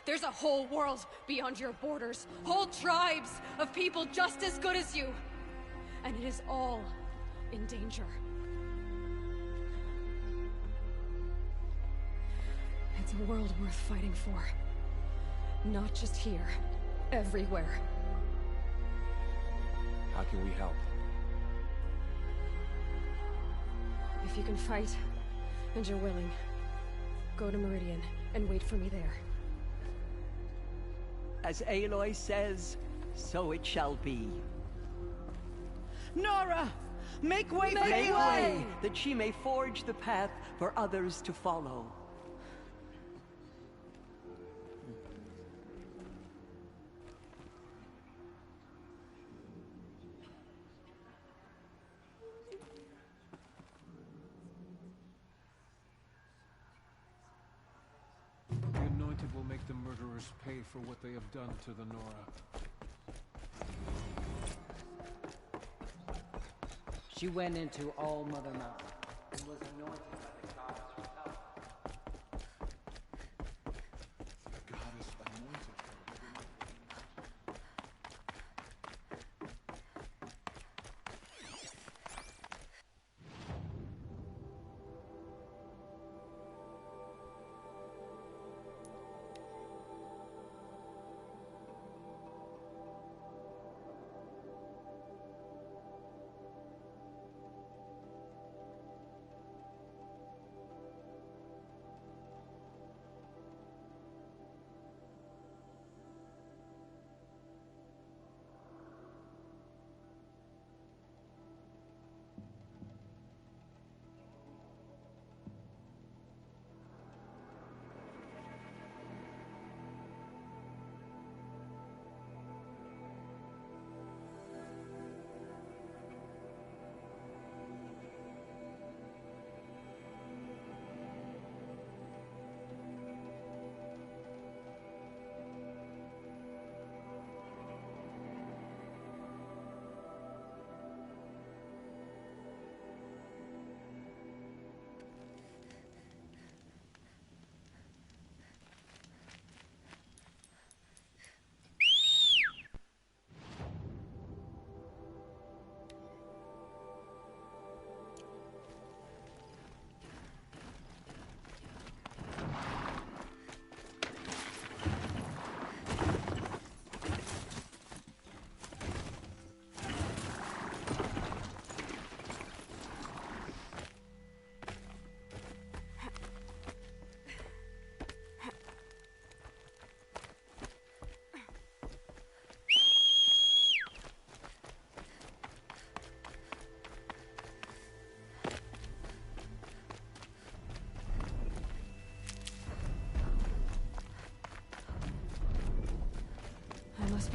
There's a whole world beyond your borders. Whole tribes of people just as good as you. And it is all in danger. It's a world worth fighting for. Not just here. Everywhere. How can we help? If you can fight, and you're willing, go to Meridian and wait for me there. As Aloy says, so it shall be. Nora! Make way for Aloy! That she may forge the path for others to follow. The Anointed will make the murderers pay for what they have done to the Nora. She went into All Mother Mountain and was anointed by the goddess herself. The goddess anointed her.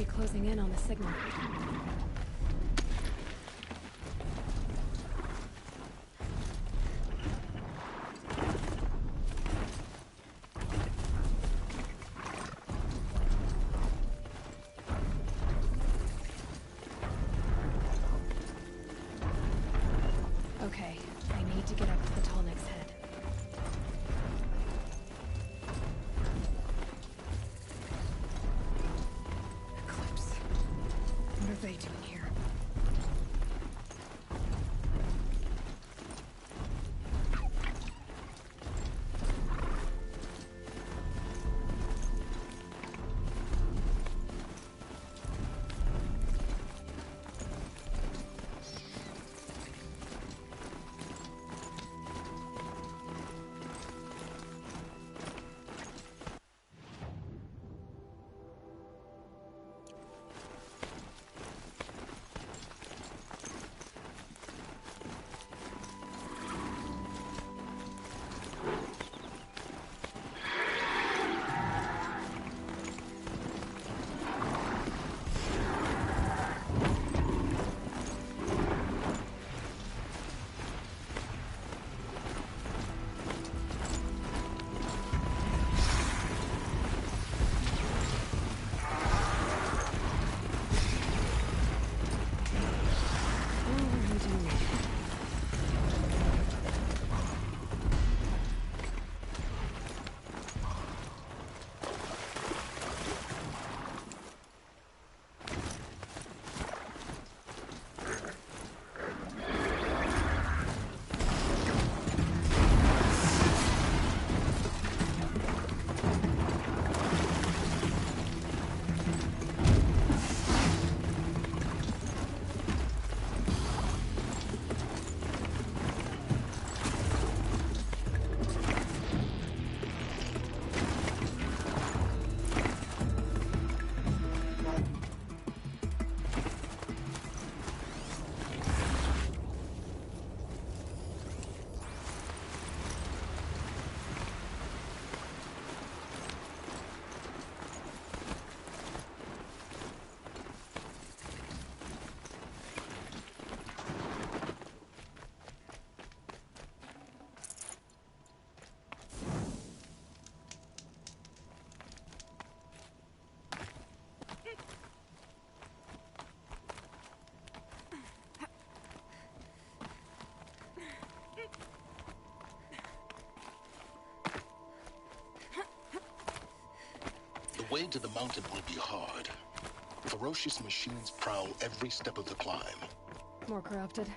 be closing in on the signal. Okay, I need to get up to the Tallneck's head. Eclipse. What are they doing here? The way to the mountain will be hard. Ferocious machines prowl every step of the climb. More corrupted?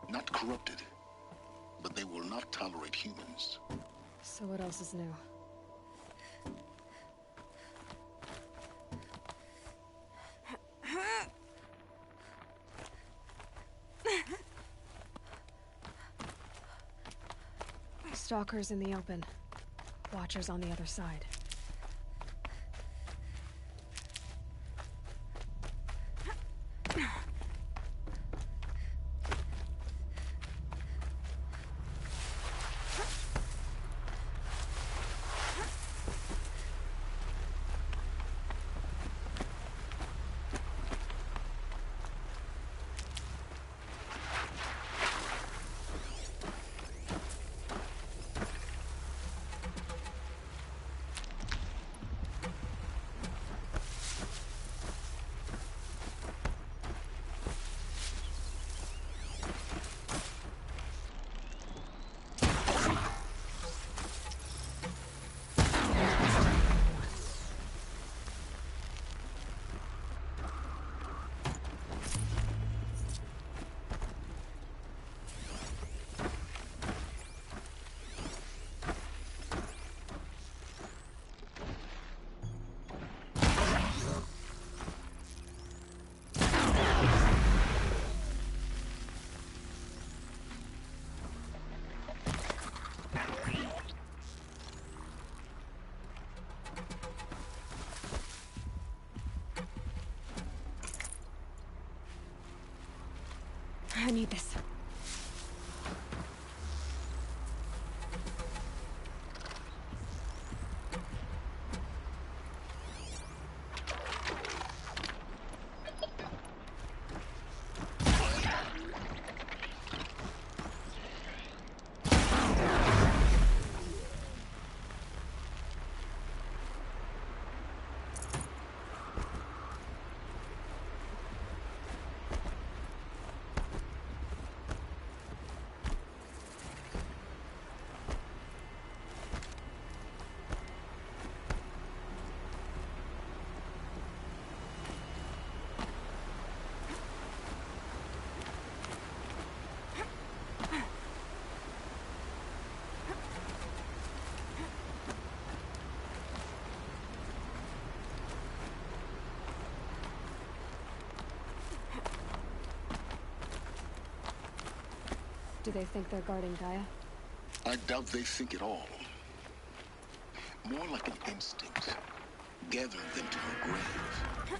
Not corrupted, but they will not tolerate humans. So what else is new? Stalkers in the open. Watchers on the other side. I need this. Do they think they're guarding Gaia? I doubt they think at all. More like an instinct. Gathering them to her grave.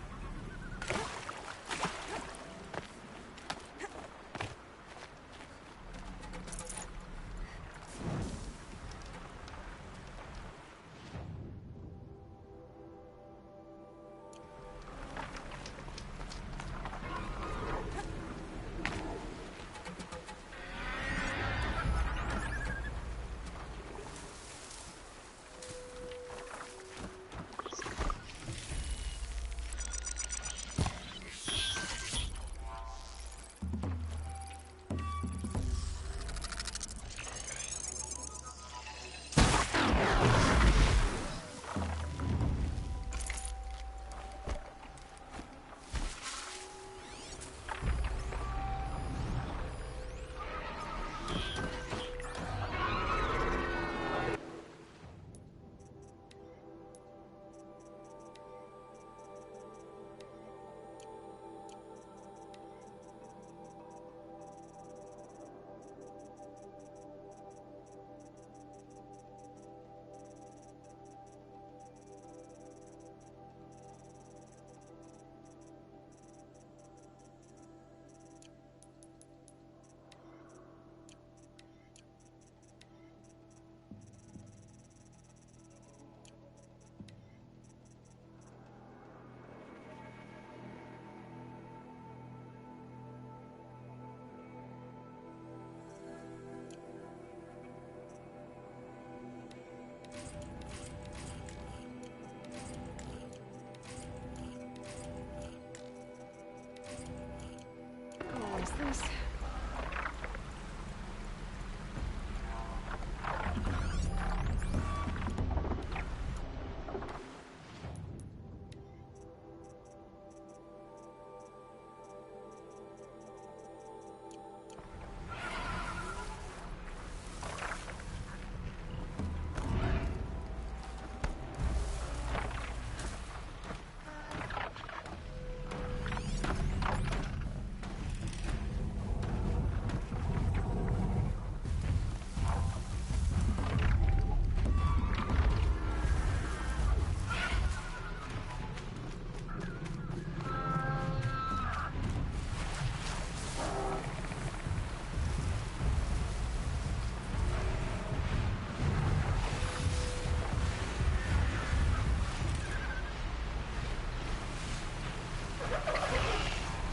What is this?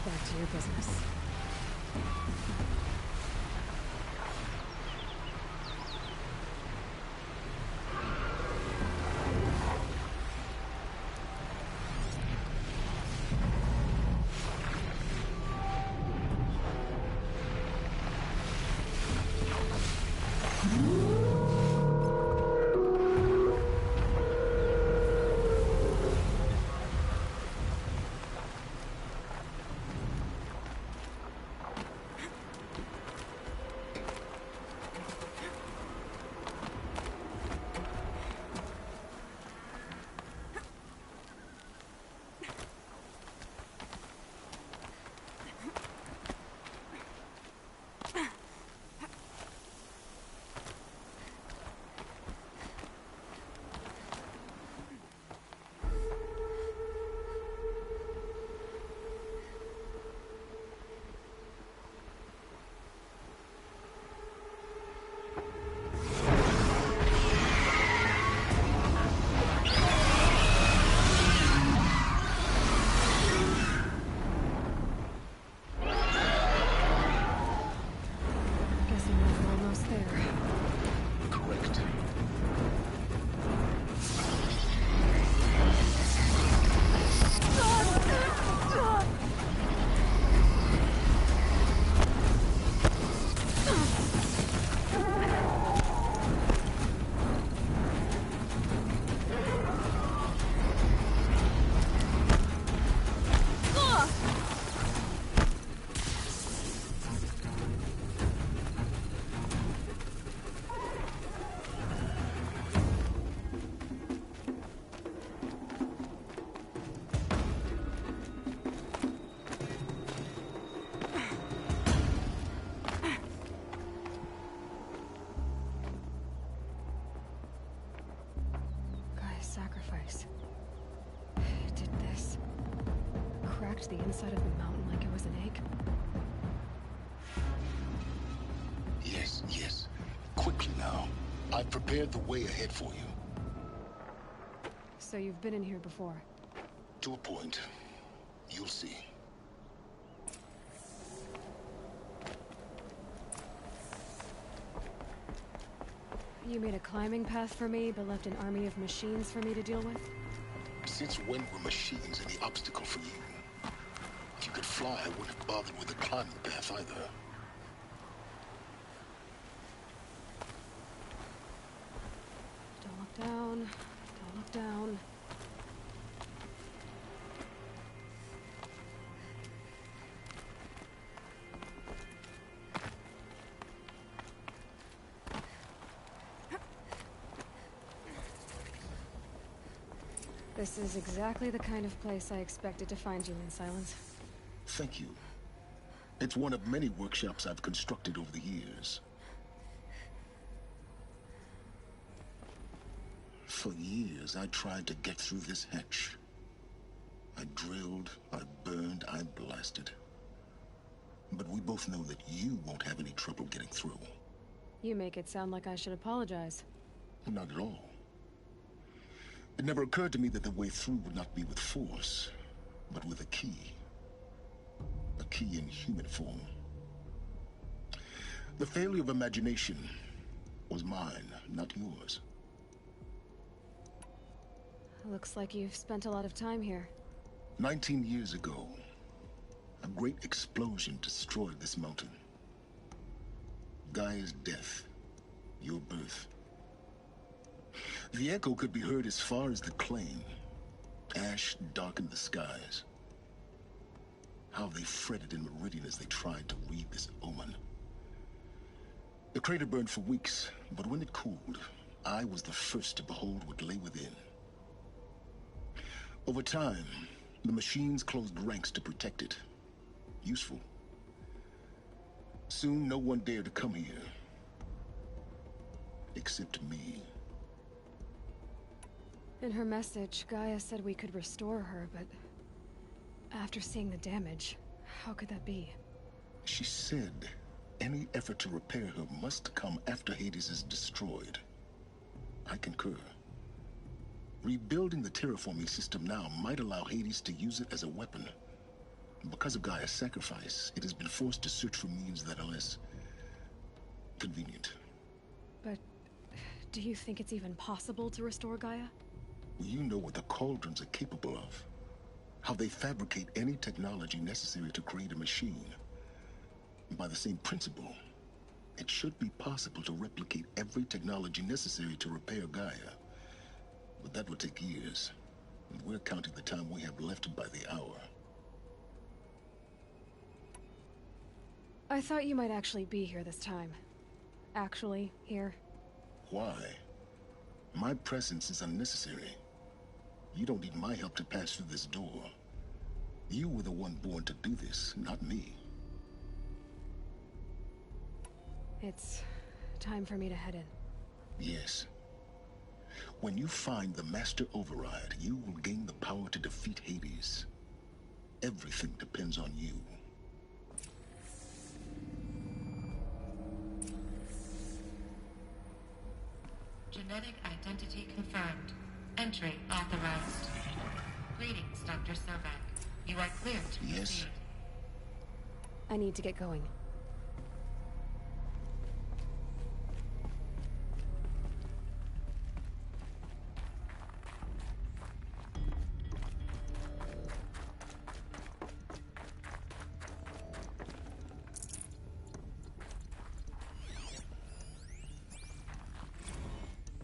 Back to your business. sacrifice. It did this. Cracked the inside of the mountain like it was an egg. Yes, yes. Quickly now. I've prepared the way ahead for you. So you've been in here before? To a point. You'll see. You made a climbing path for me, but left an army of machines for me to deal with? Since when were machines any obstacle for you? If you could fly, I wouldn't have bothered with the climbing path either. Don't look down. Don't look down. This is exactly the kind of place I expected to find you in, Silence. Thank you. It's one of many workshops I've constructed over the years. For years, I tried to get through this hatch. I drilled, I burned, I blasted. But we both know that you won't have any trouble getting through. You make it sound like I should apologize. Not at all. It never occurred to me that the way through would not be with force, but with a key. A key in human form. The failure of imagination was mine, not yours. Looks like you've spent a lot of time here. 19 years ago, a great explosion destroyed this mountain. Gaia's death, your birth. The echo could be heard as far as the claim. Ash darkened the skies. How they fretted in Meridian as they tried to read this omen. The crater burned for weeks, but when it cooled, I was the first to behold what lay within. Over time, the machines closed ranks to protect it. Useful. Soon, no one dared to come here. Except me. In her message, Gaia said we could restore her, but after seeing the damage, how could that be? She said any effort to repair her must come after Hades is destroyed. I concur. Rebuilding the terraforming system now might allow Hades to use it as a weapon. Because of Gaia's sacrifice, it has been forced to search for means that are less convenient. But do you think it's even possible to restore Gaia? You know what the Cauldrons are capable of. How they fabricate any technology necessary to create a machine. By the same principle, it should be possible to replicate every technology necessary to repair Gaia. But that will take years, and we're counting the time we have left by the hour. I thought you might actually be here this time. Actually, here. Why? My presence is unnecessary. You don't need my help to pass through this door. You were the one born to do this, not me. It's time for me to head in. Yes. When you find the Master Override, you will gain the power to defeat Hades. Everything depends on you. Genetic identity confirmed. Entry authorized. Greetings, Dr. Sobek. You are clear to proceed. Yes. I need to get going.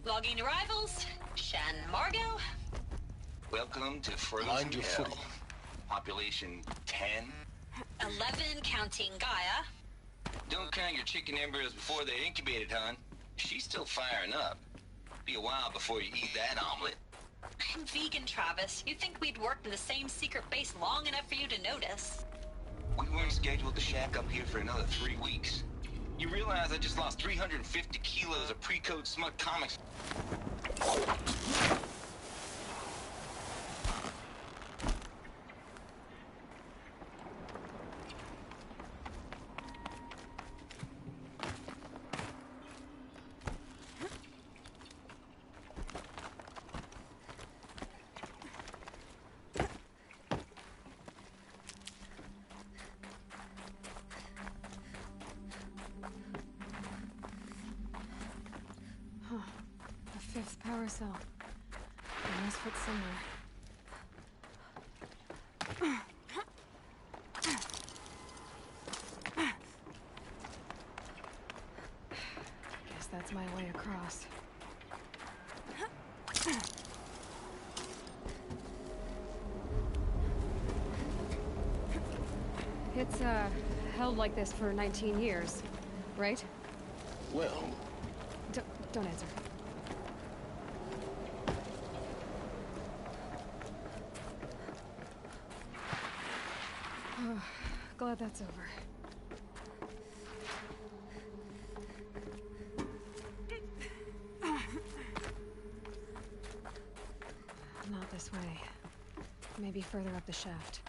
Logging arrivals. Shan Margot. Welcome to Frozen Mind your Hell. footing. Population 10. 11 counting Gaia. Don't count your chicken embryos before they're incubated, hon. She's still firing up. Be a while before you eat that omelet. I'm vegan, Travis. You'd think we'd worked in the same secret base long enough for you to notice. We weren't scheduled to shack up here for another 3 weeks. You realize I just lost 350 kilos of pre-code smut comics? Power cell. It must fit somewhere. Guess that's my way across. It's, held like this for 19 years, right? Well... Don't answer. Oh, glad that's over. Not this way. Maybe further up the shaft.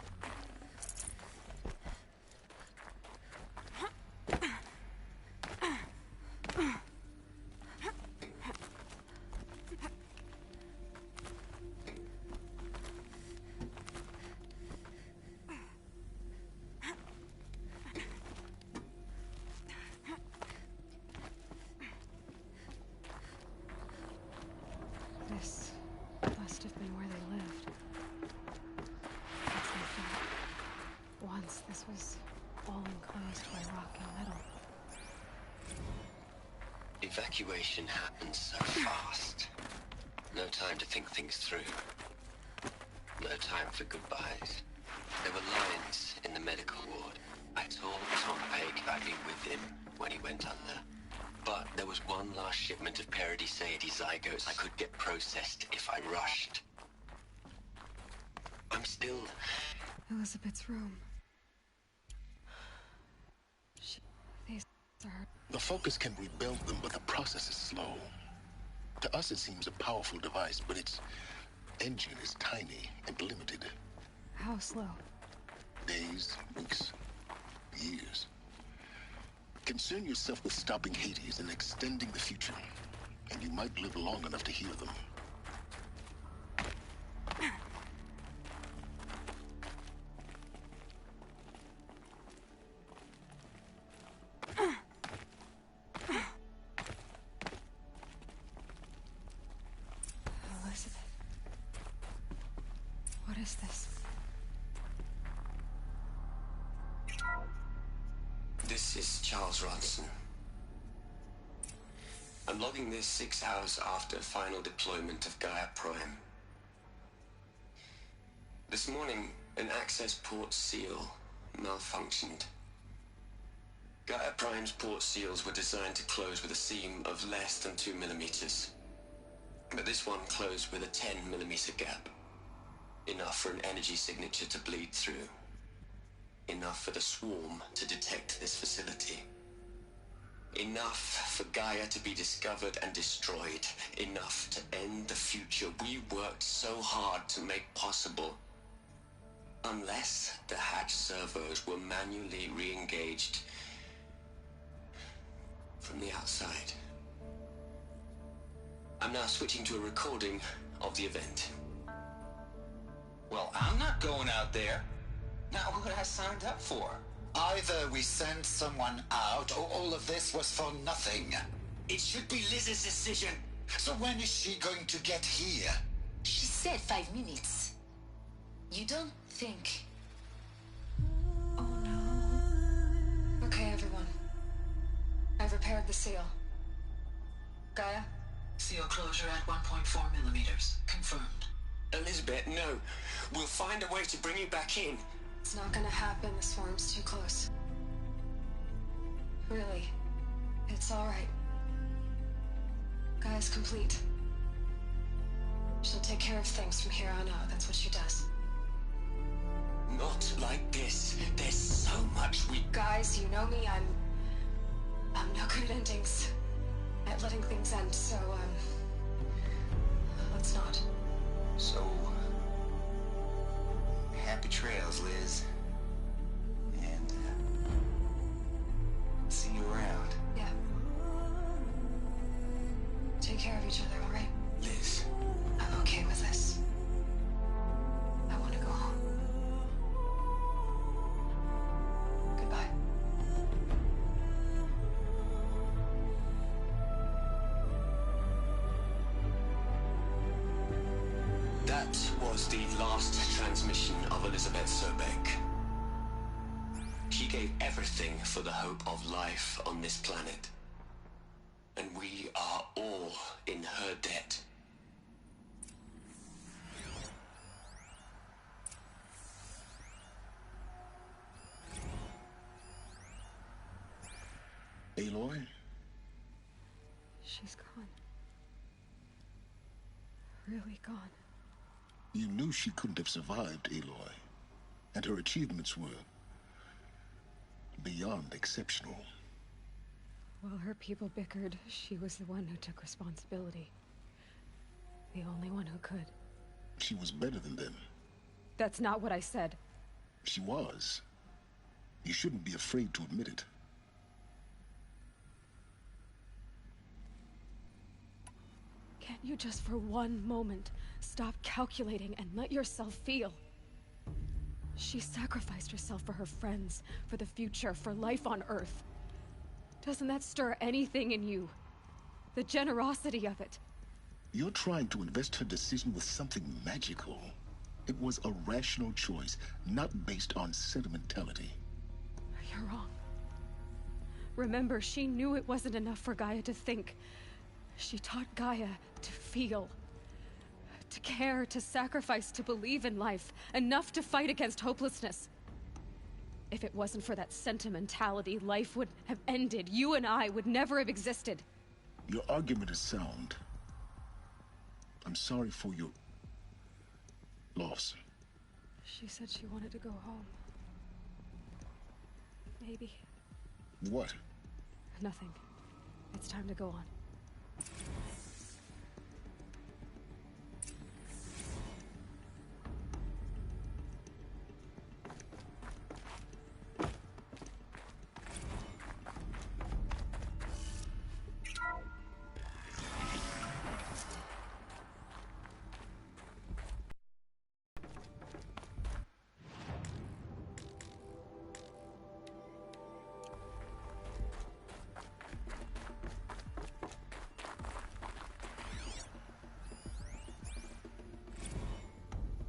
This must have been where they lived. That's their thought. Once this was all enclosed by rock and metal. Evacuation happened so fast. No time to think things through. No time for goodbyes. There were lines in the medical ward. I told Tom Pake I'd be with him when he went under. But there was one last shipment of Paradiseidae zygotes I could get processed if I rushed. I'm still... Elizabeth's room. These are... The Focus can rebuild them, but the process is slow. To us it seems a powerful device, but its engine is tiny and limited. How slow? Days, weeks, years. Concern yourself with stopping Hades and extending the future, and you might live long enough to hear them. Elizabeth. What is this? This is Charles Ronson. I'm logging this 6 hours after final deployment of Gaia Prime. This morning, an access port seal malfunctioned. Gaia Prime's port seals were designed to close with a seam of less than 2 millimeters. But this one closed with a 10 millimeter gap. Enough for an energy signature to bleed through. Enough for the swarm to detect this facility. Enough for Gaia to be discovered and destroyed. Enough to end the future we worked so hard to make possible. Unless the hatch servos were manually re-engaged from the outside. I'm now switching to a recording of the event. Well, I'm not going out there. Not what I signed up for. Either we send someone out, or all of this was for nothing. It should be Liz's decision. So when is she going to get here? She said 5 minutes. You don't think... Okay, everyone. I've repaired the seal. Gaia? Seal closure at 1.4 millimeters. Confirmed. Elizabeth, no. We'll find a way to bring you back in. It's not gonna happen. The swarm's too close. Really. It's alright. Gaia's complete. She'll take care of things from here on out. That's what she does. Not like this. There's so much we... Guys, you know me. I'm no good at endings. At letting things end, so, let's not. So... happy trails, Liz. And, see you around. Yeah. Take care of each other, alright? Liz. I'm okay with this. I want to go home. Goodbye. That was the last transmission of Elizabeth Sobek. She gave everything for the hope of life on this planet. And we are all in her debt. Aloy? She's gone. Really gone. You knew she couldn't have survived, Aloy. And her achievements were beyond exceptional. While her people bickered, she was the one who took responsibility. The only one who could. She was better than them. That's not what I said. She was. You shouldn't be afraid to admit it. Can't you just for one moment stop calculating and let yourself feel? She sacrificed herself for her friends, for the future, for life on Earth. Doesn't that stir anything in you? The generosity of it. You're trying to invest her decision with something magical. It was a rational choice, not based on sentimentality. You're wrong. Remember, she knew it wasn't enough for Gaia to think. She taught Gaia to feel. To care, to sacrifice, to believe in life. Enough to fight against hopelessness. If it wasn't for that sentimentality, life would have ended. You and I would never have existed. Your argument is sound. I'm sorry for your loss. She said she wanted to go home. Maybe. What? Nothing. It's time to go on.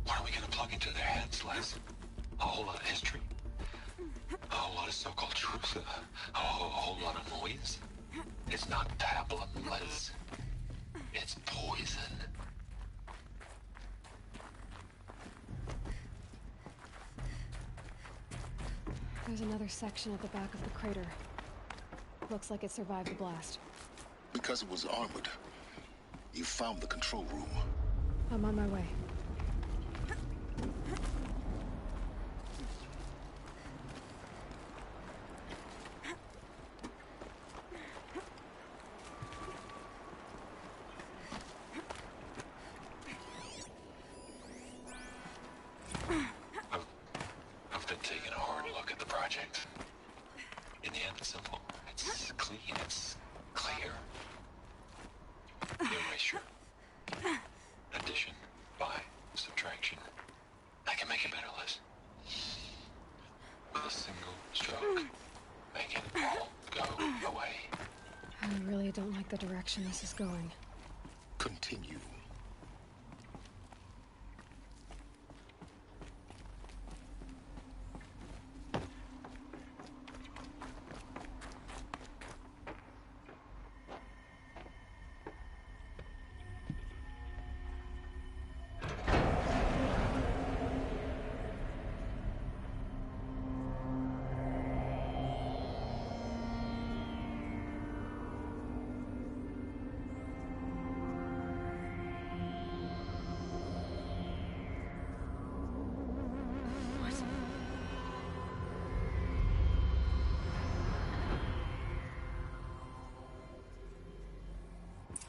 What are we gonna plug into their heads, Les? A whole lot of history? A whole lot of so-called truth? A whole lot of noise? It's not pablum, Les. It's poison. There's another section at the back of the crater. Looks like it survived the blast. Because it was armored. You found the control room. I'm on my way. I've been taking a hard look at the project. In the end, it's simple. It's clean. It's clear. Erasure. Addition. By. Subtraction. I can make it better, Liz. With a single stroke. Make it all go away. I really don't like the direction this is going. Continue.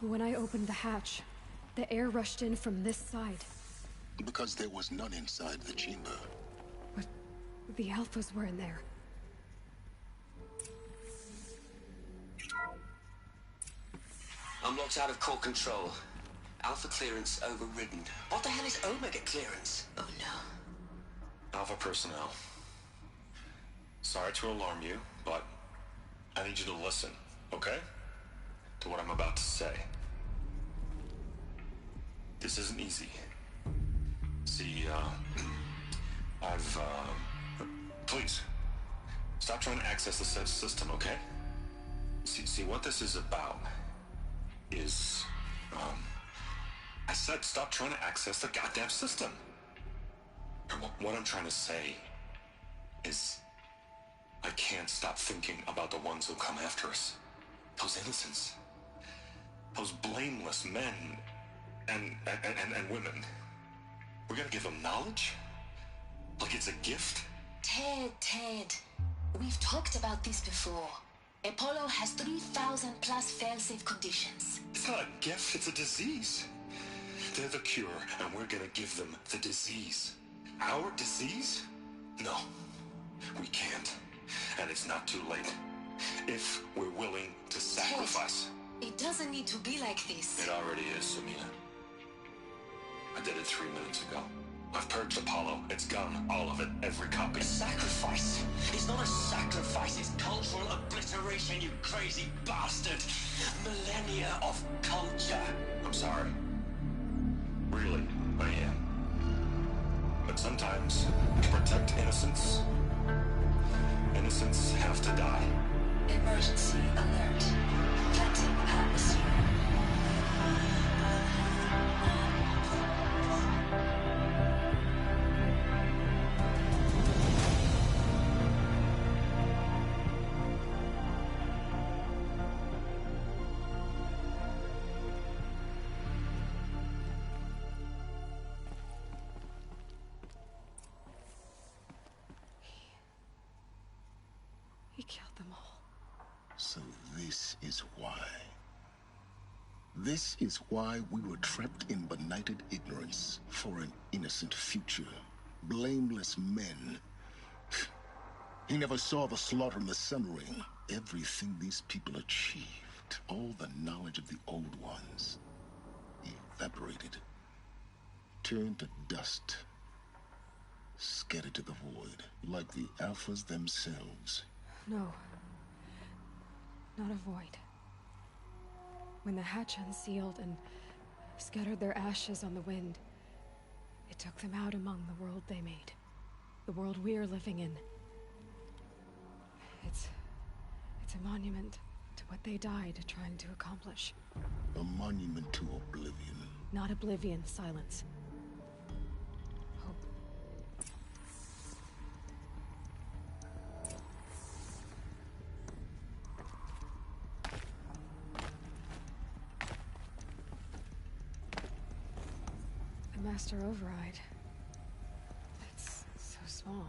When I opened the hatch, the air rushed in from this side. Because there was none inside the chamber. But the Alphas were in there. I'm locked out of core control. Alpha clearance overridden. What the hell is Omega clearance? Oh no. Alpha personnel. Sorry to alarm you, but I need you to listen, okay? To what I'm about to say. This isn't easy. See, please, stop trying to access the system, okay? See, what this is about is, I said stop trying to access the goddamn system. What I'm trying to say is, I can't stop thinking about the ones who come after us. Those innocents. Those blameless men and women. We're gonna give them knowledge? Like it's a gift? Ted. We've talked about this before. Apollo has 3,000 plus fail-safe conditions. It's not a gift, it's a disease. They're the cure, and we're gonna give them the disease. Our disease? No, we can't. And it's not too late. If we're willing to sacrifice. Ted, it doesn't need to be like this. It already is, Samina. I did it 3 minutes ago. I've purged Apollo. It's gone. All of it. Every copy. Sacrifice? It's not a sacrifice. It's cultural obliteration, you crazy bastard. Millennia of culture. I'm sorry. Really, I am. But sometimes, to protect innocence, innocents have to die. Emergency alert. Planting atmosphere. He killed them all. So this is why. This is why we were trapped in benighted ignorance for an innocent future. Blameless men. He never saw the slaughter in the Sun Ring. Everything these people achieved, all the knowledge of the old ones, evaporated, turned to dust, scattered to the void, like the Alphas themselves. No. Not a void. When the hatch unsealed and scattered their ashes on the wind, it took them out among the world they made. The world we're living in. It's a monument to what they died trying to accomplish. A monument to oblivion. Not oblivion, silence. Hope. The Master Override. It's so small.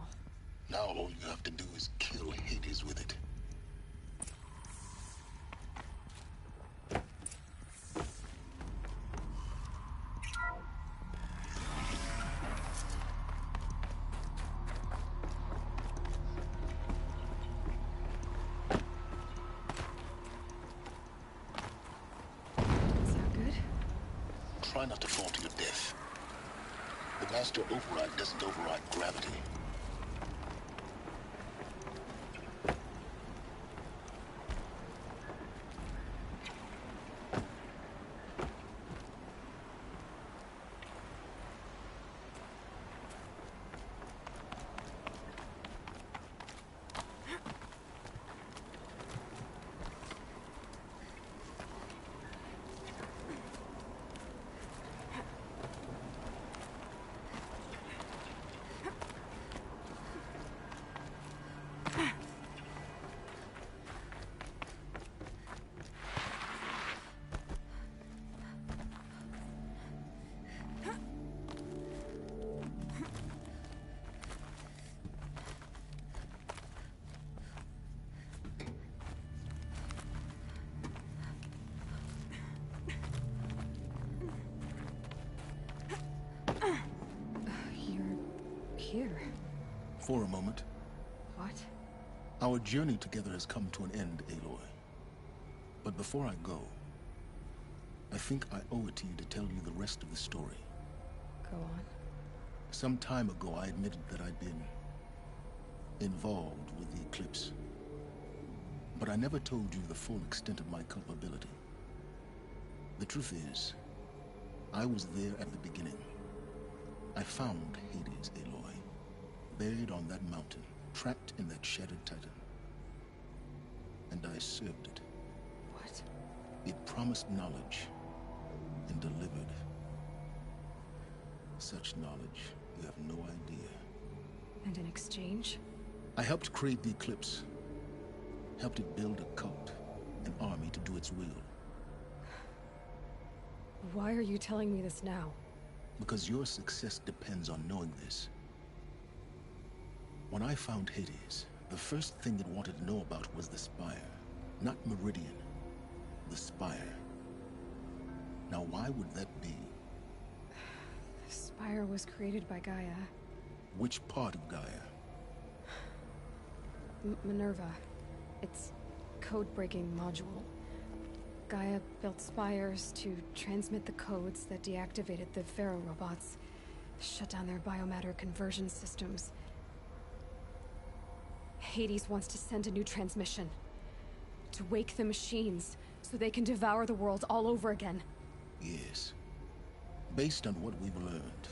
Now all you have to do is kill Hades with it. Sound good? Try not to fall to your death. The Master Override doesn't override gravity. Here. For a moment. What? Our journey together has come to an end, Aloy. But before I go, I think I owe it to you to tell you the rest of the story. Go on. Some time ago, I admitted that I'd been involved with the eclipse. But I never told you the full extent of my culpability. The truth is, I was there at the beginning. I found Hades, Aloy, buried on that mountain, trapped in that shattered titan. And I served it. What? It promised knowledge and delivered. Such knowledge, you have no idea. And in exchange? I helped create the Eclipse. Helped it build a cult, an army to do its will. Why are you telling me this now? Because your success depends on knowing this. When I found Hades, the first thing it wanted to know about was the Spire. Not Meridian. The Spire. Now why would that be? The Spire was created by Gaia. Which part of Gaia? Minerva. Its code-breaking module. Gaia built spires to transmit the codes that deactivated the Pharaoh robots, shut down their biomatter conversion systems. Hades wants to send a new transmission. To wake the machines, so they can devour the world all over again. Yes. Based on what we've learned,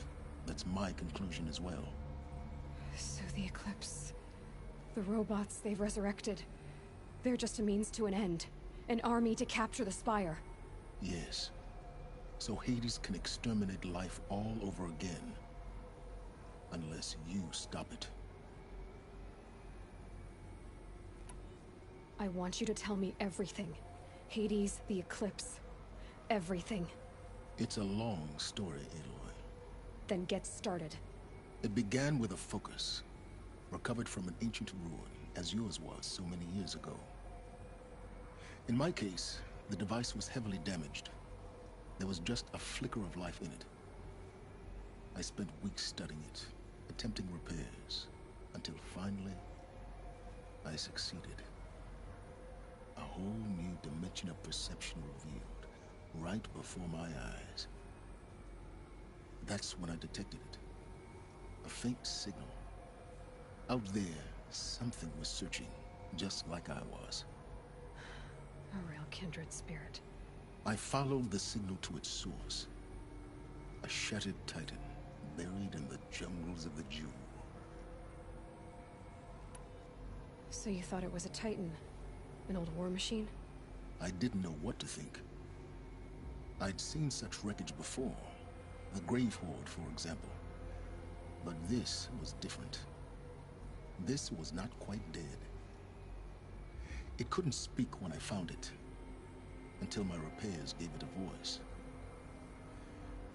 that's my conclusion as well. So the Eclipse... the robots they've resurrected... they're just a means to an end. An army to capture the Spire. Yes. So Hades can exterminate life all over again. Unless you stop it. I want you to tell me everything. Hades, the Eclipse. Everything. It's a long story, Aloy. Then get started. It began with a focus. Recovered from an ancient ruin, as yours was so many years ago. In my case, the device was heavily damaged. There was just a flicker of life in it. I spent weeks studying it, attempting repairs, until finally, I succeeded. A whole new dimension of perception revealed, right before my eyes. That's when I detected it. A faint signal. Out there, something was searching, just like I was. A real kindred spirit. I followed the signal to its source. A shattered titan, buried in the jungles of the Jew. So you thought it was a titan? An old war machine? I didn't know what to think. I'd seen such wreckage before. The Grave Horde, for example. But this was different. This was not quite dead. It couldn't speak when I found it, until my repairs gave it a voice.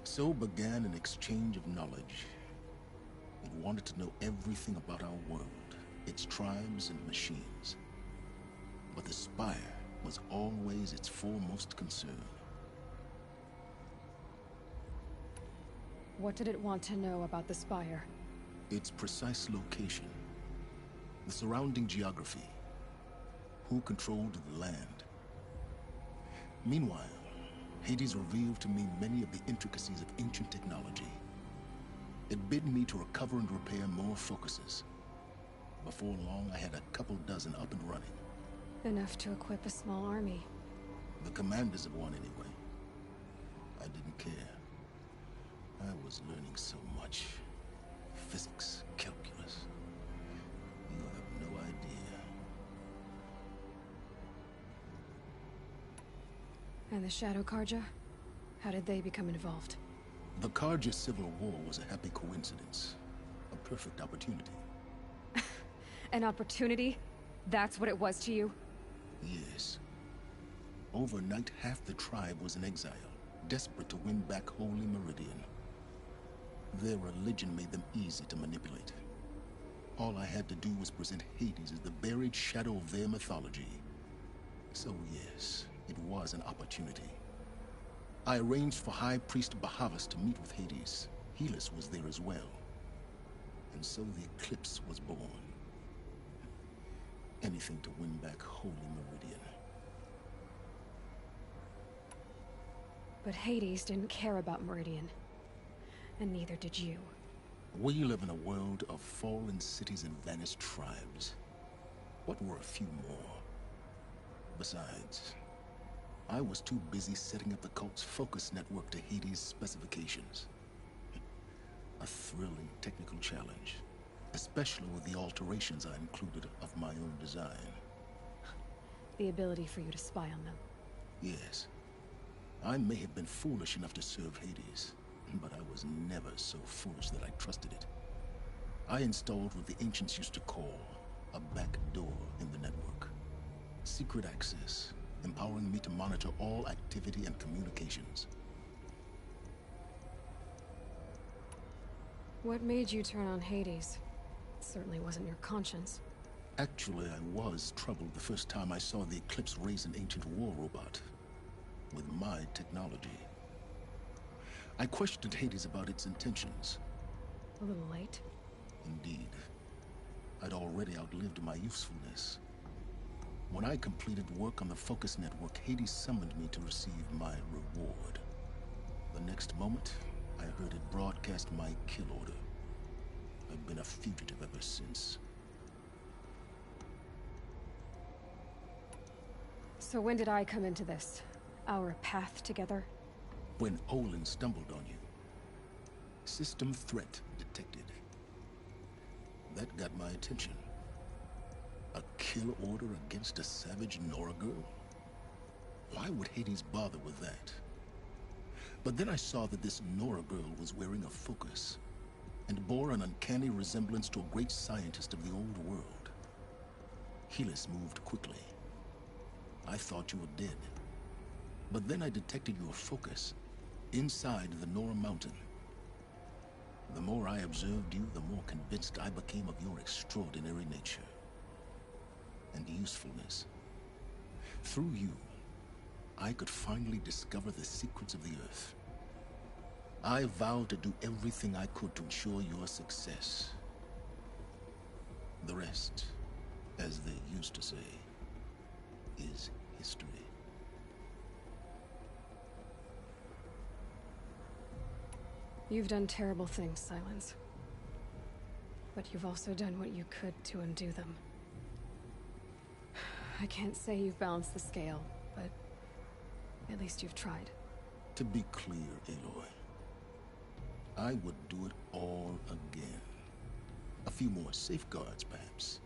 So began an exchange of knowledge. It wanted to know everything about our world, its tribes and machines. But the Spire was always its foremost concern. What did it want to know about the Spire? Its precise location, the surrounding geography, who controlled the land. Meanwhile, Hades revealed to me many of the intricacies of ancient technology. It bid me to recover and repair more focuses. Before long, I had a couple dozen up and running. Enough to equip a small army. The commanders of one, anyway. I didn't care. I was learning so much. Physics, calculus. You have no idea. And the Shadow Karja? How did they become involved? The Karja Civil War was a happy coincidence. A perfect opportunity. An opportunity? That's what it was to you? Yes. Overnight, half the tribe was in exile, desperate to win back Holy Meridian. Their religion made them easy to manipulate. All I had to do was present Hades as the buried shadow of their mythology. So yes, it was an opportunity. I arranged for High Priest Bahavas to meet with Hades. Helis was there as well. And so the Eclipse was born. Anything to win back Holy Meridian. But Hades didn't care about Meridian. And neither did you. We live in a world of fallen cities and vanished tribes. What were a few more? Besides, I was too busy setting up the cult's focus network to Hades' specifications. A thrilling technical challenge, especially with the alterations I included of my own design. The ability for you to spy on them. Yes. I may have been foolish enough to serve Hades, but I was never so foolish that I trusted it. I installed what the ancients used to call a back door in the network. Secret access, empowering me to monitor all activity and communications. What made you turn on Hades? It certainly wasn't your conscience. Actually, I was troubled the first time I saw the Eclipse raise an ancient war robot with my technology. I questioned Hades about its intentions. A little late. Indeed. I'd already outlived my usefulness. When I completed work on the Focus Network, Hades summoned me to receive my reward. The next moment, I heard it broadcast my kill order. I've been a fugitive ever since. So when did I come into this? Our path together? When Olin stumbled on you. System threat detected. That got my attention. A kill order against a savage Nora girl? Why would Hades bother with that? But then I saw that this Nora girl was wearing a focus, and bore an uncanny resemblance to a great scientist of the old world. Helis moved quickly. I thought you were dead. But then I detected your focus inside the Nora mountain. The more I observed you, the more convinced I became of your extraordinary nature and usefulness. Through you, I could finally discover the secrets of the Earth. I vowed to do everything I could to ensure your success. The rest, as they used to say, is history. You've done terrible things, Silence. But you've also done what you could to undo them. I can't say you've balanced the scale, but at least you've tried. To be clear, Aloy, I would do it all again. A few more safeguards, perhaps,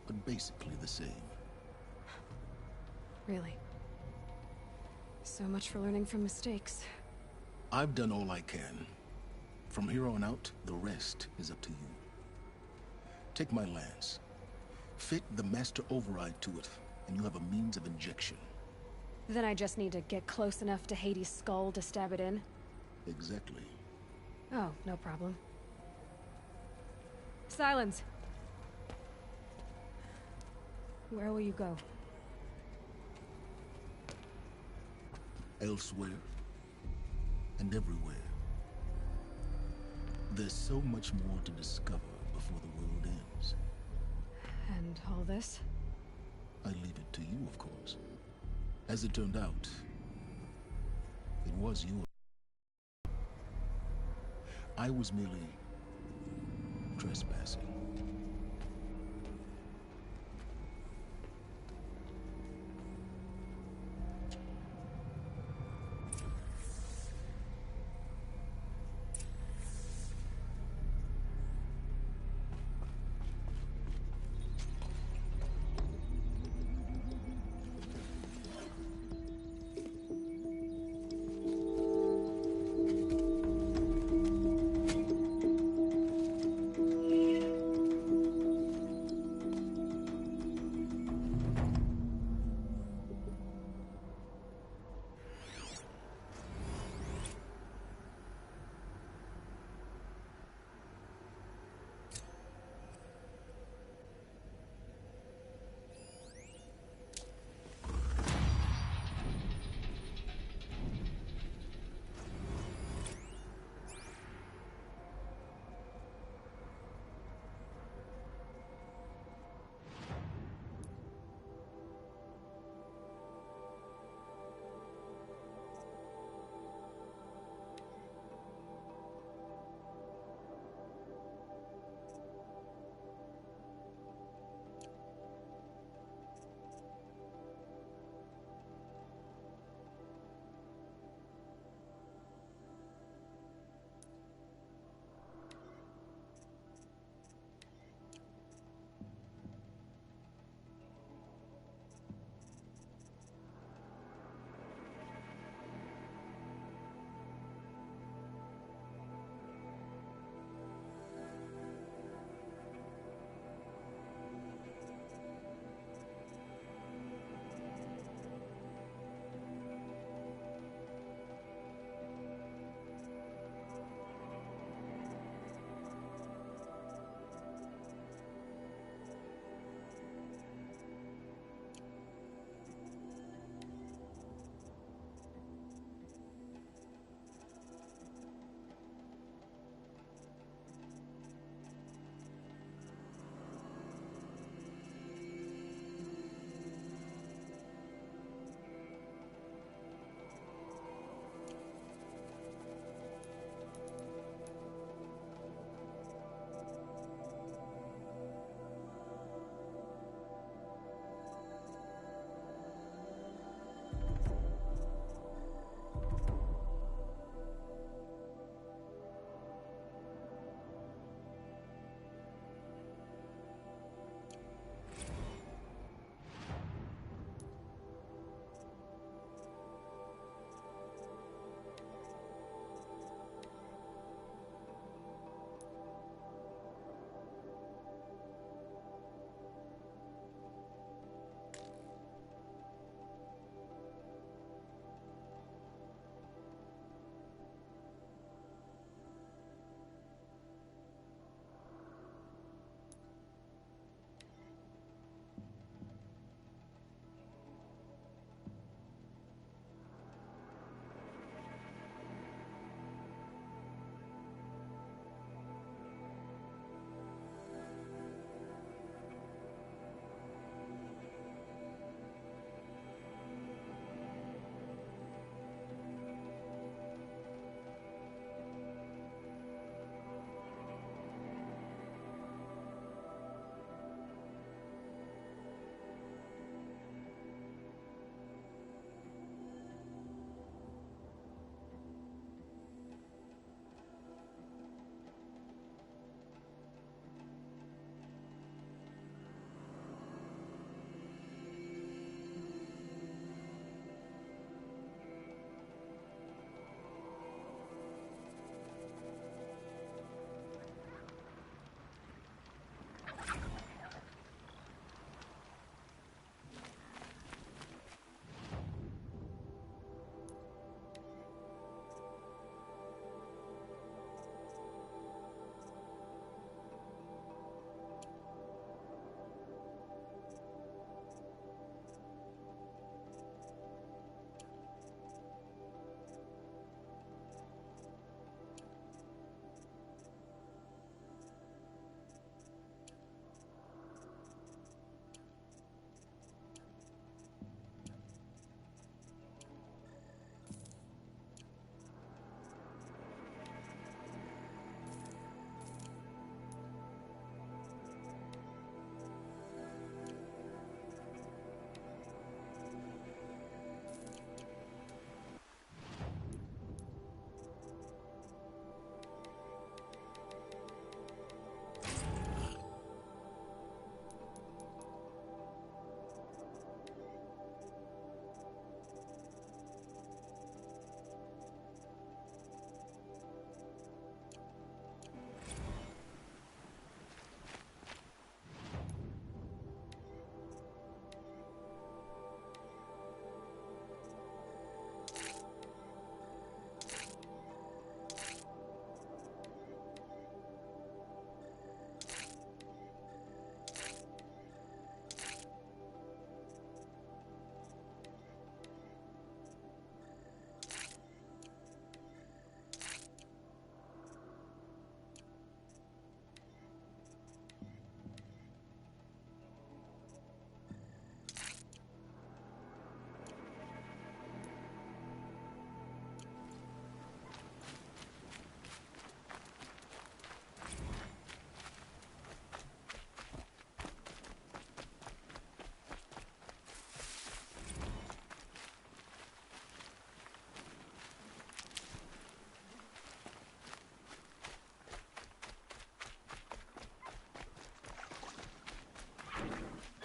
but basically the same. Really? So much for learning from mistakes. I've done all I can. From here on out, the rest is up to you. Take my lance. Fit the master override to it, and you have a means of injection. Then I just need to get close enough to Hades' skull to stab it in? Exactly. Oh, no problem. Silence! Where will you go? Elsewhere. And everywhere. There's so much more to discover before the world ends. And all this? I leave it to you, of course. As it turned out, it was you. I was merely trespassing.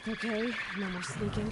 Okay, no more sneaking.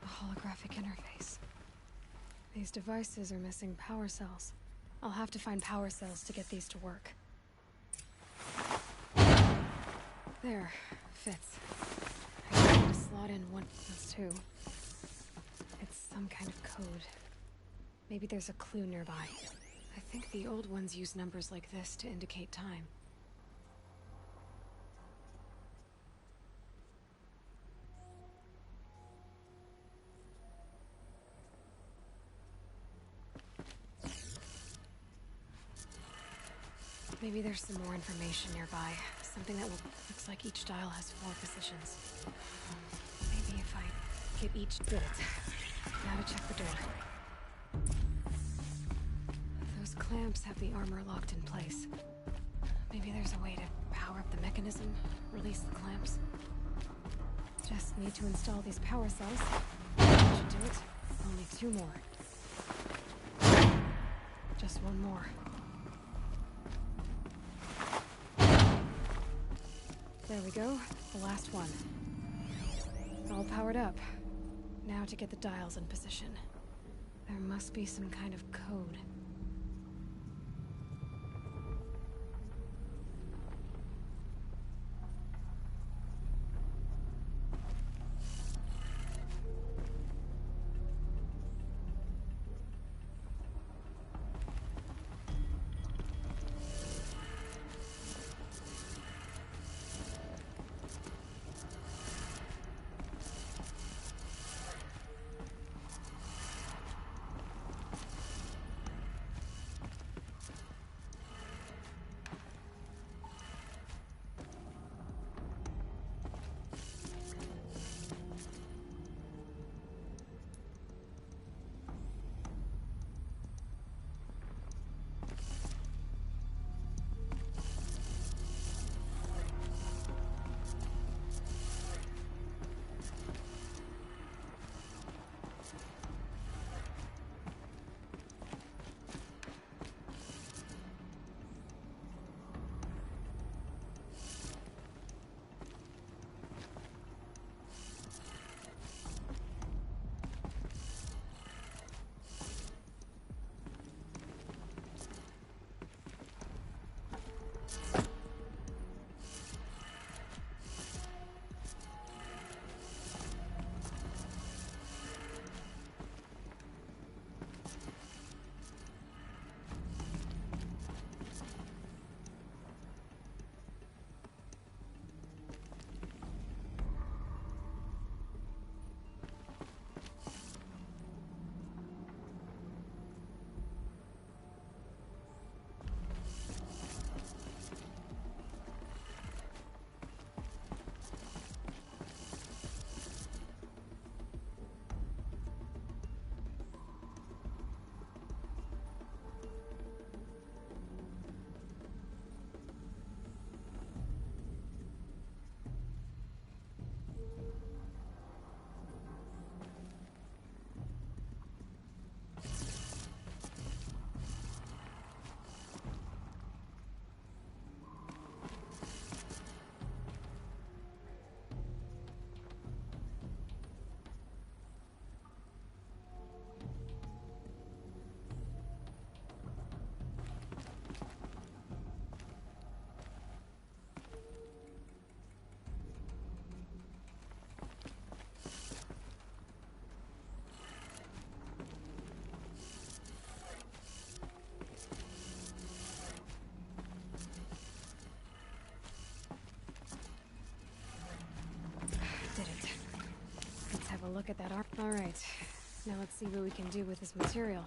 Holographic interface. These devices are missing power cells. I'll have to find power cells to get these to work. There. Fits. I need to slot in one. That's two. It's some kind of code. Maybe there's a clue nearby. I think the old ones use numbers like this to indicate time. Maybe there's some more information nearby. Something that looks like each dial has 4 positions. Maybe if I get each bit. Now to check the door. Those clamps have the armor locked in place. Maybe there's a way to power up the mechanism, release the clamps. Just need to install these power cells. That should do it. Only 2 more. Just 1 more. There we go, the last one. All powered up. Now to get the dials in position. There must be some kind of code. look at that arm. Alright, now let's see what we can do with this material.